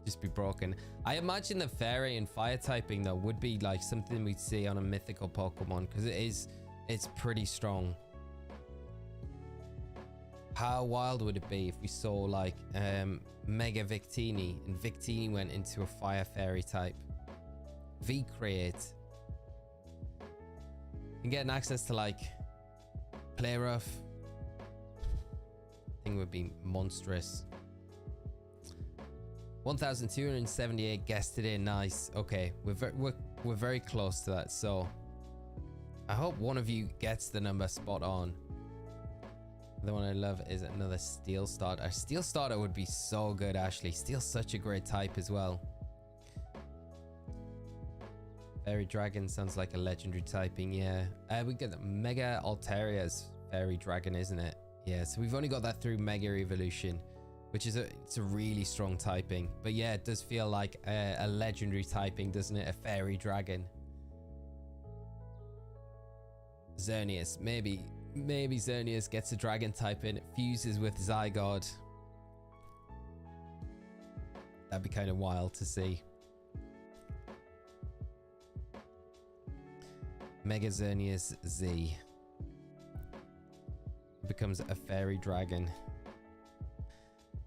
Just be broken. I imagine the fairy and fire typing though would be like something we'd see on a mythical Pokemon, because it's pretty strong. How wild would it be if we saw like Mega Victini and Victini went into a fire fairy type? V-Create. And getting access to like Play Rough. I think would be monstrous. 1,278 guests today. Nice. Okay, we're very close to that. So I hope one of you gets the number spot on. The one I love is another Steel Starter. A Steel Starter would be so good, Ashley. Steel's such a great type as well. Fairy Dragon sounds like a legendary typing, yeah. We get the Mega Alteria's Fairy Dragon, isn't it? Yeah, so we've only got that through Mega Evolution, which is it's a really strong typing. But yeah, it does feel like a legendary typing, doesn't it? A Fairy Dragon. Xerneas, maybe Xerneas gets a dragon type in, it fuses with Zygarde. That'd be kind of wild to see. Mega Xerneas Z becomes a fairy dragon,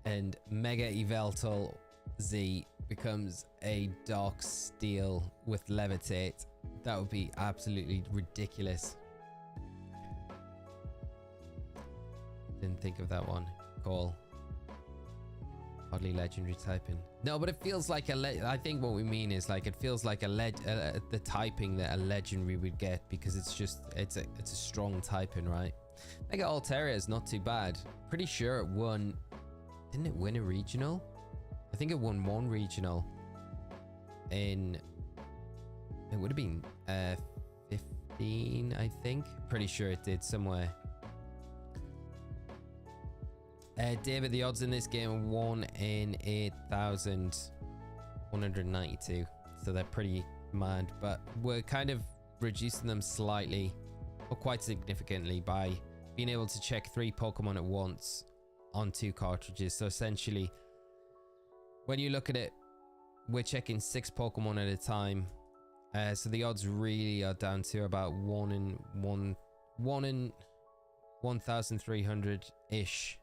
and Mega Yveltal Z becomes a dark steel with levitate. That would be absolutely ridiculous. Didn't think of that one. Cool. Oddly legendary typing. No, but it feels like I think what we mean is like it feels like the typing that a legendary would get, because it's just it's a strong typing, right? Mega Altaria is not too bad. Pretty sure it won. Didn't it win a regional? I think it won one regional. It would have been 15, I think. Pretty sure it did somewhere. David, the odds in this game are 1 in 8,192, so they're pretty mad, but we're kind of reducing them slightly, or quite significantly, by being able to check 3 Pokemon at once on 2 cartridges. So essentially, when you look at it, we're checking 6 Pokemon at a time, so the odds really are down to about 1 in 1,300 ish.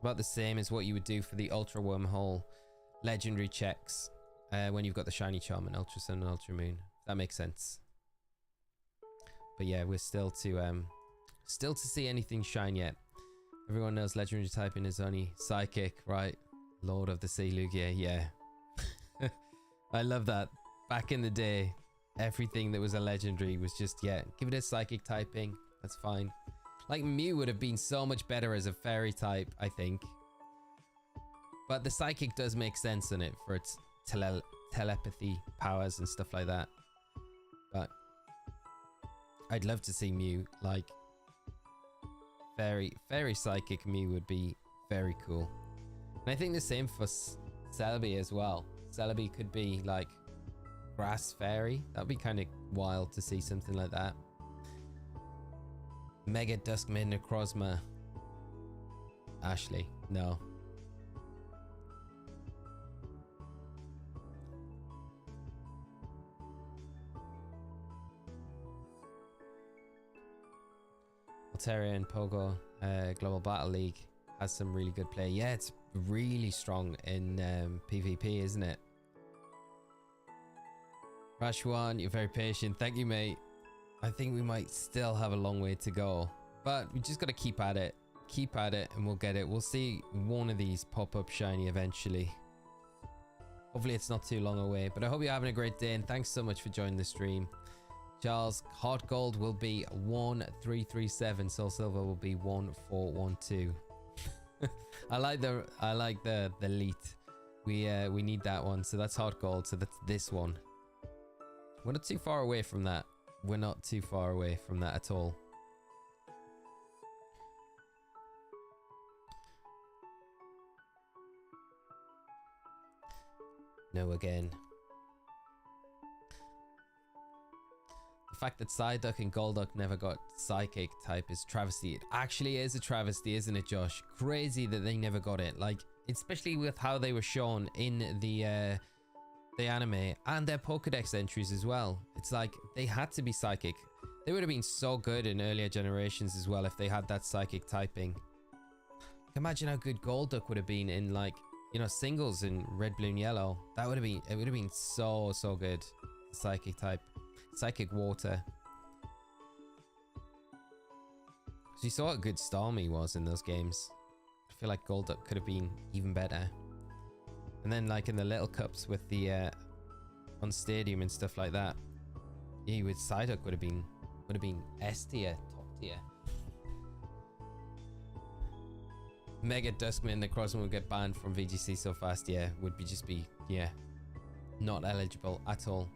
About the same as what you would do for the Ultra Wormhole legendary checks when you've got the Shiny Charm and Ultra Sun and Ultra Moon. That makes sense. But yeah, we're still to see anything shine yet. Everyone knows legendary typing is only psychic, right? Lord of the Sea Lugia, yeah. I love that. Back in the day, everything that was a legendary was just, yeah, give it a psychic typing. That's fine. Like Mew would have been so much better as a fairy type, I think. But the psychic does make sense in it for its telepathy powers and stuff like that. But I'd love to see Mew, like fairy psychic Mew would be very cool. And I think the same for Celebi as well. Celebi could be like grass fairy. That'd be kind of wild to see something like that. Mega Duskmane Necrozma. Ashley, no. Altaria and Pogo Global Battle League has some really good play. Yeah, it's really strong in PvP, isn't it? Rashwan, you're very patient. Thank you, mate. I think we might still have a long way to go, but we just got to keep at it, and we'll get it. We'll see one of these pop up shiny eventually. Hopefully it's not too long away, but I hope you're having a great day, and thanks so much for joining the stream. Charles, HeartGold will be 1337, Soul Silver will be 1412. I like the elite. We need that one, so that's HeartGold, so that's this one. We're not too far away from that. We're not too far away from that at all. No again. The fact that Psyduck and Golduck never got Psychic type is travesty. It actually is a travesty, isn't it, Josh? Crazy that they never got it. Like, especially with how they were shown in the anime and their Pokédex entries as well. It's like they had to be Psychic. They would have been so good in earlier generations as well if they had that Psychic typing. Imagine how good Golduck would have been in, like, you know, singles in Red, Blue, and Yellow. That would have been, it would have been so good. Psychic type. Psychic Water. So you saw what good Stormy was in those games. I feel like Golduck could have been even better. And then, like, in the little cups with the on Stadium and stuff like that, yeah, with Psyduck would have been S tier, top tier. Mega Duskman, the Crossman would get banned from VGC so fast, yeah, would be just be, yeah, not eligible at all.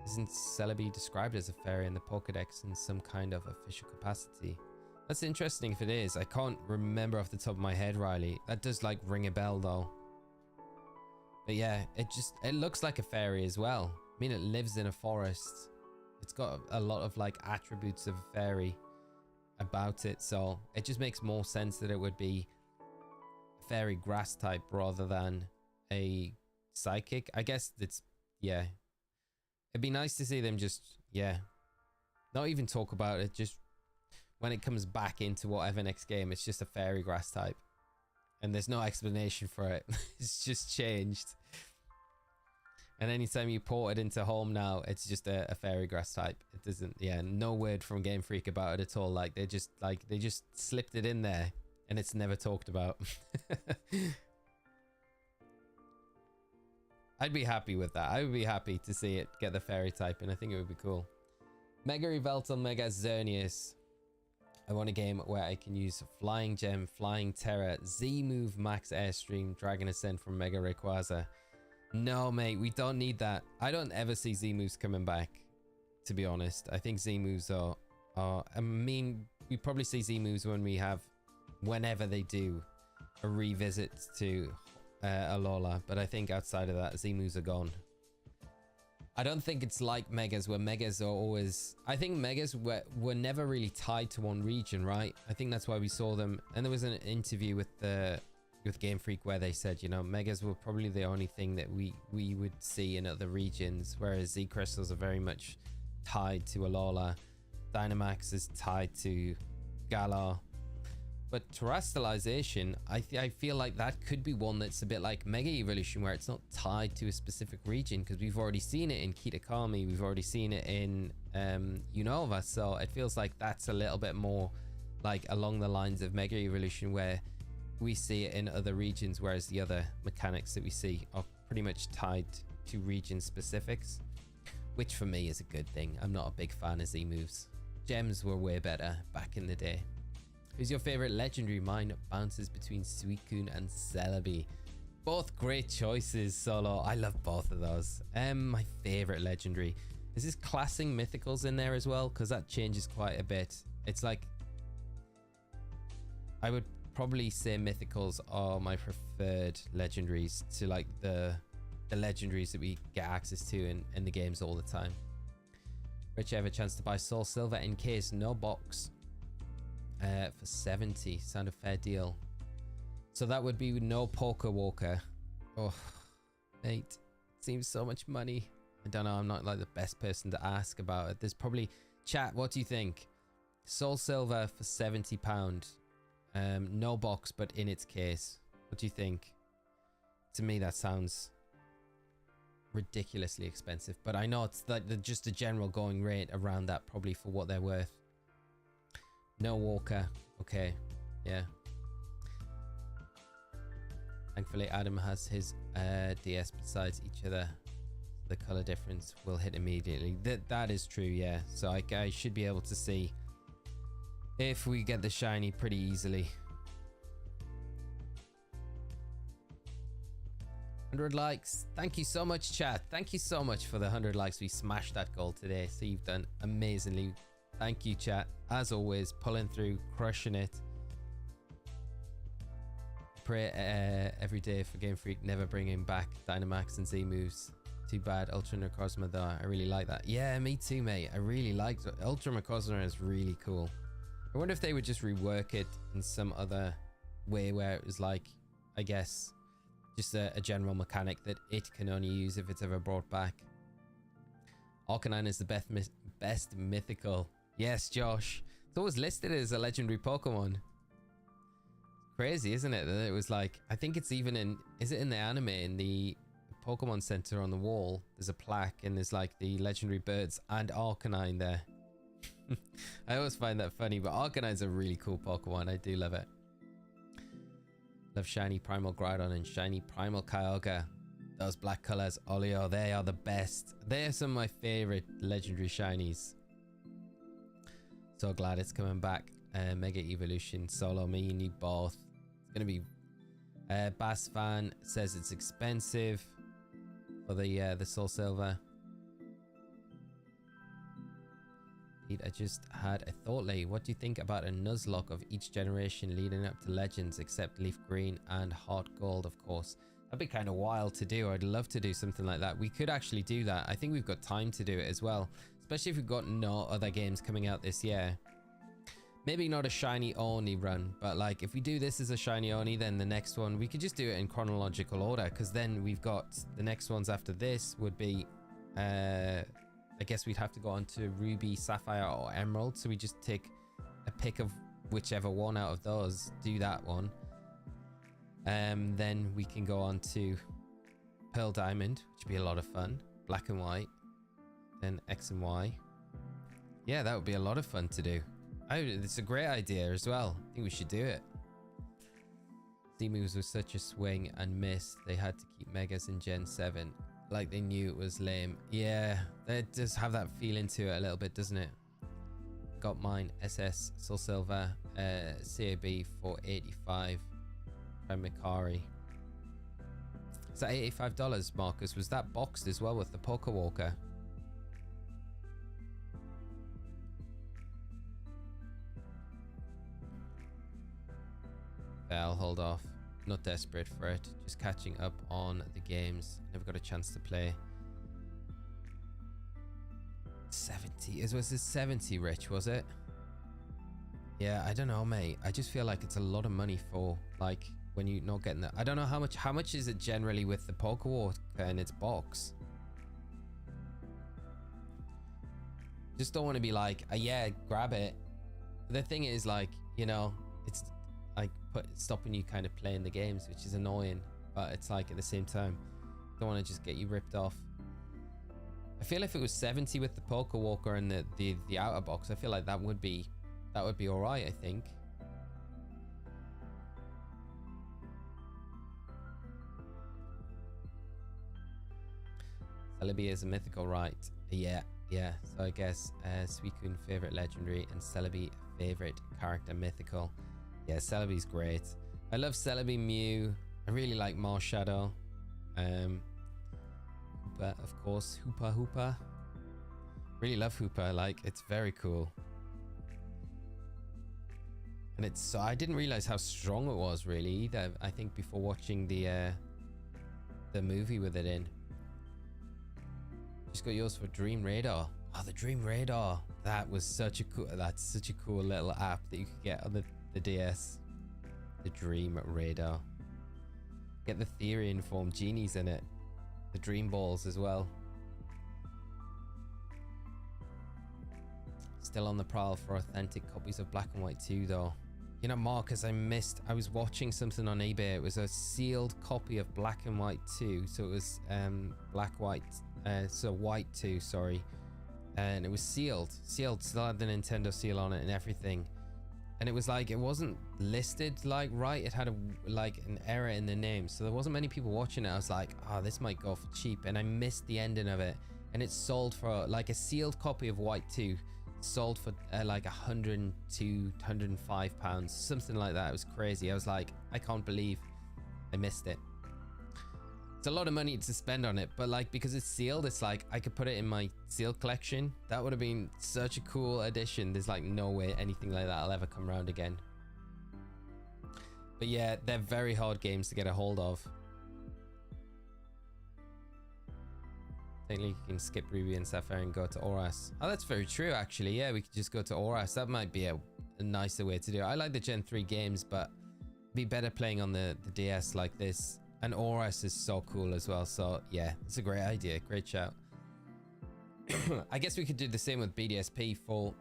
Isn't Celebi described as a fairy in the Pokédex in some kind of official capacity? That's interesting if it is. I can't remember off the top of my head, Riley. That does, like, ring a bell though. But yeah, it looks like a fairy as well. I mean, it lives in a forest. It's got a lot of, like, attributes of a fairy about it, so it just makes more sense that it would be fairy grass type rather than a psychic. I guess it's, yeah, it'd be nice to see them just, yeah, not even talk about it, just when it comes back into whatever next game, it's just a fairy grass type and there's no explanation for it. It's just changed, and anytime you port it into home now, it's just a fairy grass type. It doesn't, yeah, no word from Game Freak about it at all. Like they just slipped it in there and it's never talked about. I'd be happy with that. I would be happy to see it get the fairy type, and I think it would be cool. Mega Revoltal, Mega Xerneas. I want a game where I can use Flying Gem, Flying Terror, Z-Move, Max Airstream, Dragon Ascent from Mega Rayquaza. No, mate, we don't need that. I don't ever see Z-Moves coming back, to be honest. I think Z-Moves are I mean, we probably see Z-Moves when we have, whenever they do, a revisit to Alola, but I think outside of that, Z-Moves are gone. I don't think it's like Megas, where Megas are always... I think Megas were never really tied to one region, right? I think that's why we saw them. And there was an interview with Game Freak where they said, you know, Megas were probably the only thing that we would see in other regions, whereas Z Crystals are very much tied to Alola. Dynamax is tied to Galar. But Terastallization, I feel like that could be one that's a bit like Mega Evolution, where it's not tied to a specific region, because we've already seen it in Kitakami, we've already seen it in Unova, so it feels like that's a little bit more like along the lines of Mega Evolution, where we see it in other regions, whereas the other mechanics that we see are pretty much tied to region specifics, which for me is a good thing. I'm not a big fan of Z moves. Gems were way better back in the day. Who's your favorite legendary? Mine bounces between Suicune and Celebi. Both great choices, Solo. I love both of those. My favorite legendary. Is this classing mythicals in there as well? Because that changes quite a bit. It's like, I would probably say mythicals are my preferred legendaries to like the legendaries that we get access to in the games all the time. Rich, I have a chance to buy Soul Silver in case no box. For 70, sound a fair deal. So that would be no Poker Walker. Oh, mate, seems so much money. I don't know, I'm not like the best person to ask about it. There's probably, chat, what do you think? Soul Silver for £70. No box, but in its case. What do you think? To me, that sounds ridiculously expensive, but I know it's like just a general going rate around that, probably for what they're worth. No walker. Okay. Yeah. Thankfully, Adam has his DS besides each other. The color difference will hit immediately. That is true, yeah. So I should be able to see if we get the shiny pretty easily. 100 likes. Thank you so much, chat. Thank you so much for the 100 likes. We smashed that goal today, so you've done amazingly. Thank you, chat. As always, pulling through, crushing it. Pray every day for Game Freak never bringing back Dynamax and Z moves. Too bad Ultra Necrozma though. I really like that. Yeah, me too, mate. I really liked it. Ultra Necrozma is really cool. I wonder if they would just rework it in some other way where it was like, I guess, just a general mechanic that it can only use if it's ever brought back. Arcanine is the best mythical. Yes, Josh. It's always listed as a legendary Pokemon. Crazy, isn't it? That it was like, I think it's even in, is it in the anime, in the Pokemon Center on the wall, there's a plaque and there's like the legendary birds and Arcanine there. I always find that funny, but Arcanine's a really cool Pokemon. I do love it. Love shiny Primal Groudon and shiny Primal Kyogre. Those black colors, Olio, they are the best. They are some of my favorite legendary shinies. So glad it's coming back. Mega Evolution, Solo, me and you both. It's gonna be Bass Fan says it's expensive for the Soul Silver. Pete, I just had a thought, Lee. What do you think about a Nuzlocke of each generation leading up to Legends, except Leaf Green and HeartGold, of course? That'd be kind of wild to do. I'd love to do something like that. We could actually do that. I think we've got time to do it as well, especially if we've got no other games coming out this year. Maybe not a shiny only run, but like if we do this as a shiny only, then the next one we could just do it in chronological order, because then we've got the next ones after this would be I guess we'd have to go on to Ruby, Sapphire or Emerald, so we just take a pick of whichever one out of those, do that one, then we can go on to Pearl Diamond, which would be a lot of fun, Black and White, then X and Y. Yeah, that would be a lot of fun to do. It's a great idea as well. I think we should do it. Z-moves was such a swing and miss. They had to keep Megas in Gen 7. Like they knew it was lame. Yeah, it does have that feeling to it a little bit, doesn't it? Got mine. SS Soul Silver. CAB for 85. From Mikari. Is that $85, Marcus? Was that boxed as well with the Poké Walker? I'll hold off. Not desperate for it. Just catching up on the games. Never got a chance to play. 70. Was this 70, Rich? Was it? Yeah, I don't know, mate. I just feel like it's a lot of money for like when you're not getting that. I don't know how much. How much is it generally with the Poké Walker in its box? Just don't want to be like, yeah, grab it. The thing is, like, you know, it's like stopping you kind of playing the games, which is annoying, but it's like at the same time don't want to just get you ripped off. I feel if it was 70 with the Poké Walker and the outer box, I feel like that would be all right. I think Celebi is a mythical, right? Yeah. So I guess Suicune favorite legendary and Celebi favorite character mythical. Yeah, Celebi's great. I love Celebi, Mew. I really like Marshadow. But of course, Hoopa. Really love Hoopa. Like, it's very cool. And it's so I didn't realize how strong it was really either. I think before watching the movie with it in. Just got yours for Dream Radar. Oh, the Dream Radar. That's such a cool little app that you could get on the DS. The Dream Radar. Get the Theory Informed genies in it. The Dream Balls as well. Still on the prowl for authentic copies of Black and White 2 though. You know, Marcus, I was watching something on eBay. It was a sealed copy of Black and White 2. So it was white 2, sorry. And it was sealed, still had the Nintendo seal on it and everything. And it was like, it wasn't listed like right. It had an error in the name. So there wasn't many people watching it. I was like, oh, this might go for cheap. And I missed the ending of it. And it sold for like a sealed copy of White 2. Sold for like 102, 105 pounds, something like that. It was crazy. I was like, I can't believe I missed it. It's a lot of money to spend on it, but like, because it's sealed, it's like I could put it in my sealed collection. That would have been such a cool addition. There's like no way anything like that will ever come around again. But yeah, they're very hard games to get a hold of. Technically, you can skip Ruby and Sapphire and go to Oras. Oh, that's very true, actually. Yeah, we could just go to Oras. That might be a nicer way to do it. I like the Gen 3 games, but it'd be better playing on the DS like this. And Oras is so cool as well. So, yeah, it's a great idea. Great shout. I guess we could do the same with BDSP for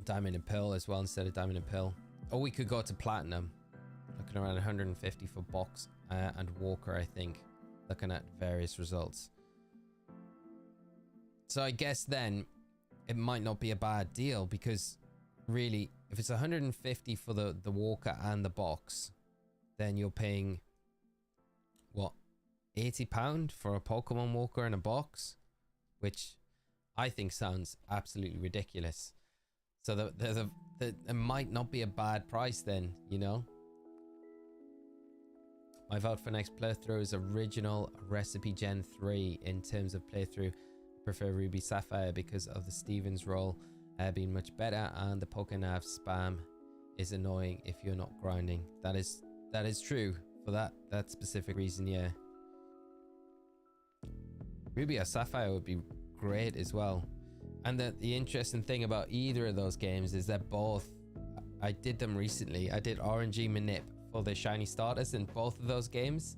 Diamond and Pearl as well instead of Diamond and Pearl. Or we could go to Platinum. Looking around 150 for Box and Walker, I think. Looking at various results. So I guess then it might not be a bad deal, because really, if it's 150 for the Walker and the Box, then you're paying, what, £80 for a Pokemon Walker and a Box, which I think sounds absolutely ridiculous. So it might not be a bad price then, you know? My vote for next playthrough is original recipe Gen 3 in terms of playthrough. Prefer Ruby Sapphire because of the Stevens role being much better, and the Pokénav spam is annoying if you're not grinding. That is true for that specific reason. Yeah, Ruby or Sapphire would be great as well. And the interesting thing about either of those games is they're both, I did them recently. I did RNG Manip for the shiny starters in both of those games,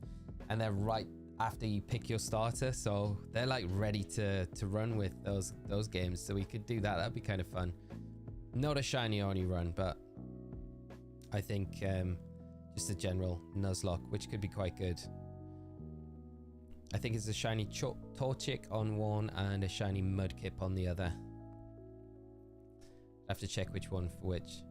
and they're right after you pick your starter, so they're like ready to run with those games. So we could do that. That'd be kind of fun. Not a shiny only run, but I think just a general Nuzlocke, which could be quite good. I think it's a shiny Torchic on one and a shiny Mudkip on the other. I have to check which one for which.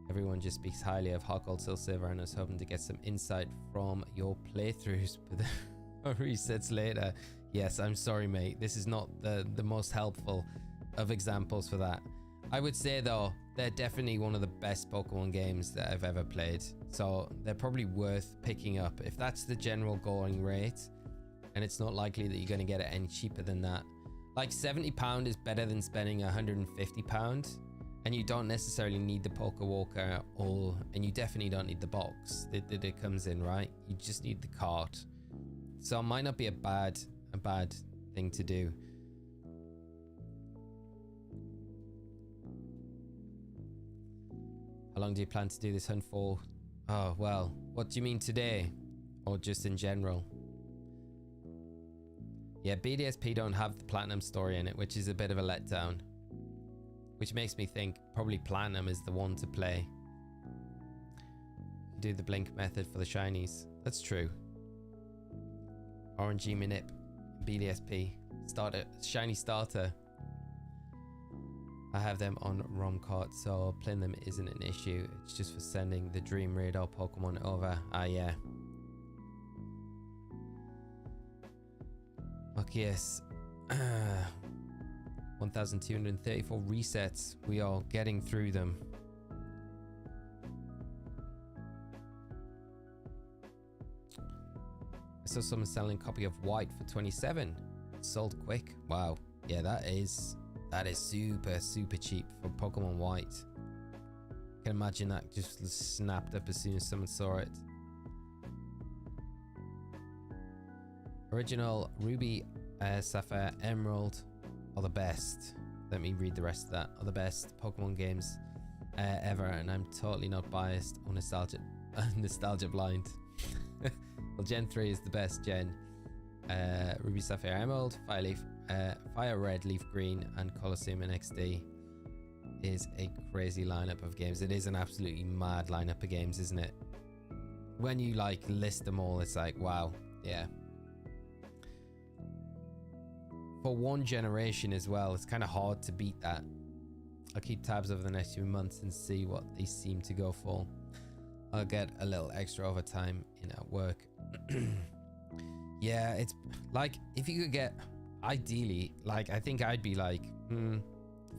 Everyone just speaks highly of HeartGold Soul Silver, and I was hoping to get some insight from your playthroughs, but resets later. Yes, I'm sorry, mate. This is not the most helpful of examples for that. I would say though, they're definitely one of the best Pokemon games that I've ever played. So they're probably worth picking up if that's the general going rate. And it's not likely that you're going to get it any cheaper than that. Like £70 is better than spending £150. And you don't necessarily need the Poké Walker, and you definitely don't need the box that it comes in, right? You just need the cart. So it might not be a bad thing to do. How long do you plan to do this hunt for? Oh, well, what do you mean today? Or just in general? Yeah, BDSP don't have the Platinum story in it, which is a bit of a letdown. Which makes me think probably Platinum is the one to play. Do the blink method for the shinies. That's true. RNG Manip, BDSP, starter, shiny starter. I have them on ROM cart, so playing them isn't an issue. It's just for sending the Dream Radar Pokemon over. Ah, yeah. Okay, yes. 1,234 resets. We are getting through them. I saw someone selling a copy of White for 27. Sold quick. Wow. Yeah, that is super cheap for Pokemon White. I can imagine that just snapped up as soon as someone saw it. Original Ruby, Sapphire, Emerald are the best. Let me read the rest of that. Are the best Pokemon games ever, and I'm totally not biased or nostalgia blind. Well, Gen 3 is the best gen. Ruby, Sapphire, Emerald, Fire Red, Leaf Green, and Colosseum NXD is a crazy lineup of games. It is an absolutely mad lineup of games, isn't it? When you like list them all, it's like, wow, yeah. For one generation as well, it's kind of hard to beat that. I'll keep tabs over the next few months and see what they seem to go for. I'll get a little extra overtime in at work. Yeah, it's like, if you could get, ideally, like, I think I'd be like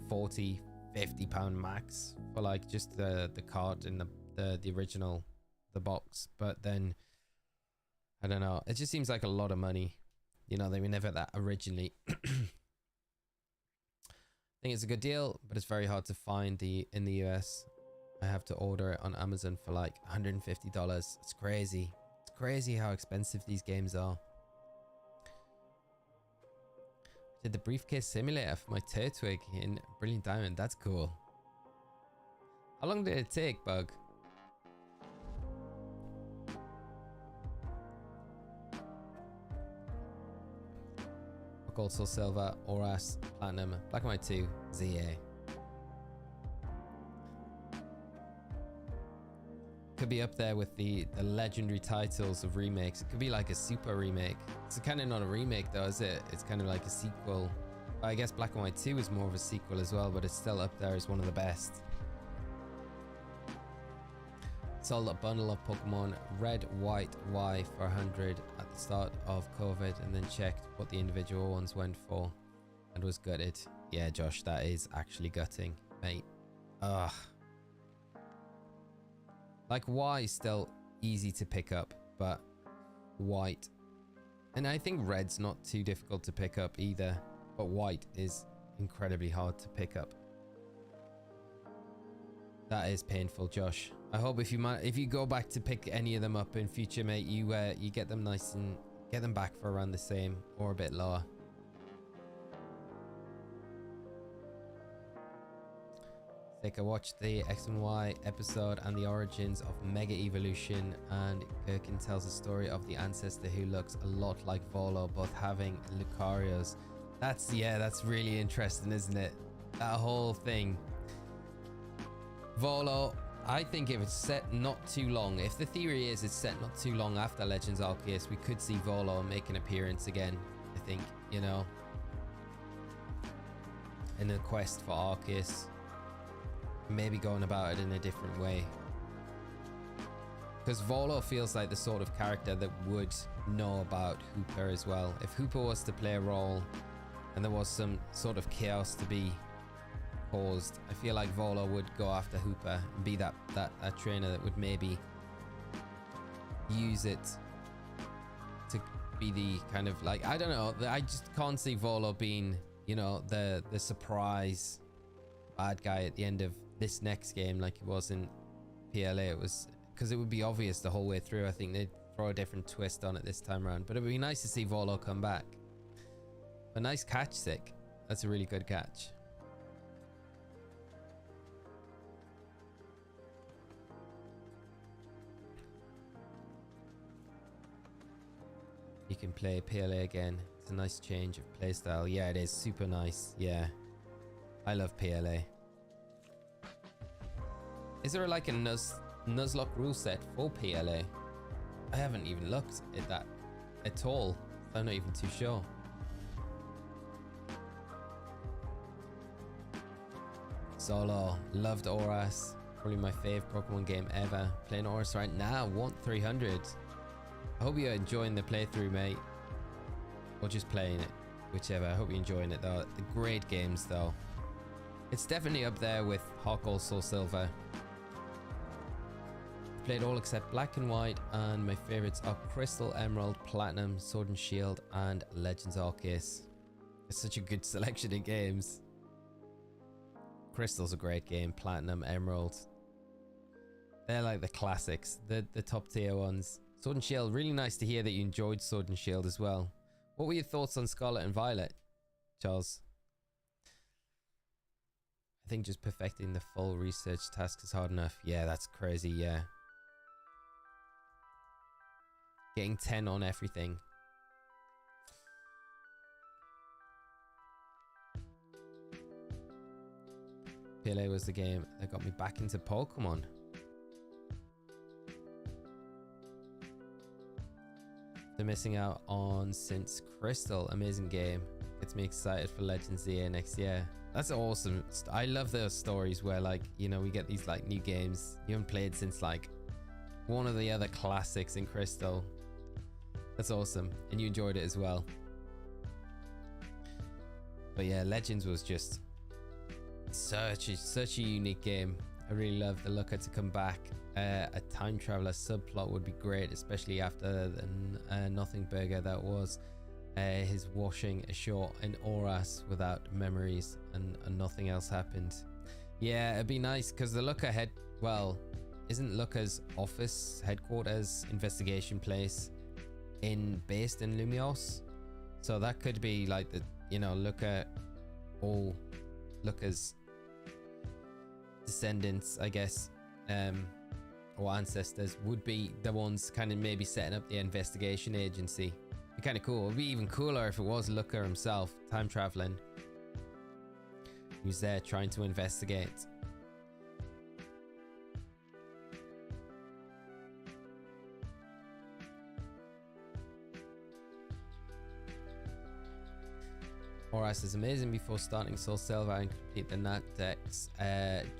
40, 50 pound max for like just the card and the original, the box. But then I don't know, it just seems like a lot of money, you know. They were never that originally. I think it's a good deal, but it's very hard to find in the US. I have to order it on Amazon for like $150. It's crazy. It's crazy how expensive these games are. Did the briefcase simulator for my Turtwig in Brilliant Diamond. That's cool. How long did it take, Bug? Gold, Soul Silver, Oras, Platinum, Black and White 2, ZA. Could be up there with the legendary titles of remakes. It could be like a super remake. It's kind of not a remake though, is it? It's kind of like a sequel. I guess Black and White 2 is more of a sequel as well, but it's still up there as one of the best. Sold a bundle of Pokemon Red, White, Y for 100 at the start of COVID, and then checked what the individual ones went for and was gutted. Yeah, Josh, that is actually gutting, mate. Ugh. Like, Y is still easy to pick up, but White, and I think Red's not too difficult to pick up either, but White is incredibly hard to pick up. That is painful, Josh. I hope if you go back to pick any of them up in future, mate, you get them nice and get them back for around the same or a bit lower. I watched the X and Y episode and the origins of Mega Evolution, and Gherkin tells a story of the ancestor who looks a lot like Volo, both having Lucarios. That's really interesting, isn't it? That whole thing. Volo, I think if it's set not too long, if the theory is it's set not too long after Legends Arceus, we could see Volo make an appearance again, I think, you know, in the quest for Arceus. Maybe going about it in a different way, because Volo feels like the sort of character that would know about Hoopa as well. If Hoopa was to play a role and there was some sort of chaos to be caused, I feel like Volo would go after Hoopa and be that trainer that would maybe use it to be the kind of, like, I don't know, I just can't see Volo being, you know, the surprise bad guy at the end of this next game like it was in PLA. It was because it would be obvious the whole way through. I think they'd throw a different twist on it this time around, but it would be nice to see Volo come back. A nice catch, Sick. That's a really good catch. You can play PLA again. It's a nice change of playstyle. Yeah, it is super nice. Yeah, I love PLA. Is there like a Nuzlocke rule set for PLA? I haven't even looked at that at all. I'm not even too sure. Solo, loved Oras. Probably my favorite Pokemon game ever. Playing Oras right now, want 300. I hope you're enjoying the playthrough, mate. Or just playing it, whichever. I hope you're enjoying it though. The great games though. It's definitely up there with HeartGold, Soul Silver. Played all except Black and White, and my favorites are Crystal, Emerald, Platinum, Sword and Shield, and Legends Arceus. It's such a good selection of games. Crystal's a great game. Platinum, Emerald, they're like the classics, the top tier ones. Sword and Shield, really nice to hear that you enjoyed Sword and Shield as well. What were your thoughts on Scarlet and Violet, Charles? I think just perfecting the full research task is hard enough. Yeah, that's crazy, yeah. Getting 10 on everything. Pele was the game that got me back into Pokemon. They're missing out on since Crystal. Amazing game. Gets me excited for Legends EA next year. That's awesome. I love those stories where, like, you know, we get these like new games you haven't played since like one of the other classics in Crystal. That's awesome. And you enjoyed it as well. But yeah, Legends was just such a unique game. I really love the Looker to come back. A time traveler subplot would be great, especially after the nothing burger that was his washing ashore in Oras without memories and nothing else happened. Yeah, it'd be nice because the Looker isn't Looker's office headquarters investigation place based in Lumios? So that could be like the, you know, Looker's descendants, I guess, or ancestors would be the ones kind of maybe setting up the investigation agency. Be kind of cool. It'd be even cooler if it was Looker himself, time traveling. He was there trying to investigate. Oras is amazing. Before starting Soul Silver and complete the Nat decks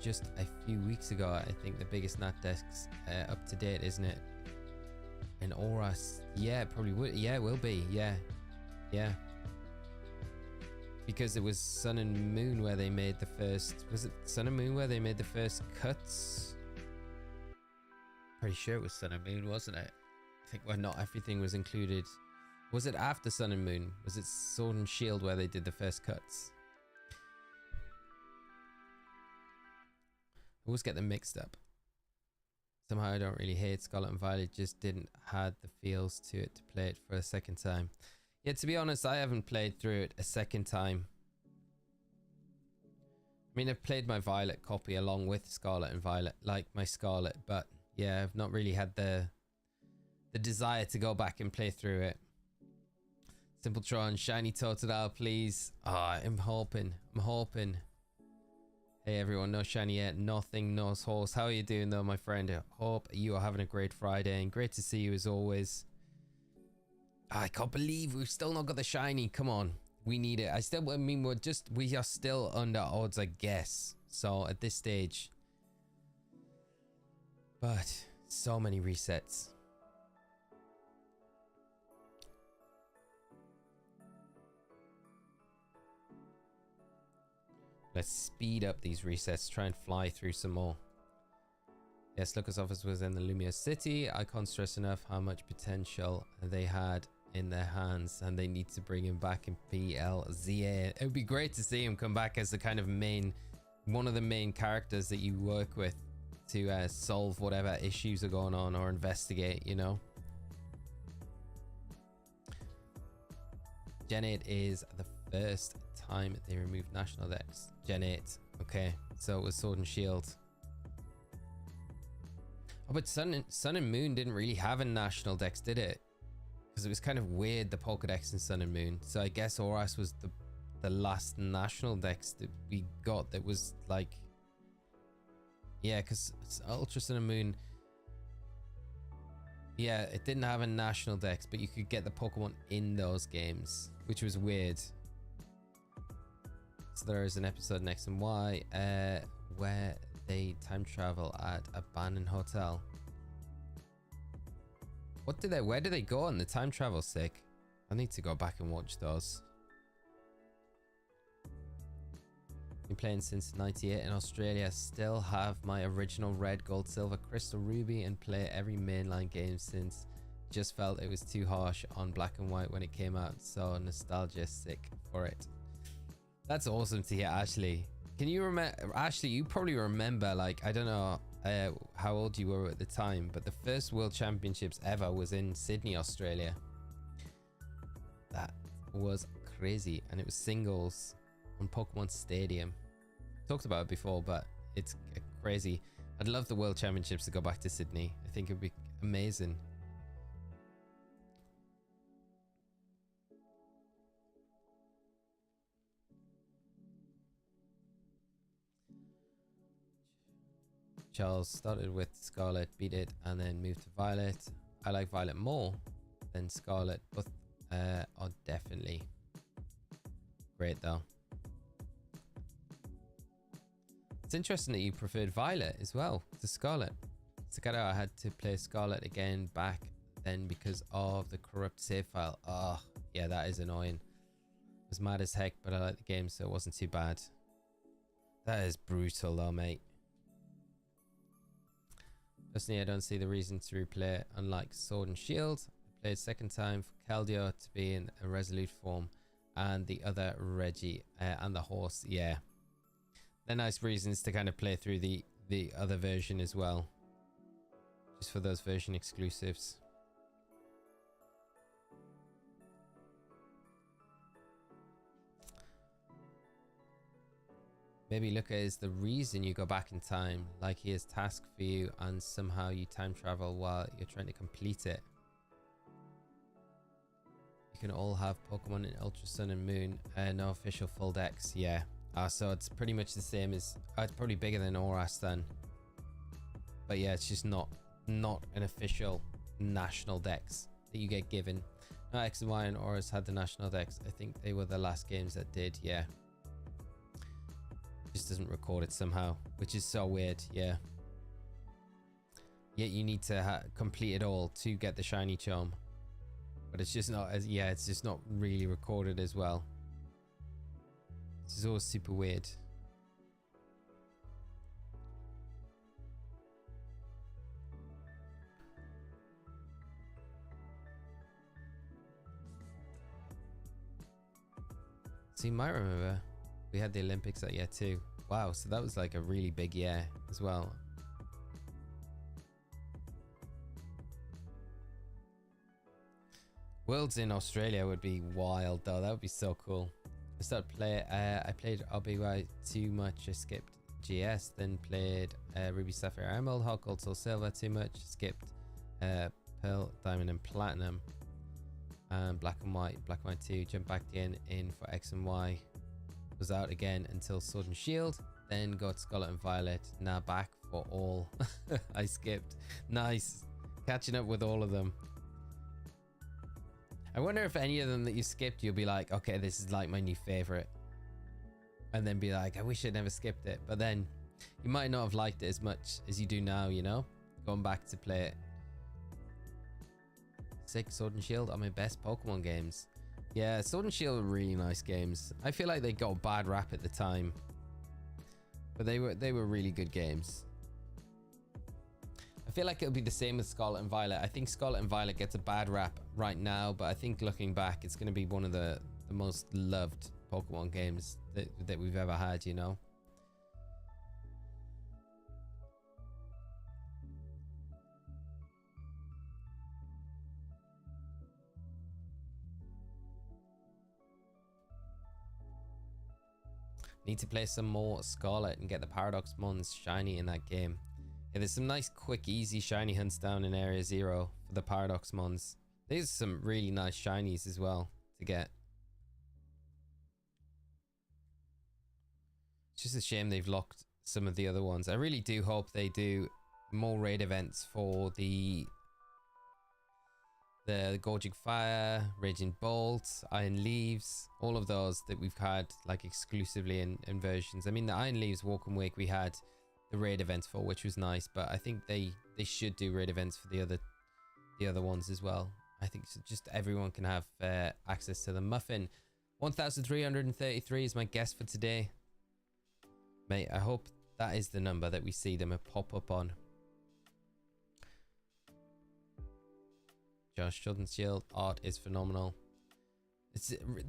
just a few weeks ago. I think the biggest Nat decks up to date, isn't it? And Oras, yeah, it probably would. Yeah, it will be. Yeah, because it was Sun and Moon where they made the first. Was it Sun and Moon where they made the first cuts? Pretty sure it was Sun and Moon, wasn't it? I think not everything was included. Was it after Sun and Moon? Was it Sword and Shield where they did the first cuts? I always get them mixed up. Somehow I don't really hate Scarlet and Violet, just didn't had the feels to it to play it for a second time. Yeah, to be honest, I haven't played through it a second time. I mean, I've played my Violet copy along with Scarlet and Violet, like my Scarlet, but yeah, I've not really had the desire to go back and play through it. Simpletron, shiny Totodile, please. I'm hoping. Hey everyone, no shiny yet, nothing, no horse. How are you doing though, my friend? Hope you are having a great Friday and great to see you as always. I can't believe we've still not got the shiny. Come on, we need it. I mean, we are still under odds, I guess. So at this stage, but so many resets. Let's speed up these resets, try and fly through some more. Yes, Lucas' office was in the Lumia City. I can't stress enough how much potential they had in their hands, and they need to bring him back in PLZA. It would be great to see him come back as the kind of one of the main characters that you work with to solve whatever issues are going on or investigate, you know. Gen 8 is the first time they removed national decks. Gen 8. Okay, so it was Sword and Shield. Oh, but Sun and Moon didn't really have a national dex, did it? Because it was kind of weird, the Pokedex in Sun and Moon. So I guess Oras was the last national dex that we got that was like... Yeah, because Ultra Sun and Moon... Yeah, it didn't have a national dex, but you could get the Pokemon in those games, which was weird. So there is an episode in X and Y where they time travel at abandoned hotel. Where do they go on the time travel? Sick. I need to go back and watch those. Been playing since '98 in Australia. Still have my original red, gold, silver, crystal, ruby, and play every mainline game since. Just felt it was too harsh on black and white when it came out. So nostalgia sick for it. That's awesome to hear, Ashley. Can you remember, Ashley, you probably remember, like, I don't know how old you were at the time, but the first World Championships ever was in Sydney, Australia. That was crazy. And it was singles on Pokemon Stadium. Talked about it before, but it's crazy. I'd love the World Championships to go back to Sydney. I think it'd be amazing. Charles started with Scarlet, beat it, and then moved to Violet. I like Violet more than Scarlet, but are definitely great though. It's interesting that you preferred Violet as well to Scarlet. Together, I had to play Scarlet again back then because of the corrupt save file. Oh, yeah, that is annoying. It was mad as heck, but I liked the game, so it wasn't too bad. That is brutal though, mate. Personally, I don't see the reason to replay it. Unlike Sword and Shield, I played second time for Keldeo to be in a Resolute form, and the other Reggie and the horse. Yeah, they're nice reasons to kind of play through the other version as well, just for those version exclusives. Maybe look at it as the reason you go back in time, like he has tasked for you and somehow you time travel while you're trying to complete it. You can all have Pokemon in Ultra Sun and Moon, no official full decks. Yeah, so it's pretty much the same as, it's probably bigger than Oras then. But yeah, it's just not an official national dex that you get given. No, X and Y and Oras had the national dex. I think they were the last games that did, yeah. Just doesn't record it somehow, which is so weird. Yeah, yet you need to complete it all to get the shiny charm, but it's just not as, yeah, it's just not really recorded as well. This is always super weird. So you might remember we had the Olympics that year too. Wow, so that was like a really big year as well. Worlds in Australia would be wild though. That would be so cool. I played RBY too much. I skipped GS, then played Ruby, Sapphire, Emerald, HeartGold, Soul Silver too much. Skipped Pearl, Diamond, and Platinum. Black and White 2. Jumped back in for X and Y. Was out again until Sword and Shield, then got Scarlet and Violet, now back for all I skipped. Nice, catching up with all of them. I wonder if any of them that you skipped you'll be like, okay, this is like my new favorite, and then be like, I wish I never skipped it. But then you might not have liked it as much as you do now, you know, going back to play it. Sick. Sword and Shield are my best Pokemon games. Yeah, Sword and Shield are really nice games. I feel like they got a bad rap at the time, but they were really good games. I feel like it'll be the same with Scarlet and Violet. I think Scarlet and Violet gets a bad rap right now, but I think looking back, it's going to be one of the most loved Pokemon games that we've ever had, you know? Need to play some more Scarlet and get the Paradox Mons shiny in that game. Yeah, there's some nice, quick, easy shiny hunts down in Area 0 for the Paradox Mons. There's some really nice shinies as well to get. It's just a shame they've locked some of the other ones. I really do hope they do more raid events for the Gorging Fire, Raging Bolt, Iron Leaves, all of those that we've had like exclusively in versions. I mean, the Iron Leaves Walk and Wake we had the raid events for, which was nice, but I think they should do raid events for the other ones as well. I think so, just everyone can have access to them. Muffin 1333 is my guess for today, mate. I hope that is the number that we see them pop up on. Josh, Sword and Shield art is phenomenal.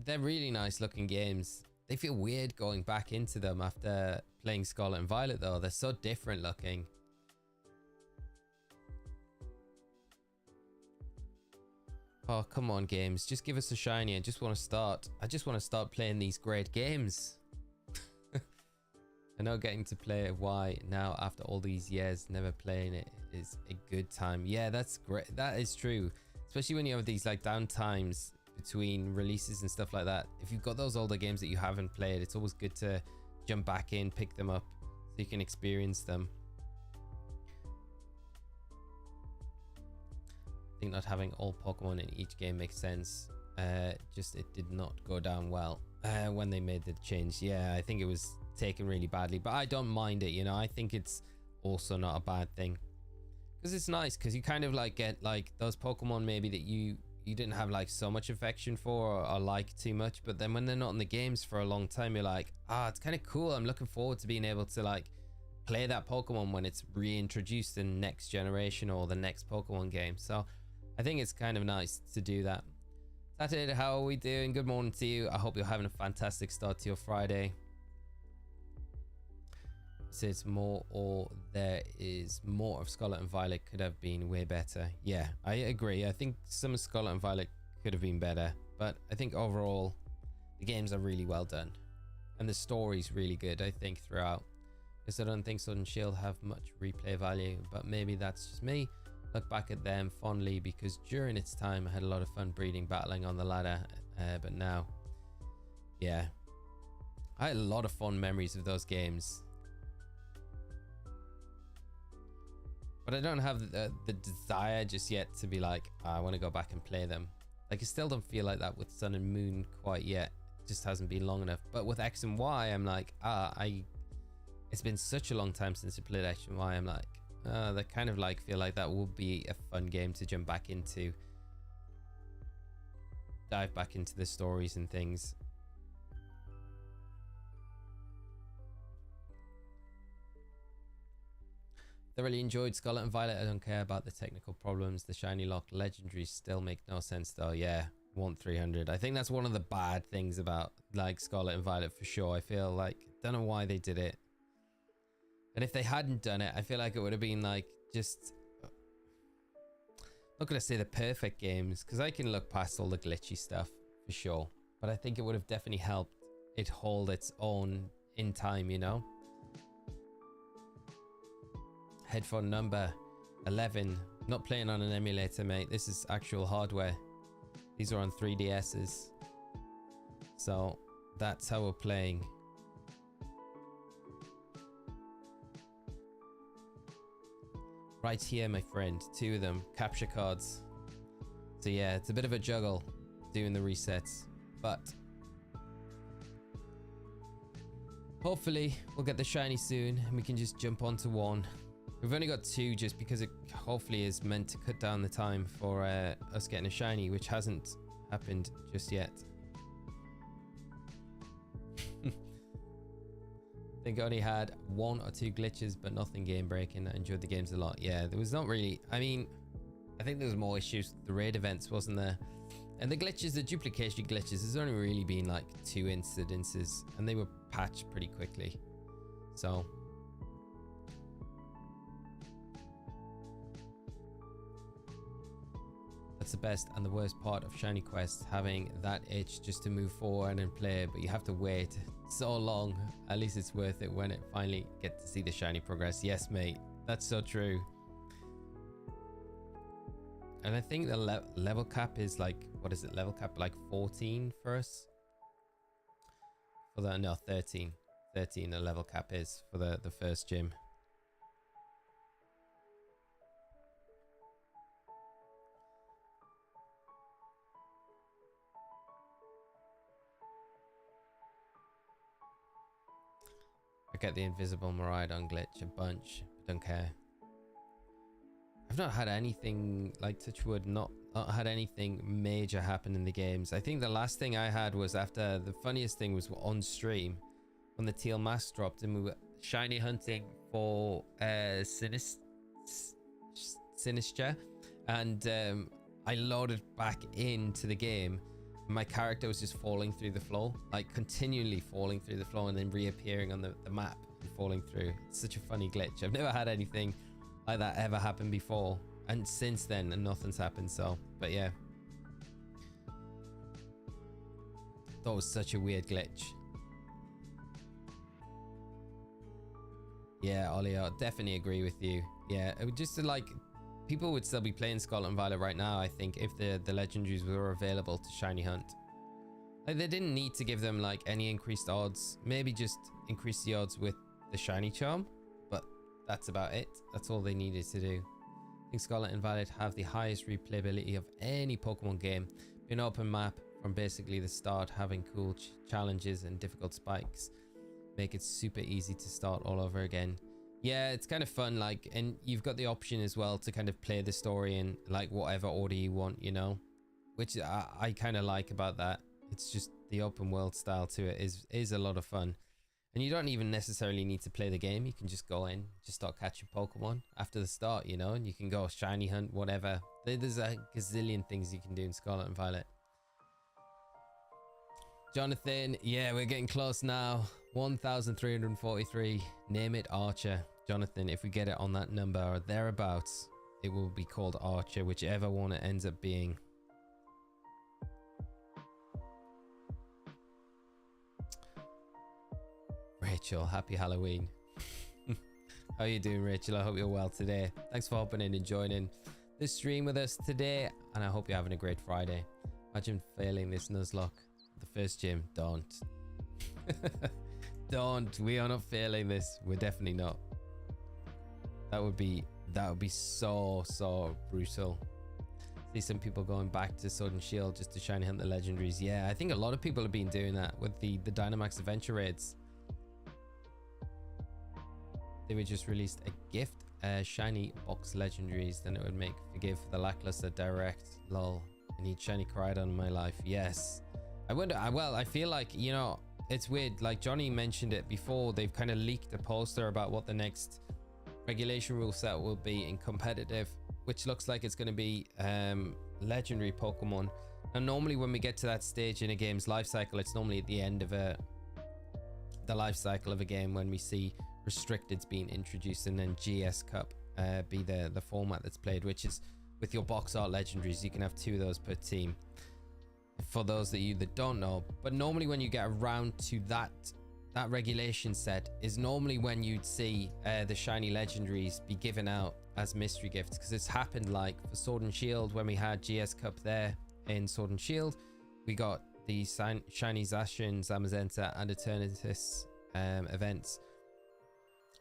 They're really nice looking games. They feel weird going back into them after playing Scarlet and Violet though. They're so different looking. Oh, come on games. Just give us a shiny. I just want to start playing these great games. I know getting to play Y now after all these years never playing it is a good time. Yeah, that's great. That is true. Especially when you have these like down times between releases and stuff like that. If you've got those older games that you haven't played, it's always good to jump back in, pick them up so you can experience them. think not having all Pokemon in each game makes sense. Just it did not go down well when they made the change. Yeah, I think it was taken really badly, but I don't mind it, you know. I think it's also not a bad thing, because it's nice, because you kind of like get like those Pokemon maybe that you didn't have like so much affection for or like too much, but then when they're not in the games for a long time, you're like, it's kind of cool. I'm looking forward to being able to like play that Pokemon when it's reintroduced in next generation or the next Pokemon game. So I think it's kind of nice to do that. That's it. How are we doing? Good morning to you. I hope you're having a fantastic start to your Friday. So it's more, or there is more of Scarlet and Violet could have been way better. Yeah, I agree. I think some of Scarlet and Violet could have been better, but I think overall the games are really well done and the story's really good, I think, throughout. Because I don't think Sword and Shield have much replay value, but maybe that's just me. Look back at them fondly because during its time I had a lot of fun breeding, battling on the ladder, but now, yeah, I had a lot of fond memories of those games. But I don't have the desire just yet to be like, I want to go back and play them. Like, I still don't feel like that with Sun and Moon quite yet. It just hasn't been long enough. But with X and Y, I'm like, it's been such a long time since I played X and Y. I'm like, they kind of like feel like that will be a fun game to jump back into. Dive back into the stories and things. Thoroughly enjoyed Scarlet and Violet. I don't care about the technical problems. The shiny lock legendaries still make no sense though. Yeah, want 300. I think that's one of the bad things about like Scarlet and Violet for sure. I feel like, don't know why they did it. And if they hadn't done it, I feel like it would have been like just, not gonna say the perfect games, because I can look past all the glitchy stuff for sure. But I think it would have definitely helped it hold its own in time, you know? Headphone number 11. Not playing on an emulator, mate. This is actual hardware. These are on 3DSs. So that's how we're playing. Right here, my friend. 2 of them. Capture cards. So yeah, it's a bit of a juggle doing the resets. But hopefully we'll get the shiny soon and we can just jump onto one. We've only got 2 just because it hopefully is meant to cut down the time for us getting a shiny, which hasn't happened just yet. I think I only had 1 or 2 glitches, but nothing game breaking. I enjoyed the games a lot. Yeah, there was not really, I mean, I think there was more issues with the raid events, wasn't there? And the glitches, the duplication glitches, there's only really been like 2 incidences and they were patched pretty quickly. So that's the best and the worst part of shiny quests, having that itch just to move forward and play, but you have to wait so long. At least it's worth it when it finally get to see the shiny progress. Yes, mate, that's so true. And I think the level cap is like, what is it, level cap like 14 for us? For the, no, 13 the level cap is for the first gym. I get the invisible Miraidon glitch a bunch, don't care. I've not had anything, like, touch wood, not had anything major happen in the games. I think the last thing I had was after, the funniest thing was on stream when the teal mask dropped and we were shiny hunting for Sinistra, and I loaded back into the game. My character was just falling through the floor, like continually falling through the floor and then reappearing on the map and falling through. It's such a funny glitch. I've never had anything like that ever happen before, and since then and nothing's happened. So, but yeah, that was such a weird glitch. Yeah, Ollie, I definitely agree with you. Yeah, it would just like, people would still be playing Scarlet and Violet right now, I think, if the legendaries were available to shiny hunt. Like, they didn't need to give them like any increased odds. Maybe just increase the odds with the shiny charm, but that's about it. That's all they needed to do. I think Scarlet and Violet have the highest replayability of any Pokemon game. An open map from basically the start, having cool challenges and difficult spikes make it super easy to start all over again. Yeah, it's kind of fun, like, and you've got the option as well to kind of play the story in like whatever order you want, you know, which I kind of like about that. It's just the open world style to it is a lot of fun. And you don't even necessarily need to play the game. You can just go in, just start catching Pokemon after the start, you know, and you can go shiny hunt, whatever. There's a gazillion things you can do in Scarlet and Violet. Jonathan, yeah, we're getting close now. 1,343. Name it Archer. Jonathan, if we get it on that number or thereabouts, it will be called Archer, whichever one it ends up being. Rachel, happy Halloween. How are you doing, Rachel? I hope you're well today. Thanks for hopping in and joining this stream with us today, and I hope you're having a great Friday. Imagine failing this Nuzlocke. The first gym. Don't. Don't. We are not failing this. We're definitely not. That would be so brutal. See some people going back to Sword and Shield just to shiny hunt the legendaries. Yeah, I think a lot of people have been doing that with the Dynamax adventure raids. They would just released a gift shiny box legendaries, then it would make forgive the lackluster direct. Lol. I need shiny Koraidon in my life. Yes. I wonder, well, I feel like, you know, it's weird. Like Johnny mentioned it before, they've kind of leaked a poster about what the next regulation rule set will be in competitive, which looks like it's going to be legendary Pokemon. And normally when we get to that stage in a game's life cycle, it's normally at the end of the life cycle of a game when we see restricteds being introduced, and then GS Cup be the format that's played, which is with your box art legendaries. You can have 2 of those per team, for those that you that don't know. But normally when you get around to that regulation set is normally when you'd see the shiny legendaries be given out as mystery gifts, because it's happened like for Sword and Shield when we had GS Cup there in Sword and Shield. We got the shiny Zacian, Zamazenta and Eternatus events,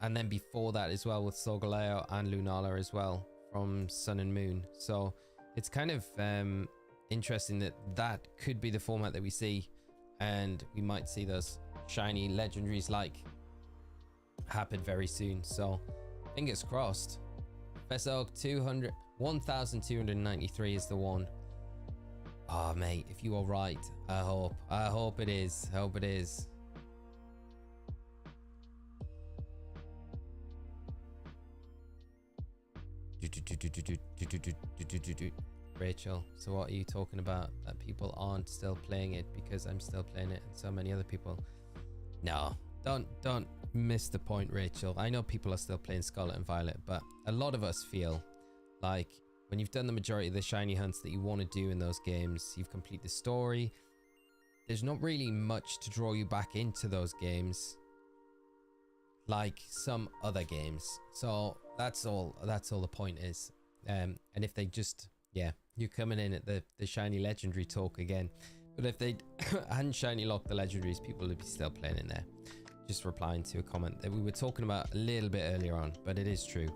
and then before that as well with Solgaleo and Lunala as well from Sun and Moon. So it's kind of interesting that could be the format that we see, and we might see those shiny legendaries like happen very soon. So fingers crossed. Professor Oak 1,293 is the one. Oh mate, if you are right, I hope it is. I hope it is. Rachel, so what are you talking about? That people aren't still playing it because I'm still playing it and so many other people? No, don't miss the point, Rachel. I know people are still playing Scarlet and Violet, but a lot of us feel like when you've done the majority of the shiny hunts that you want to do in those games, you've completed the story, there's not really much to draw you back into those games like some other games. So that's all the point is. And if they just, yeah, you're coming in at the shiny legendary talk again, but if they hadn't shiny locked the legendaries, people would be still playing in there. Just replying to a comment that we were talking about a little bit earlier on, but it is true.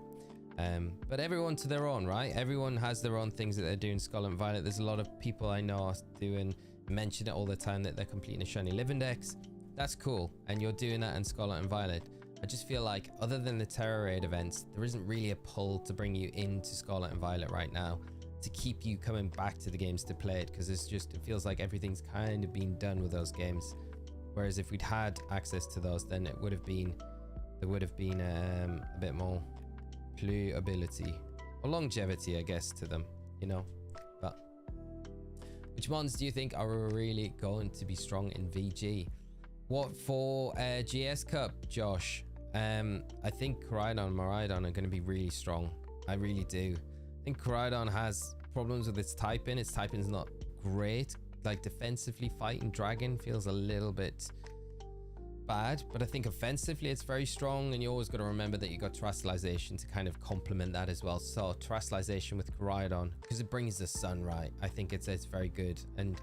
But everyone to their own, right? Everyone has their own things that they're doing. Scarlet and Violet, there's a lot of people I know are doing, mention it all the time, that they're completing a shiny live index. That's cool, and you're doing that in Scarlet and Violet. I just feel like other than the Terror Raid events, there isn't really a pull to bring you into Scarlet and Violet right now to keep you coming back to the games to play it, because it's just, it feels like everything's kind of been done with those games. Whereas if we'd had access to those, then it would have been, there would have been a bit more playability or longevity, I guess, to them, you know. But which ones do you think are really going to be strong in VG? What for GS Cup, Josh? I think Koraidon and Miraidon are going to be really strong. I really do. I think Koraidon has problems with its typing. Its typing's not great. Like defensively, fighting Dragon feels a little bit bad, but I think offensively it's very strong, and you always got to remember that you got Terastallization to kind of complement that as well. So Terastallization with Koraidon, because it brings the sun, right? I think it's very good. And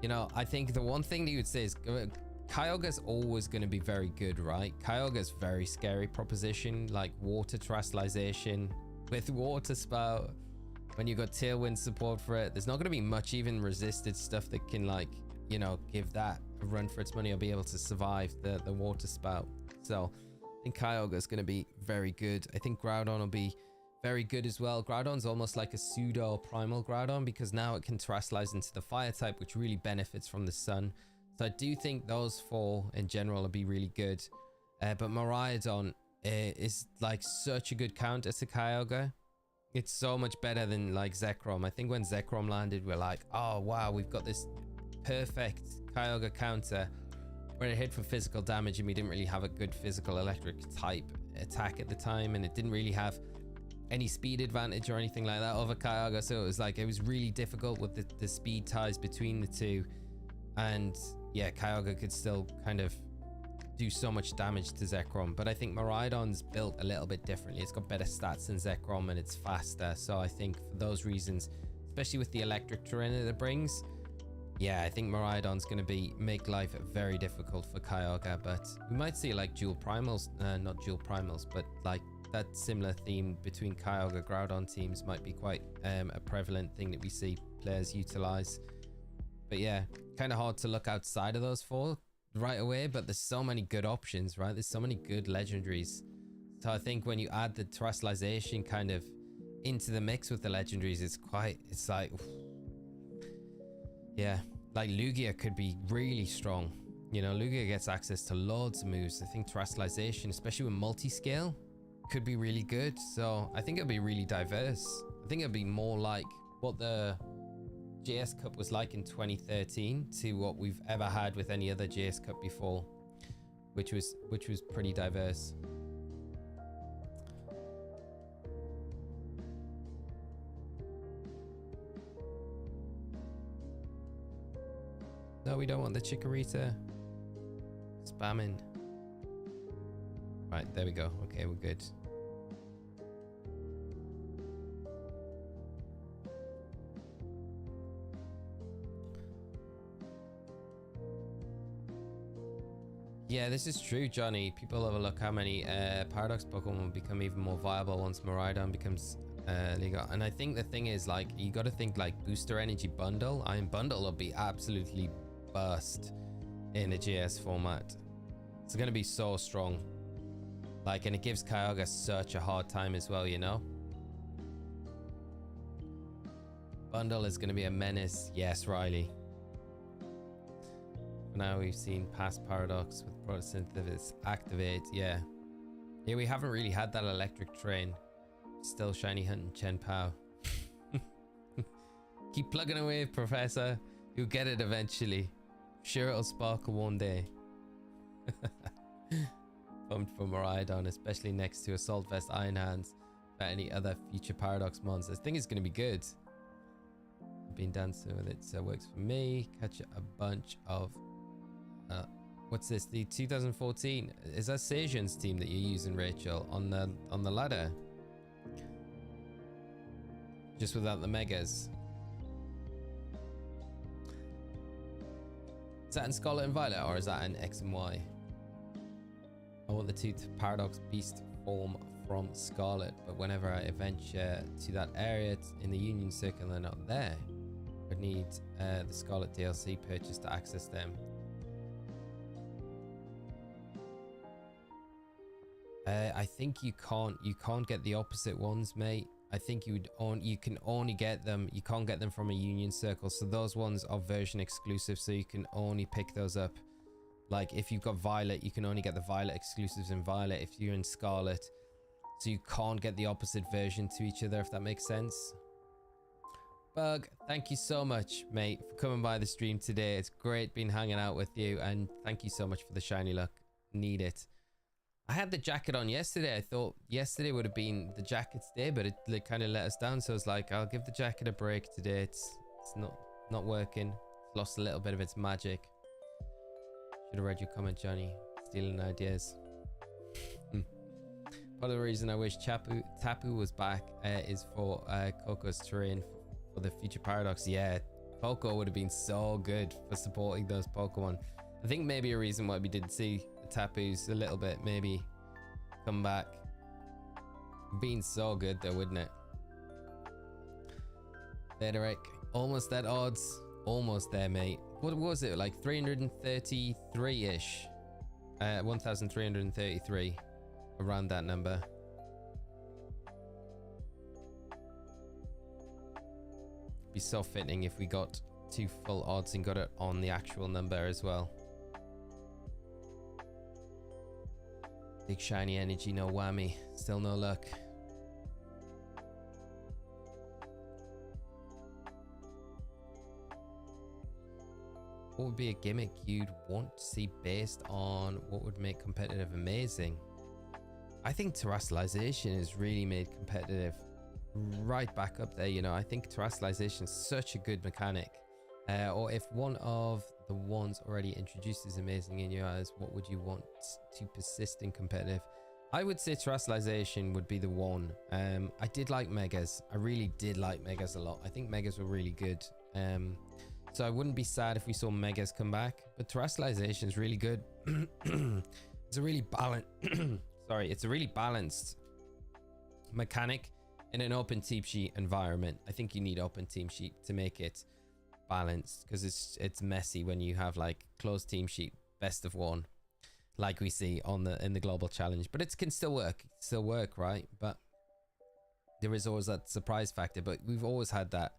you know, I think the one thing that you would say is Kyogre's always going to be very good, right? Kyogre's very scary proposition, like water Terastallization with Water Spout, when you got Tailwind support for it, there's not going to be much even resisted stuff that can, like, you know, give that a run for its money or be able to survive the Water Spout. So I think Kyogre is going to be very good. I think Groudon will be very good as well. Groudon's almost like a pseudo primal Groudon because now it can terrestrialize into the fire type, which really benefits from the sun. So I do think those four in general will be really good. But Miraidon is like such a good counter to Kyogre. It's so much better than like Zekrom. I think when Zekrom landed, we're like, oh wow, we've got this perfect Kyogre counter where it hit for physical damage and we didn't really have a good physical electric type attack at the time, and it didn't really have any speed advantage or anything like that over Kyogre. So it was like, it was really difficult with the speed ties between the two. And yeah, Kyogre could still kind of do so much damage to Zekrom, but I think Miraidon's built a little bit differently. It's got better stats than Zekrom and it's faster. So I think for those reasons, especially with the electric terrain that it brings, yeah, I think Miraidon's going to make life very difficult for Kyogre. But we might see like dual primals, not dual primals, but like that similar theme between Kyogre Groudon teams might be quite a prevalent thing that we see players utilize. But yeah, kind of hard to look outside of those four right away, but there's so many good options, right? There's so many good legendaries. So I think when you add the terrestrialization kind of into the mix with the legendaries, it's like, yeah, like Lugia could be really strong. You know, Lugia gets access to loads of moves. I think terrestrialization, especially with multi-scale, could be really good. So I think it'll be really diverse. I think it'll be more like what the JS Cup was like in 2013 to what we've ever had with any other JS Cup before, which was pretty diverse. No, we don't want the Chikorita spamming. Right, there we go. Okay, we're good. Yeah, this is true, Johnny. People overlook how many Paradox Pokemon will become even more viable once Miraidon becomes legal. And I think the thing is, like, you got to think like Booster Energy Bundle. Iron Bundle will be absolutely burst in a GS format. It's going to be so strong. Like, and it gives Kyogre such a hard time as well, you know? Bundle is going to be a menace. Yes, Riley. Now we've seen past Paradox with Photosynthesis activate. Yeah, we haven't really had that electric train. Still shiny hunting Chen Pao. Keep plugging away, Professor. You'll get it eventually. Sure, it'll sparkle one day. Pumped for Miraidon, especially next to Assault Vest, Iron Hands, but any other future Paradox monsters. I think it's going to be good. I've been dancing with it, so it works for me. Catch a bunch of what's this? The 2014, is that Sajan's team that you're using, Rachel, on the ladder? Just without the megas. Is that in Scarlet and Violet, or is that in X and Y? I want the two Paradox Beast form from Scarlet, but whenever I venture to that area in the Union Circle and they're not there, I'd need the Scarlet DLC purchase to access them. I think you can't get the opposite ones, mate. I think you can only get them. You can't get them from a Union Circle. So those ones are version exclusive. So you can only pick those up. Like if you've got Violet, you can only get the Violet exclusives in Violet if you're in Scarlet. So you can't get the opposite version to each other, if that makes sense. Bug, thank you so much, mate, for coming by the stream today. It's great being hanging out with you, and thank you so much for the shiny luck. Need it. I had the jacket on yesterday. I thought yesterday would have been the jacket's day, but it kind of let us down. So I was like, I'll give the jacket a break today. It's not working. It's lost a little bit of its magic. Should have read your comment, Johnny. Stealing ideas. Part of the reason I wish Tapu was back is for Coco's terrain for the future Paradox. Yeah, Coco would have been so good for supporting those Pokemon. I think maybe a reason why we didn't see the Tapus a little bit maybe come back Been so good though, wouldn't it? Federic, almost at odds. Almost there, mate. What was it? Like 333-ish. 1,333. Around that number. Be so fitting if we got 2 full odds and got it on the actual number as well. Big shiny energy, no whammy. Still no luck. What would be a gimmick you'd want to see based on what would make competitive amazing? I think terrestrialization has really made competitive right back up there, you know. I think terrestrialization is such a good mechanic. Or if one of the ones already introduced is amazing in your eyes, what would you want to persist in competitive? I would say terrestrialization would be the one. I did like megas. I really did like megas a lot. I think megas were really good. So I wouldn't be sad if we saw megas come back, but terrestrialization is really good. It's a really balanced sorry, it's a really balanced mechanic in an open team sheet environment. I think you need open team sheet to make it balanced, because it's messy when you have like closed team sheet best of one, like we see on in the global challenge. But it can still work, right? But there is always that surprise factor. But we've always had that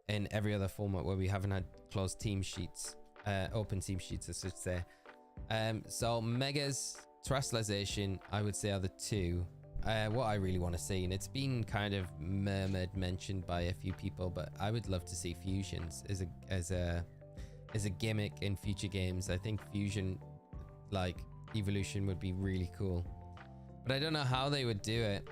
in every other format where we haven't had closed team sheets, open team sheets, I should say. So megas, terrestrialization, I would say are the two. What I really want to see, and it's been kind of mentioned by a few people, but I would love to see fusions as a gimmick in future games. I think fusion, like evolution, would be really cool, but I don't know how they would do it.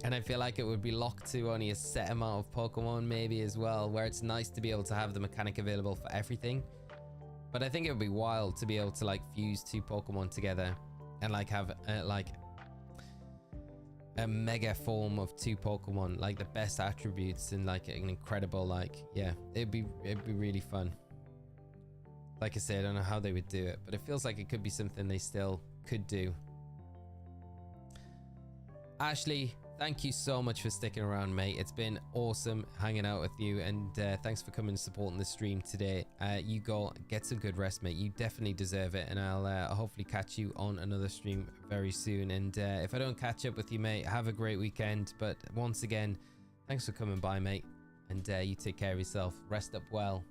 And I feel like it would be locked to only a set amount of Pokemon maybe as well, where it's nice to be able to have the mechanic available for everything. But I think it would be wild to be able to like fuse 2 Pokemon together and like have like a mega form of 2 Pokemon, like the best attributes and like an incredible, like, yeah, it'd be really fun. Like I said, I don't know how they would do it, but it feels like it could be something they still could do. Ashley, thank you so much for sticking around, mate. It's been awesome hanging out with you, and thanks for coming and supporting the stream today. You go get some good rest, mate. You definitely deserve it, and I'll hopefully catch you on another stream very soon. And if I don't catch up with you, mate, have a great weekend. But once again, thanks for coming by, mate, and you take care of yourself. Rest up well.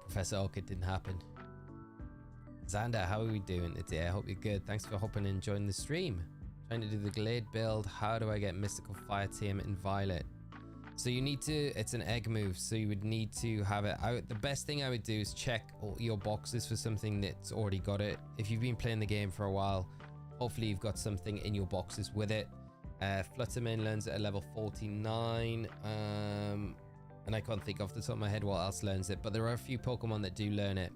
Professor Oak, it didn't happen. Xander, how are we doing today? I hope you're good. Thanks for hopping in and joining the stream. Trying to do the Glade build. How do I get Mystical Fire Team in Violet? So you need to, it's an egg move, so you would need to have it out. The best thing I would do is check all your boxes for something that's already got it. If you've been playing the game for a while, hopefully you've got something in your boxes with it. Fluttermane learns it at level 49. And I can't think off the top of my head what else learns it, but there are a few Pokemon that do learn it.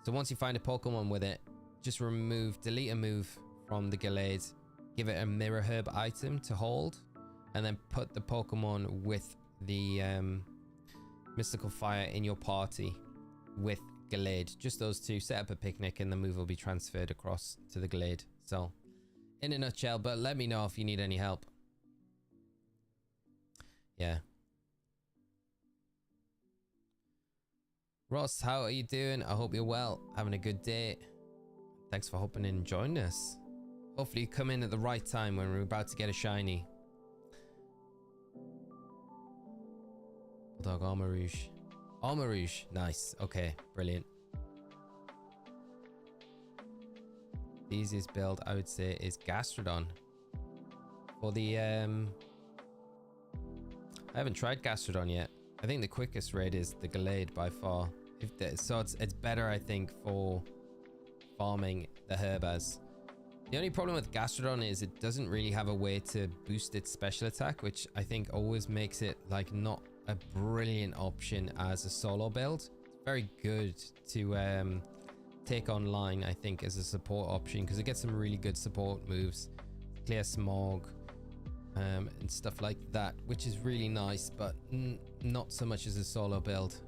So once you find a Pokemon with it, just delete a move from the Glade, give it a Mirror Herb item to hold, and then put the Pokemon with the Mystical Fire in your party with Glade. Just those two, set up a picnic, and the move will be transferred across to the Glade. So, in a nutshell, but let me know if you need any help. Yeah. Ross, how are you doing? I hope you're well, having a good day. Thanks for hopping in and joining us. Hopefully you come in at the right time when we're about to get a shiny. Bulldog Armarouge. Armarouge, nice. Okay, brilliant. The easiest build I would say is Gastrodon. For the I haven't tried Gastrodon yet. I think the quickest raid is the Glade by far. So it's better, I think, for farming the Herbaz. The only problem with Gastrodon is it doesn't really have a way to boost its special attack, which I think always makes it like not a brilliant option as a solo build. It's very good to take online, I think, as a support option, because it gets some really good support moves. Clear Smog, and stuff like that, which is really nice, but not so much as a solo build.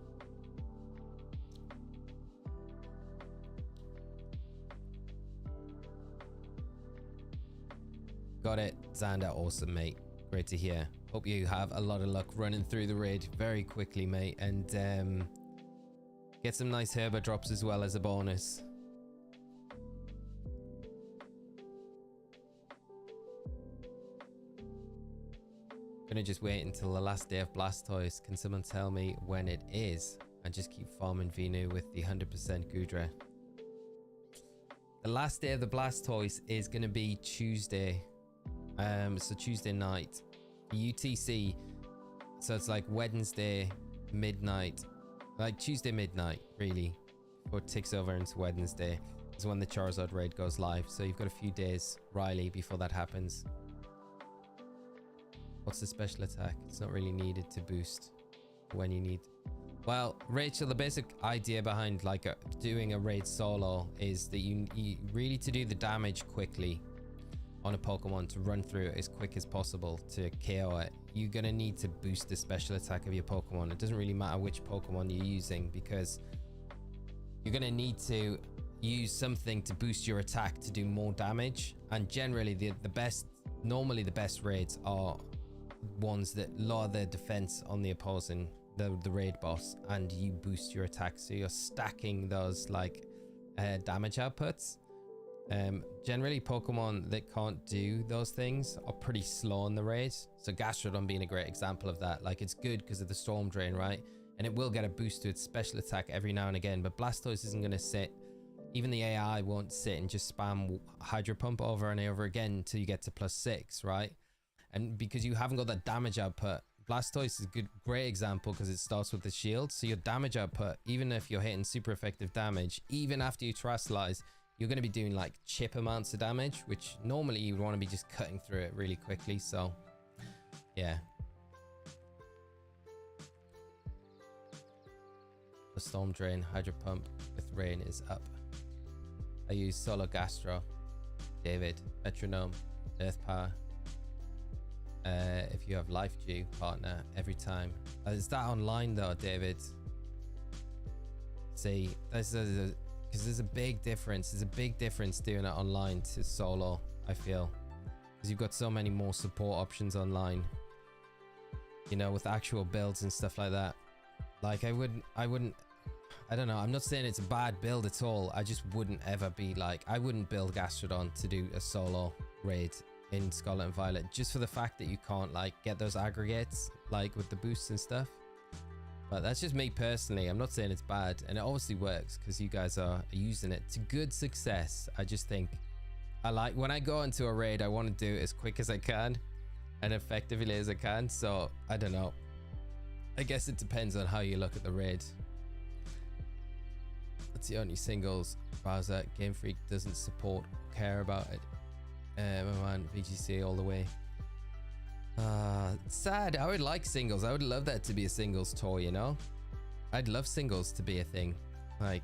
Got it. Xander, awesome, mate. Great to hear. Hope you have a lot of luck running through the raid very quickly, mate. And get some nice herba drops as well as a bonus. Gonna just wait until the last day of Blastoise. Can someone tell me when it is? And just keep farming Venu with the 100% Goodra. The last day of the Blastoise is gonna be Tuesday. So Tuesday night. UTC. So it's like Wednesday midnight. Like Tuesday midnight, really. Before it ticks over into Wednesday is when the Charizard raid goes live. So you've got a few days, Riley, before that happens. What's the special attack? It's not really needed to boost when you need. Well, Rachel, the basic idea behind like doing a raid solo is that you really to do the damage quickly on a Pokemon, to run through it as quick as possible to KO it. You're gonna need to boost the special attack of your Pokemon. It doesn't really matter which Pokemon you're using, because you're gonna need to use something to boost your attack to do more damage. And generally normally the best raids are ones that lower their defense on the opposing, the raid boss, and you boost your attack, so you're stacking those like damage outputs. Generally Pokemon that can't do those things are pretty slow in the raid, so Gastrodon being a great example of that. Like, it's good because of the Storm Drain, right? And it will get a boost to its special attack every now and again, but Blastoise isn't going to sit, even the AI won't sit and just spam Hydro Pump over and over again until you get to +6, right? And because you haven't got that damage output, Blastoise is a great example because it starts with the shield. So your damage output, even if you're hitting super effective damage, even after you Terastallize, you're going to be doing like chip amounts of damage, which normally you would want to be just cutting through it really quickly. So yeah. The Storm Drain, Hydro Pump with Rain is up. I use Solo Gastro, David, Metronome, Earth Power. If you have Life Dew partner every time. Is that online though, David? See, because there's a big difference. There's a big difference doing it online to solo, I feel, because you've got so many more support options online, you know, with actual builds and stuff like that. Like I don't know, I'm not saying it's a bad build at all. I just wouldn't ever be like, I wouldn't build Gastrodon to do a solo raid in Scarlet and Violet, just for the fact that you can't like get those aggregates like with the boosts and stuff. But that's just me personally. I'm not saying it's bad, and it obviously works because you guys are using it to good success. I just think I like, when I go into a raid, I want to do it as quick as I can and effectively as I can. So I don't know, I guess it depends on how you look at the raid. That's the only singles browser Game Freak doesn't support or care about it. My man, VGC all the way. Sad. I would like singles. I would love that to be a singles tour, you know? I'd love singles to be a thing. Like,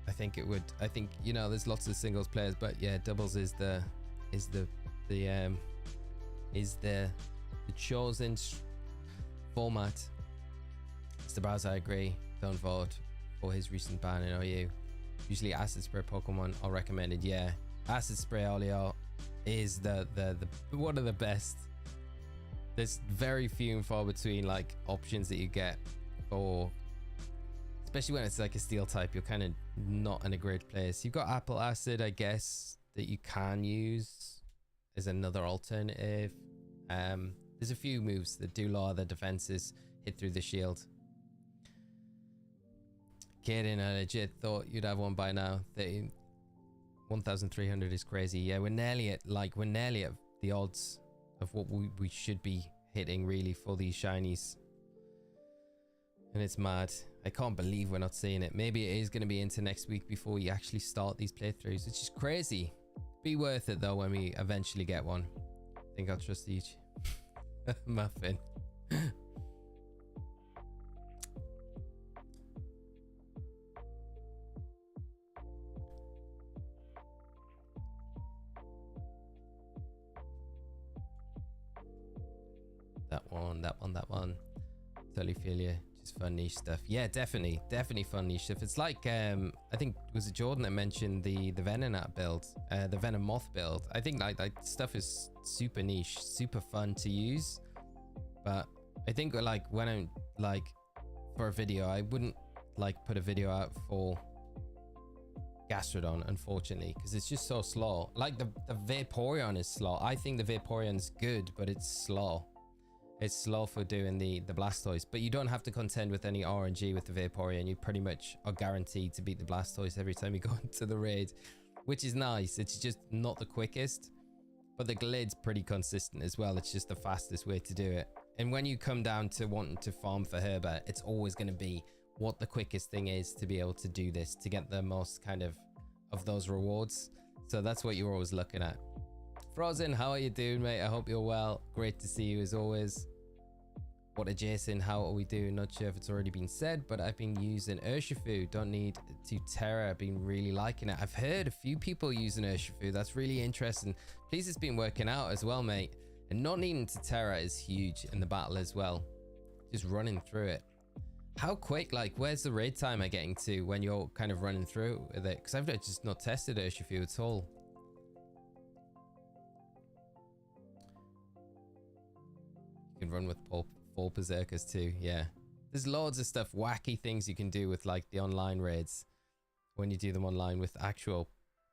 I think it would. I think, you know, there's lots of singles players, but yeah, doubles is the chosen format. Mr. Baz, I agree. Don't vote for his recent ban in OU. Usually Acid Spray Pokemon are recommended. Yeah, Acid Spray Olio is the one of the best. There's very few and far between like options that you get for, especially when it's like a steel type, you're kind of not in a great place. You've got Apple Acid, I guess, that you can use as another alternative. There's a few moves that do lower the defenses, hit through the shield. Kidding, I legit thought you'd have one by now. 1,300 is crazy. Yeah, we're nearly at the odds of what we should be hitting really for these shinies, and it's mad. I can't believe we're not seeing it. Maybe it is going to be into next week before we actually start these playthroughs, which is crazy. Be worth it though when we eventually get one. I think I'll trust each. Muffin. That one. Totally feel you. Just fun niche stuff. Yeah, definitely fun niche stuff. It's like I think was it Jordan that mentioned the Venonat build, the Venom Moth build. I think like stuff is super niche, super fun to use. But I think like when I'm like for a video, I wouldn't like put a video out for Gastrodon, unfortunately, because it's just so slow. Like the Vaporeon is slow. I think the Vaporeon's good, but it's slow. It's slow for doing the Blastoise, but you don't have to contend with any RNG with the Vaporeon. You pretty much are guaranteed to beat the Blastoise every time you go into the raid, which is nice. It's just not the quickest, but the glid's pretty consistent as well. It's just the fastest way to do it. And when you come down to wanting to farm for Herba, it's always going to be what the quickest thing is to be able to do this, to get the most kind of those rewards. So that's what you're always looking at. Frozen, how are you doing, mate? I hope you're well. Great to see you as always. What a Jason, how are we doing? Not sure if it's already been said, but I've been using Urshifu. Don't need to Terra. I've been really liking it. I've heard a few people using Urshifu. That's really interesting. Please, it's been working out as well, mate. And not needing to Terra is huge in the battle as well. Just running through it. How quick, like, where's the raid time I'm getting to when you're kind of running through with it? Because I've just not tested Urshifu at all. You can run with full Berserkers too, yeah. There's loads of stuff, wacky things you can do with like the online raids when you do them online with actual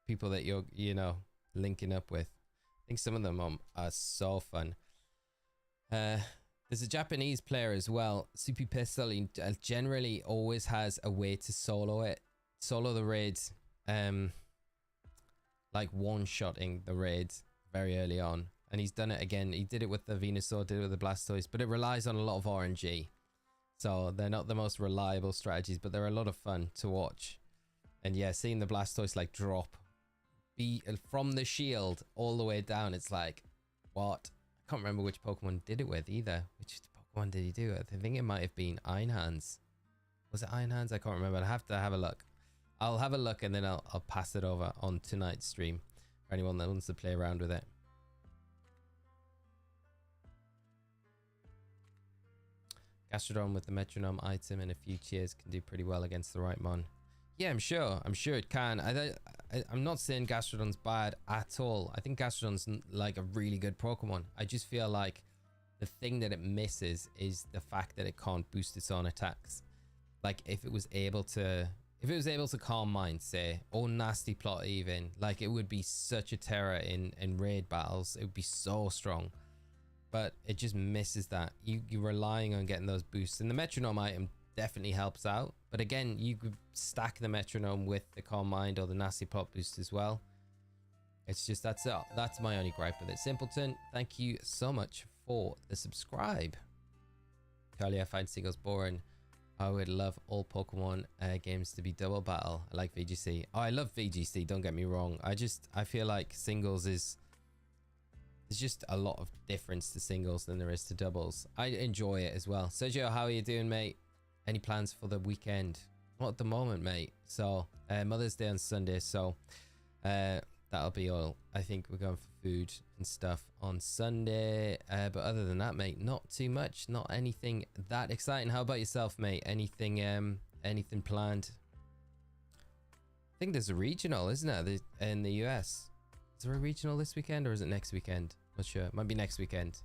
people that you're, you know, linking up with. I think some of them are so fun. There's a Japanese player as well, Super Pistol. He generally always has a way to solo the raids, like one-shotting the raids very early on. And he's done it again. He did it with the Venusaur, did it with the Blastoise, but it relies on a lot of RNG. So they're not the most reliable strategies, but they're a lot of fun to watch. And yeah, seeing the Blastoise like drop from the shield all the way down, it's like, what? I can't remember which Pokemon did it with either. Which Pokemon did he do it? I think it might have been Iron Hands. Was it Iron Hands? I can't remember. I'd have to have a look. I'll have a look and then I'll pass it over on tonight's stream for anyone that wants to play around with it. Gastrodon with the metronome item and a few cheers can do pretty well against the right mon. Yeah, I'm sure it can. I'm not saying Gastrodon's bad at all. I think Gastrodon's like a really good Pokemon. I just feel like the thing that it misses is the fact that it can't boost its own attacks. Like if it was able to calm mind, say, or nasty plot even, like it would be such a terror in raid battles. It would be so strong. But it just misses that. You're relying on getting those boosts, and the metronome item definitely helps out. But again, you could stack the metronome with the calm mind or the nasty plot boost as well. It's just that's my only gripe with it. Simpleton, thank you so much for the subscribe. Charlie, I find singles boring. I would love all Pokemon games to be double battle. I like VGC. Oh, I love VGC, don't get me wrong. I feel like singles there's just a lot of difference to singles than there is to doubles. I enjoy it as well. Sergio, how are you doing, mate? Any plans for the weekend? Not at the moment, mate. So Mother's Day on Sunday, so that'll be all. I think we're going for food and stuff on Sunday, but other than that, mate, not too much. Not anything that exciting. How about yourself, mate? Anything planned? I think there's a regional, isn't there, in the US? Is there a regional this weekend or is it next weekend? Not sure. Might be next weekend.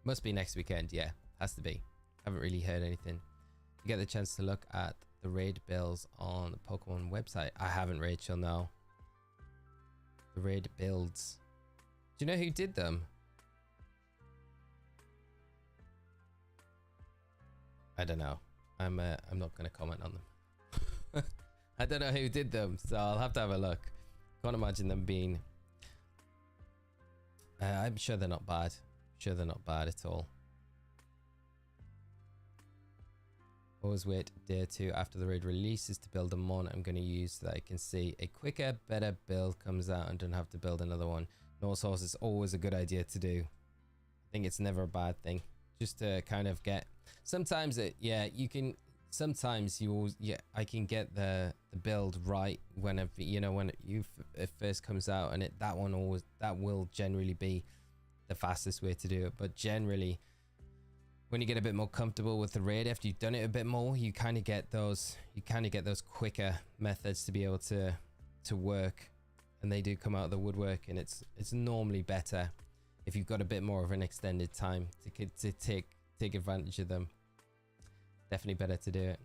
Must be next weekend. Yeah, has to be. Haven't really heard anything. You get the chance to look at the raid builds on the Pokemon website. I haven't, Rachel, no. The raid builds. Do you know who did them? I don't know. I'm not going to comment on them. I don't know who did them, so I'll have to have a look. Can't imagine them being... I'm sure they're not bad. Sure they're not bad at all. Always wait a day or two after the raid releases to build a mon I'm going to use so that I can see a quicker, better build comes out and don't have to build another one. No source is always a good idea to do. I think it's never a bad thing. Just to kind of get... Sometimes you can... Sometimes I can get the build right whenever, you know, when it first comes out, and that will generally be the fastest way to do it. But generally, when you get a bit more comfortable with the raid, after you've done it a bit more, you kind of get those quicker methods to be able to work, and they do come out of the woodwork, and it's normally better if you've got a bit more of an extended time to take advantage of them. Definitely better to do it.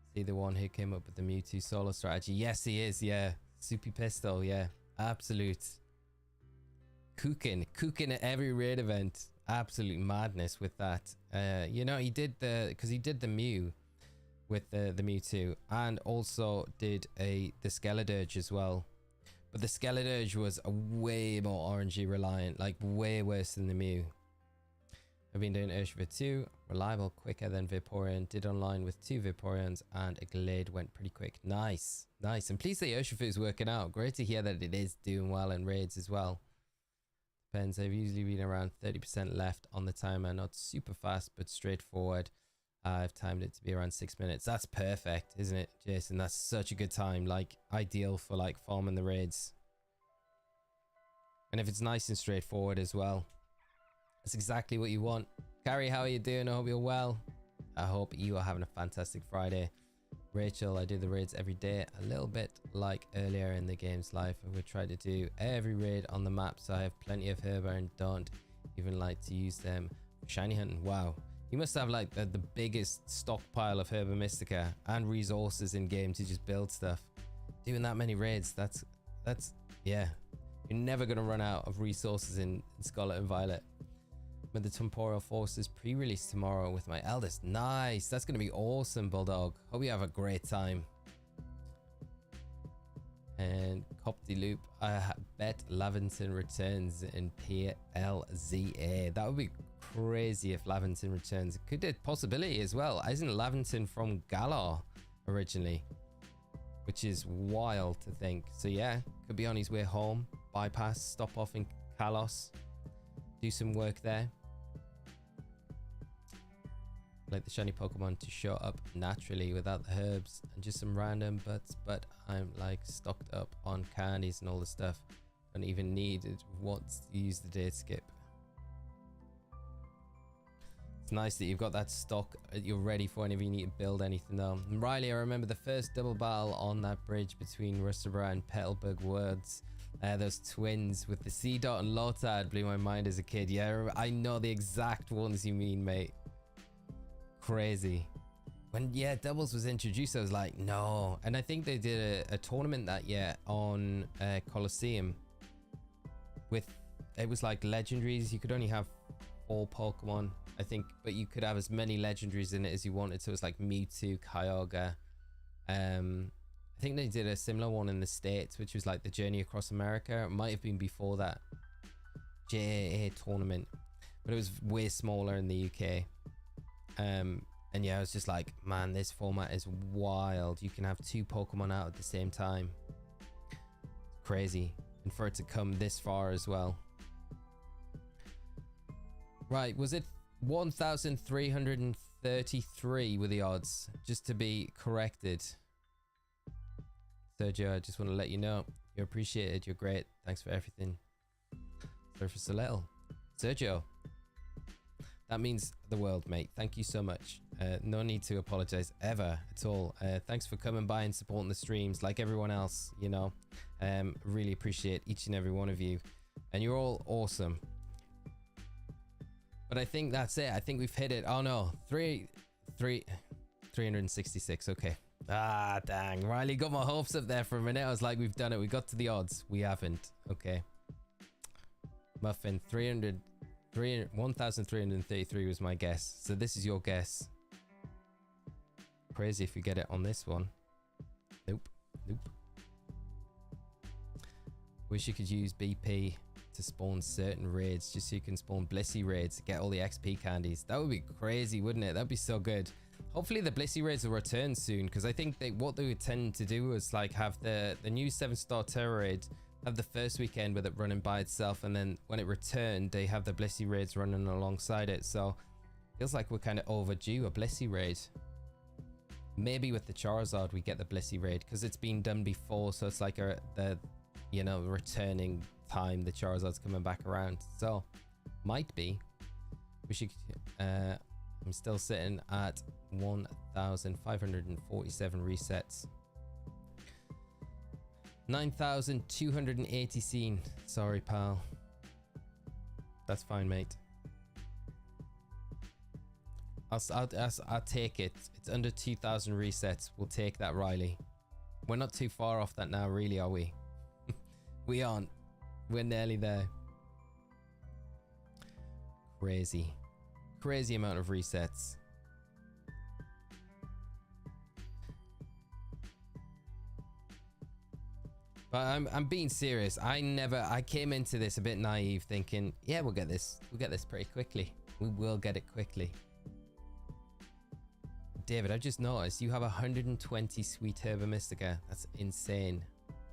Is he the one who came up with the Mewtwo solo strategy? Yes, he is. Yeah, Soupy Pistol. Yeah, absolute cooking at every raid event. Absolute madness with that. You know, he did the Mew with the Mewtwo, and also did the Skeledirge as well. But the Skeledirge was a way more RNG reliant, like way worse than the Mew. I've been doing Urshifu 2, reliable, quicker than Vaporeon, did online with 2 Vaporeons, and a Glade went pretty quick. Nice, nice. And please say Urshifu is working out. Great to hear that it is doing well in raids as well. Depends, I've usually been around 30% left on the timer, not super fast, but straightforward. I've timed it to be around 6 minutes. That's perfect, isn't it, Jason? That's such a good time, like ideal for like farming the raids. And if it's nice and straightforward as well, that's exactly what you want. Carrie, how are you doing? I hope you're well. I hope you are having a fantastic Friday. Rachel, I do the raids every day, a little bit like earlier in the game's life. I would try to do every raid on the map, so I have plenty of herb and don't even like to use them for shiny hunting. Wow. You must have like the biggest stockpile of Herba Mystica and resources in game to just build stuff. Doing that many raids, that's yeah. You're never gonna run out of resources in Scarlet and Violet. With the Temporal Forces pre-release tomorrow with my eldest. Nice, that's gonna be awesome, Bulldog. Hope you have a great time. And Cop de Loop, I bet Laventon returns in PLZA. That would be crazy if Laventon returns. It could be a possibility as well. Isn't Laventon from Galar originally? Which is wild to think. So yeah, could be on his way home. Bypass, stop off in Kalos. Do some work there. Like the shiny Pokemon to show up naturally without the herbs and just some random butts, but I'm like stocked up on candies and all the stuff. Don't even need it once to use the date skip. It's nice that you've got that stock you're ready for whenever you need to build anything though. And Riley, I remember the first double battle on that bridge between Rustabra and Petalburg Woods. Those twins with the C dot and Lotad blew my mind as a kid. Yeah, I know the exact ones you mean, mate. Crazy. When doubles was introduced, I was like, no. And I think they did a tournament that year on Colosseum with, it was like legendaries. You could only have 4 Pokemon, I think, but you could have as many legendaries in it as you wanted. So it was like Mewtwo, Kyogre. I think they did a similar one in the States, which was like the Journey Across America. It might have been before that JAA tournament, but it was way smaller in the UK. And yeah, I was just like, man, this format is wild. You can have 2 Pokemon out at the same time. It's crazy. And for it to come this far as well. Right, was it 1,333 were the odds? Just to be corrected. Sergio, I just want to let you know, you're appreciated, you're great. Thanks for everything. Sorry for so little. Sergio, that means the world, mate. Thank you so much. No need to apologize ever at all. Thanks for coming by and supporting the streams like everyone else, you know. Really appreciate each and every one of you. And you're all awesome. But I think that's it. I think we've hit it. Oh no, 366. Okay. Ah, dang. Riley got my hopes up there for a minute. I was like, we've done it. We got to the odds. We haven't. Okay. Muffin, 1,333 was my guess. So this is your guess. Crazy if you get it on this one. Nope. Nope. Wish you could use BP to spawn certain raids just so you can spawn Blissey raids to get all the XP candies. That would be crazy, wouldn't it? That'd be so good. Hopefully the Blissey raids will return soon, because I think what they would tend to do is like have the new 7-star Terror raid have the first weekend with it running by itself, and then when it returned they have the Blissey raids running alongside it. So feels like we're kind of overdue a Blissey raid. Maybe with the Charizard we get the Blissey raid because it's been done before, so it's like the you know, returning time the Charizard's coming back around. So might be. Wish you could I'm still sitting at 1,547 resets. 9,280 seen. Sorry, pal. That's fine, mate. I'll take it. It's under 2,000 resets. We'll take that, Riley. We're not too far off that now, really, are we? We aren't. We're nearly there. Crazy. Crazy amount of resets. But I'm being serious. I came into this a bit naive, thinking, yeah, we'll get this pretty quickly. We will get it quickly. David, I just noticed you have 120 sweet Herba Mystica. That's insane.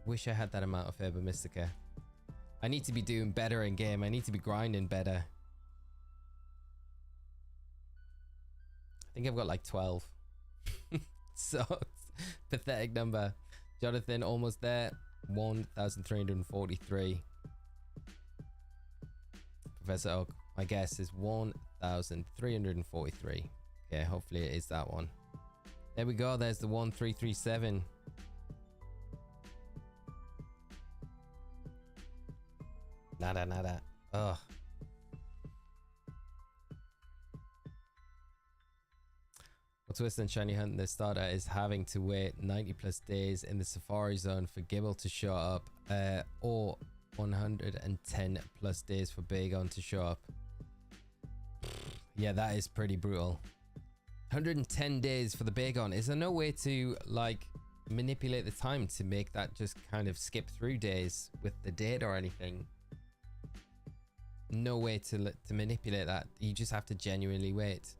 Wish I had that amount of Herba Mystica. I need to be doing better in game. I need to be grinding better. I think I've got like 12. So, pathetic number. Jonathan, almost there. 1,343. Professor Oak, my guess is 1,343. Okay, hopefully it is that one. There we go. There's the 1337. Nada. Ugh. What's worse than shiny hunting this starter is having to wait 90 plus days in the Safari Zone for Gibble to show up, or 110 plus days for Bagon to show up. Yeah, that is pretty brutal. 110 days for the Bagon. Is there no way to like manipulate the time to make that just kind of skip through days with the date or anything? No way to manipulate that. You just have to genuinely wait.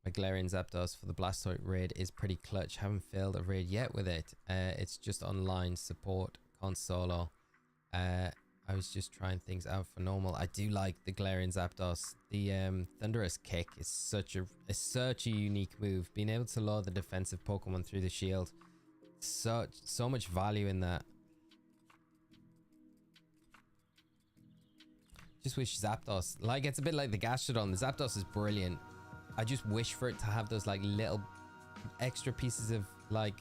My Galarian Zapdos for the Blastoise raid is pretty clutch. Haven't failed a raid yet with it. It's just online support, can't solo. I was just trying things out for normal. I do like the Galarian Zapdos. The Thunderous Kick is such a unique move. Being able to lure the defensive Pokemon through the shield, so much value in that. Just wish Zapdos, like, it's a bit like the Gastrodon. The Zapdos is brilliant. I just wish for it to have those like little extra pieces of like,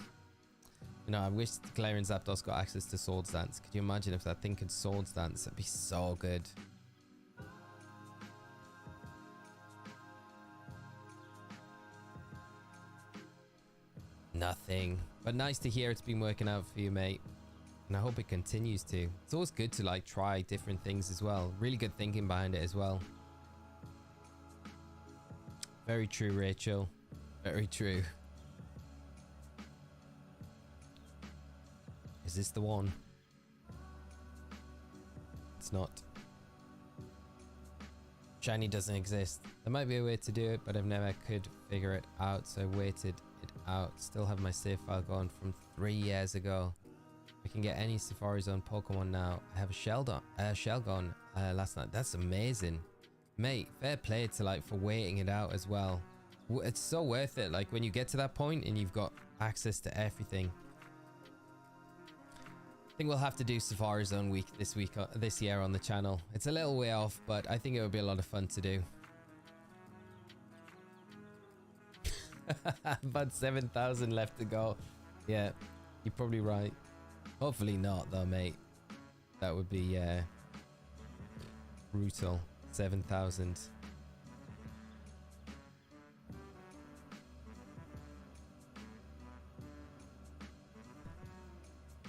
you know, I wish the Galarian Zapdos got access to Swords Dance. Could you imagine if that thing could Swords Dance? That'd be so good. Nothing. But nice to hear it's been working out for you, mate. And I hope it continues to. It's always good to like try different things as well. Really good thinking behind it as well. Very true, Rachel. Very true. Is this the one? It's not. Shiny doesn't exist. There might be a way to do it, but I've never could figure it out, so I waited it out. Still have my save file going from 3 years ago. I can get any Safari Zone Pokemon now. I have a Shelgon last night. That's amazing. Mate, fair play to like for waiting it out as well. It's so worth it, like when you get to that point and you've got access to everything. I think we'll have to do Safari Zone week this year on the channel. It's a little way off, but I think it would be a lot of fun to do. About 7,000 left to go. Yeah, you're probably right. Hopefully not though, mate. That would be brutal. 7,000.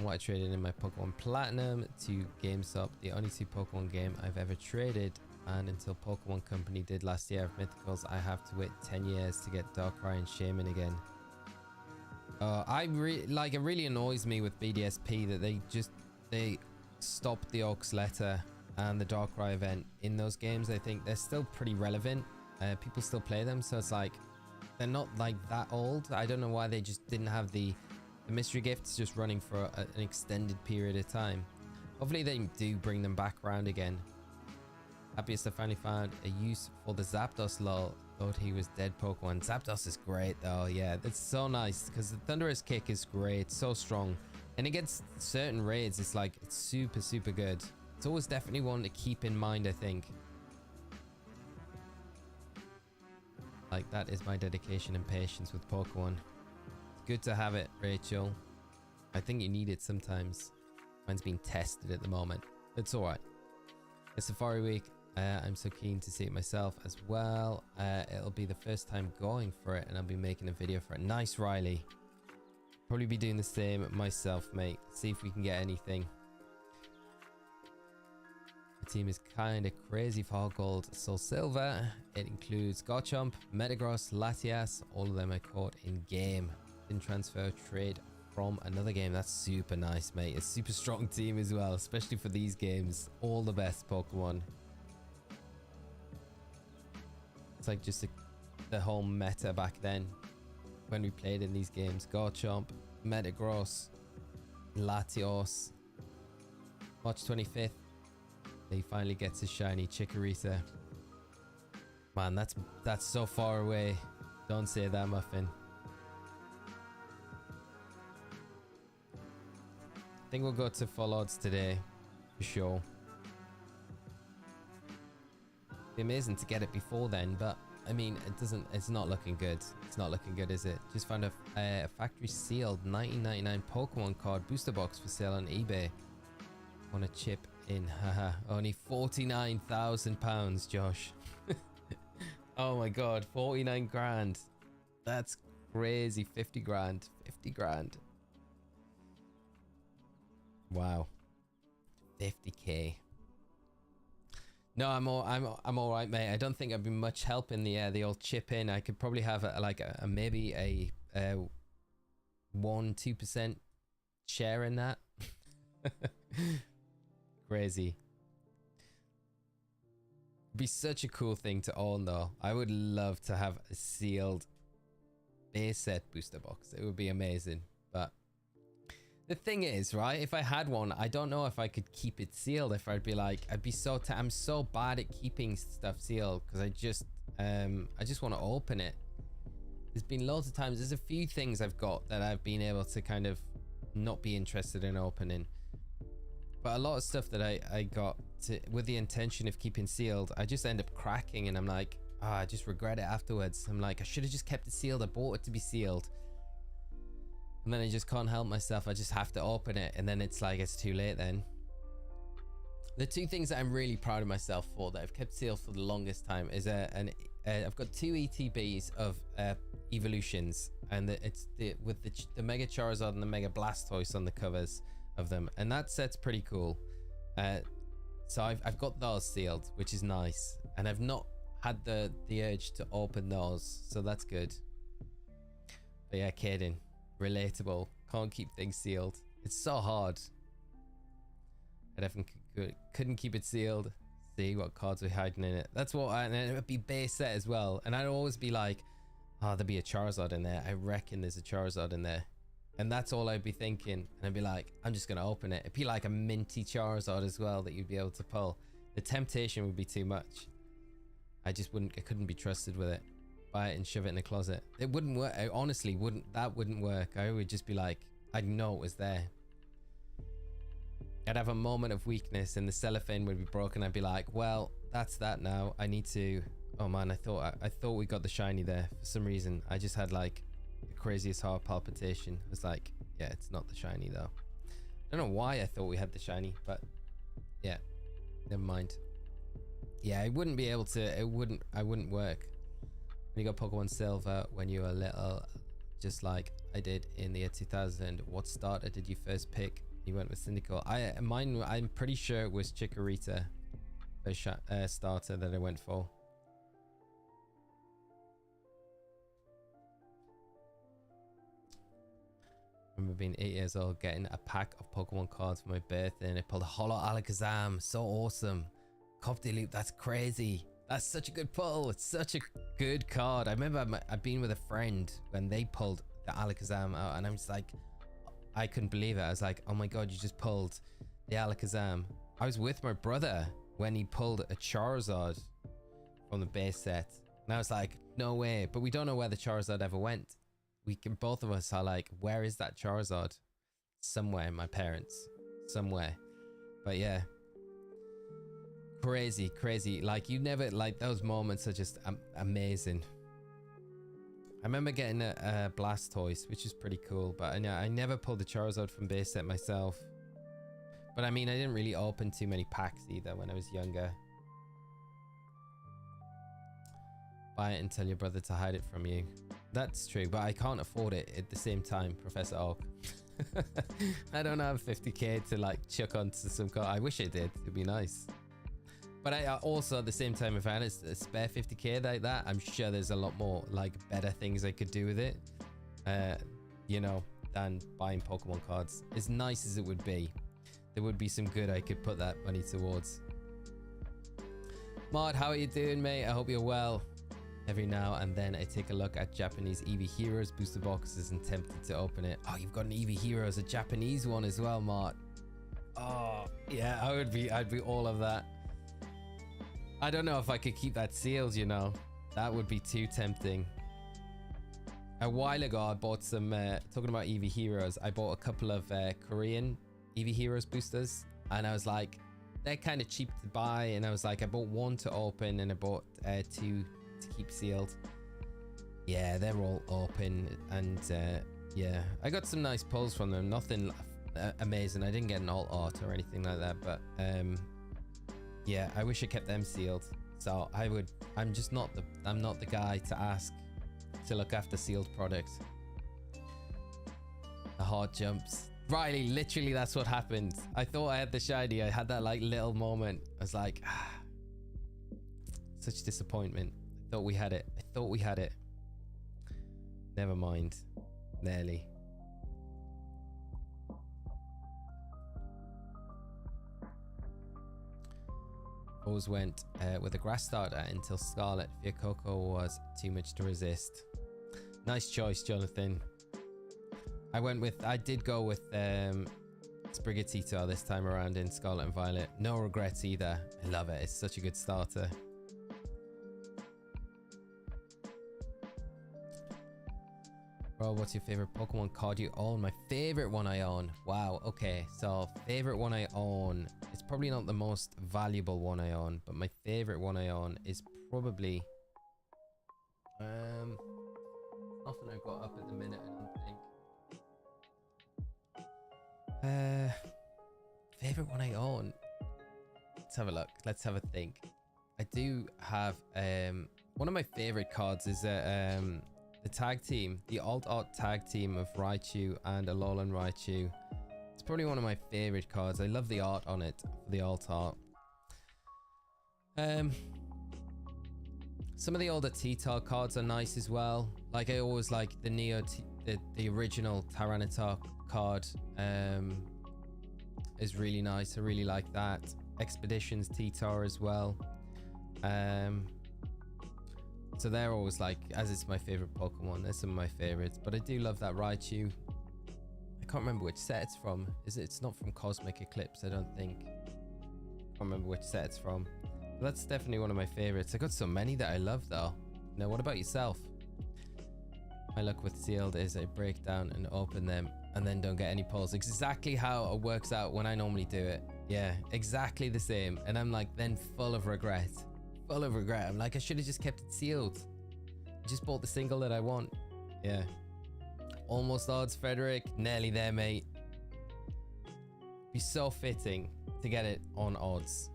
What I traded in my Pokemon Platinum to GameStop, the only 2 Pokemon game I've ever traded, and until Pokemon Company did last year of Mythicals, I have to wait 10 years to get Darkrai and Shaman again. It really annoys me with BDSP that they stopped the Oaks letter and the Darkrai event in those games. I think they're still pretty relevant. People still play them, so it's like they're not like that old. I don't know why they just didn't have the mystery gifts just running for an extended period of time. Hopefully they do bring them back around again. Happiest I finally found a use for the Zapdos lol. Thought he was dead Pokemon. Zapdos is great though. Yeah, it's so nice because the Thunderous Kick is great. So strong. And against certain raids, it's like, it's super, super good. It's always definitely one to keep in mind, I think. Like, that is my dedication and patience with Pokemon. It's good to have it, Rachel. I think you need it sometimes. Mine's being tested at the moment. It's alright. It's Safari Week. I'm so keen to see it myself as well. It'll be the first time going for it, and I'll be making a video for it. Nice, Riley. Probably be doing the same myself, mate. See if we can get anything. The team is kind of crazy for HeartGold Soul Silver. It includes Garchomp, Metagross, Latias. All of them I caught in game. Didn't transfer trade from another game. That's super nice, mate. A super strong team as well, especially for these games. All the best Pokemon. It's like just the whole meta back then when we played in these games. Garchomp, Metagross, Latios. March 25th. He finally gets his shiny Chikorita. Man, that's so far away. Don't say that, Muffin. I think we'll go to full odds today, for sure. Be amazing to get it before then, but I mean, it's not looking good. It's not looking good, is it? Just found a factory sealed 1999 Pokemon card booster box for sale on eBay. Want a chip in? Haha. Only £49,000, Josh. Oh my god, 49 grand. That's crazy. 50 grand. 50 grand. Wow. 50k. No, I'm all right, mate. I don't think I'd be much help in the old chip in. I could probably have maybe a 1-2% share in that. Crazy. Be such a cool thing to own though. I would love to have a sealed base set booster box. It would be amazing. But the thing is, right, if I had one, I don't know if I could keep it sealed. If I'd be like, I'm so bad at keeping stuff sealed because I just want to open it. There's been loads of times, there's a few things I've got that I've been able to kind of not be interested in opening. But a lot of stuff that I got with the intention of keeping sealed, I just end up cracking and I'm like, I just regret it afterwards. I'm like, I should have just kept it sealed. I bought it to be sealed. And then I just can't help myself. I just have to open it. And then it's like, it's too late then. The two things that I'm really proud of myself for that I've kept sealed for the longest time is I've got 2 ETBs of evolutions. And it's with the Mega Charizard and the Mega Blastoise on the covers of them. And that set's pretty cool. So I've got those sealed, which is nice. And I've not had the urge to open those. So that's good. But yeah, Caden. Relatable. Can't keep things sealed. It's so hard. I definitely couldn't keep it sealed. See what cards we're hiding in it. That's what and it would be base set as well. And I'd always be like, oh, there'll be a Charizard in there. I reckon there's a Charizard in there. And that's all I'd be thinking. And I'd be like, I'm just going to open it. It'd be like a minty Charizard as well that you'd be able to pull. The temptation would be too much. I couldn't be trusted with it. Buy it and shove it in the closet. It wouldn't work. I honestly wouldn't work. I would just be like, I'd know it was there. I'd have a moment of weakness and the cellophane would be broken. I'd be like, well, that's that now. I need to, oh man, I thought we got the shiny there for some reason. I just had like the craziest heart palpitation. I was like, yeah, it's not the shiny though. I don't know why I thought we had the shiny, but yeah, never mind. Yeah, I wouldn't be able to, I wouldn't work. You got Pokemon Silver when you were little, just like I did in the year 2000. What starter did you first pick? You went with Syndical. I'm pretty sure it was Chikorita, the starter that I went for. I remember being 8 years old, getting a pack of Pokemon cards for my birthday, and I pulled a Holo Alakazam. So awesome. Copter Loop, that's crazy. That's such a good pull. It's such a good card. I remember I've been with a friend when they pulled the Alakazam out and I was like, I couldn't believe it. I was like, oh my god, you just pulled the Alakazam. I was with my brother when he pulled a Charizard from the base set. And I was like, no way. But we don't know where the Charizard ever went. Both of us are like, where is that Charizard? Somewhere, my parents. Somewhere. But yeah. Crazy, crazy. Like, you never, like, those moments are just amazing. I remember getting a Blastoise, which is pretty cool. But I never pulled the Charizard from base set myself. But I mean, I didn't really open too many packs either when I was younger. Buy it and tell your brother to hide it from you. That's true, but I can't afford it at the same time, Professor Oak. I don't have 50k to like chuck onto some card. I wish I did. It'd be nice. But I also at the same time, if I had a spare 50k like that, I'm sure there's a lot more like better things I could do with it. You know, than buying Pokemon cards. As nice as it would be, there would be some good I could put that money towards. Mod, how are you doing, mate? I hope you're well. Every now and then I take a look at Japanese Eevee Heroes booster boxes and tempted to open it. Oh, you've got an Eevee Heroes, a Japanese one as well, Mart. Oh, yeah, I'd be all of that. I don't know if I could keep that sealed, you know. That would be too tempting. A while ago, I bought some, talking about Eevee Heroes, I bought a couple of Korean Eevee Heroes boosters. And I was like, they're kind of cheap to buy. And I was like, I bought one to open and I bought two to keep sealed. Yeah, they're all open. And yeah, I got some nice pulls from them. Nothing amazing. I didn't get an alt art or anything like that. But yeah, I wish I kept them sealed. So I'm just not the guy to ask to look after sealed products. The heart jumps. Riley, literally that's what happened. I thought I had the shiny. I had that like little moment. I was like, ah, such disappointment. I thought we had it. I thought we had it. Never mind. Nearly. Always went with a grass starter until Scarlet. Fiacoco was too much to resist. Nice choice, Jonathan. I did go with Sprigatito this time around in Scarlet and Violet. No regrets either. I love it. It's such a good starter. Bro, what's your favorite Pokemon card you own? My favorite one I own. Wow. Okay. So favorite one I own. It's probably not the most valuable one I own, but my favorite one I own is probably nothing I've got up at the minute, I don't think. Favorite one I own. Let's have a look. Let's have a think. I do have one of my favorite cards is the tag team, the alt art tag team of Raichu and Alolan Raichu. It's probably one of my favorite cards. I love the art on it, the alt art. Some of the older T-Tar cards are nice as well. Like I always like the the original Tyranitar card is really nice. I really like that. Expeditions T-Tar as well. So they're always like, as it's my favorite Pokemon, they're some of my favorites. But I do love that Raichu. I can't remember which set it's from. It's not from Cosmic Eclipse, I don't think. I can't remember which set it's from. But that's definitely one of my favorites. I got so many that I love though. Now, what about yourself? My luck with sealed is I break down and open them and then don't get any pulls. Exactly how it works out when I normally do it. Yeah, exactly the same. And I'm like then full of regret. Full of regret. I'm like, I should have just kept it sealed. I just bought the single that I want. Yeah. Almost odds, Frederick. Nearly there, mate. Be so fitting to get it on odds.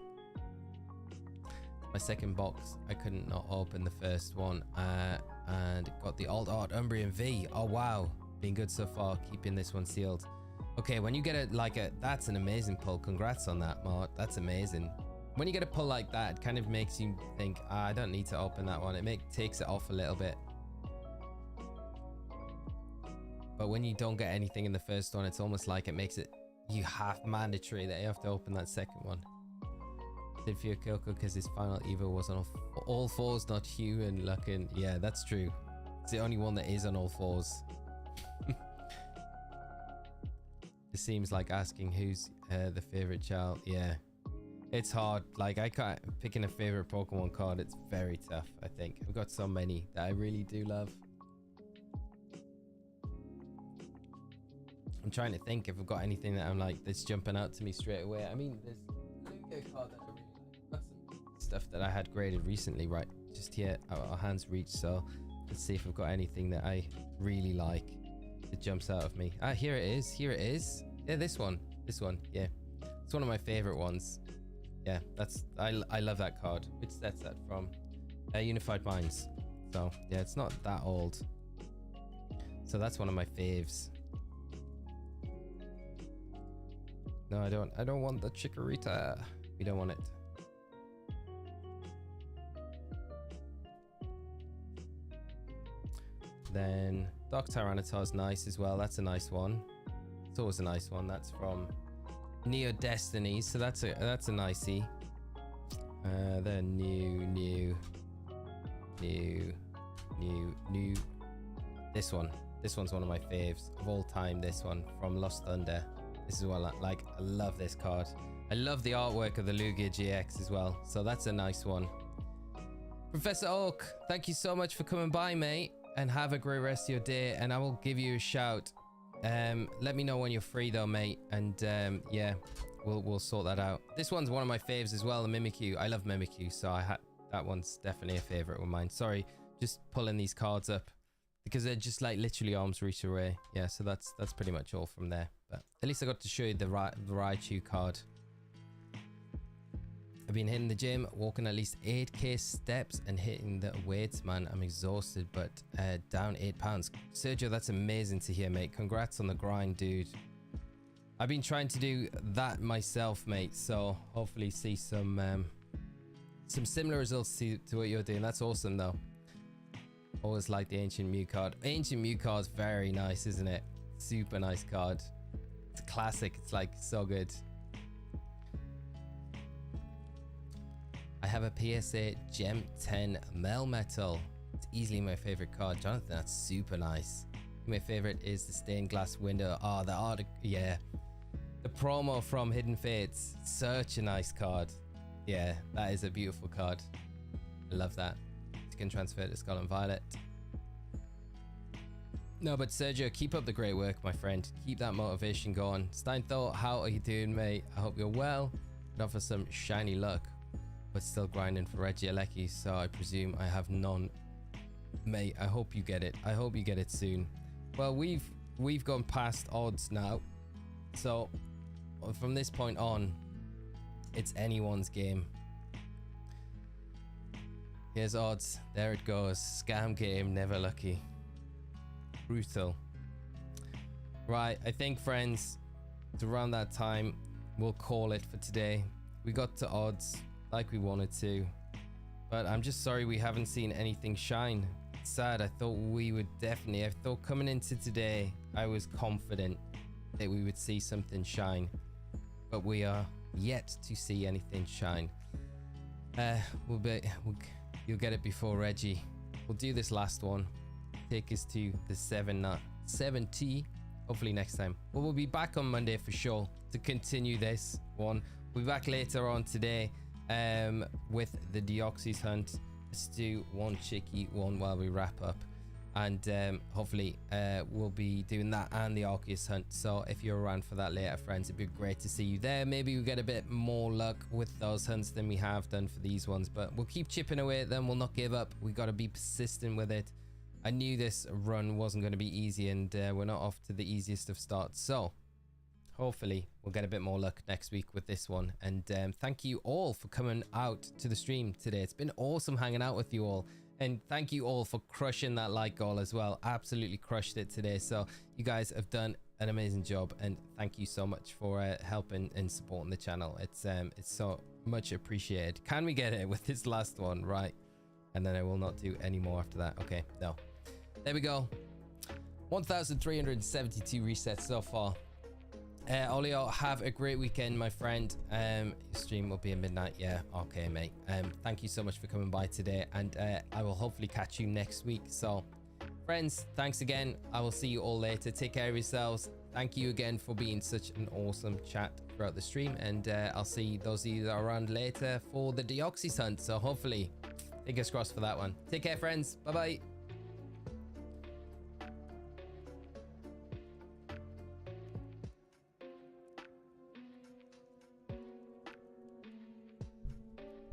My second box, I couldn't not open the first one. And got the alt art Umbreon V. Oh, wow. Been good so far. Keeping this one sealed. Okay, when you get it like that's an amazing pull. Congrats on that, Mart. That's amazing. When you get a pull like that, it kind of makes you think, I don't need to open that one. It takes it off a little bit. But when you don't get anything in the first one, it's almost like it makes it you half mandatory that you have to open that second one. Did Fiacoco because his final Evo was on all fours, not human looking. Yeah, that's true. It's the only one that is on all fours. It seems like asking who's the favorite child. Yeah. It's hard. Like, I can't picking a favorite Pokemon card. It's very tough, I think. I've got so many that I really do love. I'm trying to think if I've got anything that I'm like that's jumping out to me straight away. I mean, there's a Lugia card that I really like. Got some stuff that I had graded recently, right? Just here out of our hands reach. So let's see if I've got anything that I really like that jumps out of me. Ah, here it is. Here it is. Yeah, this one. This one. Yeah, it's one of my favorite ones. Yeah, that's I love that card. Which set's that from? Unified Minds. So yeah, it's not that old. So that's one of my faves. No, I don't want the Chikorita. We don't want it. Then Dark Tyranitar's nice as well. That's a nice one. It's always a nice one. That's from Neo Destiny, so that's a nicey. Then new. This one's one of my faves of all time. This one from Lost Thunder. This is one I love this card. I love the artwork of the Lugia GX as well, so that's a nice one. Professor Oak, thank you so much for coming by, mate, and have a great rest of your day, and I will give you a shout. Let me know when you're free though, mate, and yeah, we'll sort that out. This one's one of my faves as well, the Mimikyu. I love Mimikyu, so that one's definitely a favorite of mine. Sorry, just pulling these cards up because they're just like literally arm's reach away. Yeah, so that's pretty much all from there. But at least I got to show you the Raichu card. I've been hitting the gym, walking at least 8k steps and hitting the weights, man. I'm exhausted, but down 8 pounds. Sergio, that's amazing to hear, mate. Congrats on the grind, dude. I've been trying to do that myself, mate. So hopefully see some similar results to what you're doing. That's awesome, though. Always like the Ancient Mew card. Ancient Mew card's very nice, isn't it? Super nice card. It's a classic. It's like so good. I have a PSA Gem 10 Melmetal. It's easily my favorite card. Jonathan, that's super nice. My favorite is the stained glass window. Oh, the art. Yeah. The promo from Hidden Fates. Such a nice card. Yeah, that is a beautiful card. I love that. You can transfer to Scarlet and Violet. No, but Sergio, keep up the great work, my friend. Keep that motivation going. Steinthal, how are you doing, mate? I hope you're well. And offer some shiny luck, but still grinding for Regieleki, so I presume I have none. Mate, I hope you get it. I hope you get it soon. Well, we've gone past odds now, so from this point on, it's anyone's game. Here's odds. There it goes. Scam game, never lucky. Brutal. Right, I think, friends, it's around that time. We'll call it for today. We got to odds like we wanted to, but I'm just sorry we haven't seen anything shine. It's sad. I thought we would definitely. I thought coming into today, I was confident that we would see something shine, but we are yet to see anything shine. You'll get it before Reggie. We'll do this last one. Take us to the 7T. Hopefully next time. But we'll be back on Monday for sure to continue this one. We'll be back later on today with the Deoxys hunt. Let's do one cheeky one while we wrap up. And hopefully we'll be doing that and the Arceus hunt. So if you're around for that later, friends, it'd be great to see you there. Maybe we get a bit more luck with those hunts than we have done for these ones, but we'll keep chipping away at them. We'll not give up. We got to be persistent with it. I knew this run wasn't going to be easy, and we're not off to the easiest of starts. So hopefully we'll get a bit more luck next week with this one. And thank you all for coming out to the stream today. It's been awesome hanging out with you all. And thank you all for crushing that like goal as well. Absolutely crushed it today. So you guys have done an amazing job, and thank you so much for helping and supporting the channel. It's so much appreciated. Can we get it with this last one? Right. And then I will not do any more after that. Okay, no. There we go. 1,372 resets so far. Olio, have a great weekend, my friend. Your stream will be at midnight. Yeah, okay, mate. Thank you so much for coming by today, and I will hopefully catch you next week. So friends, thanks again. I will see you all later. Take care of yourselves. thank you again for being such an awesome chat throughout the stream. And I'll see those of you that are around later for the Deoxys hunt. So hopefully, fingers crossed for that one. Take care, friends. Bye-bye.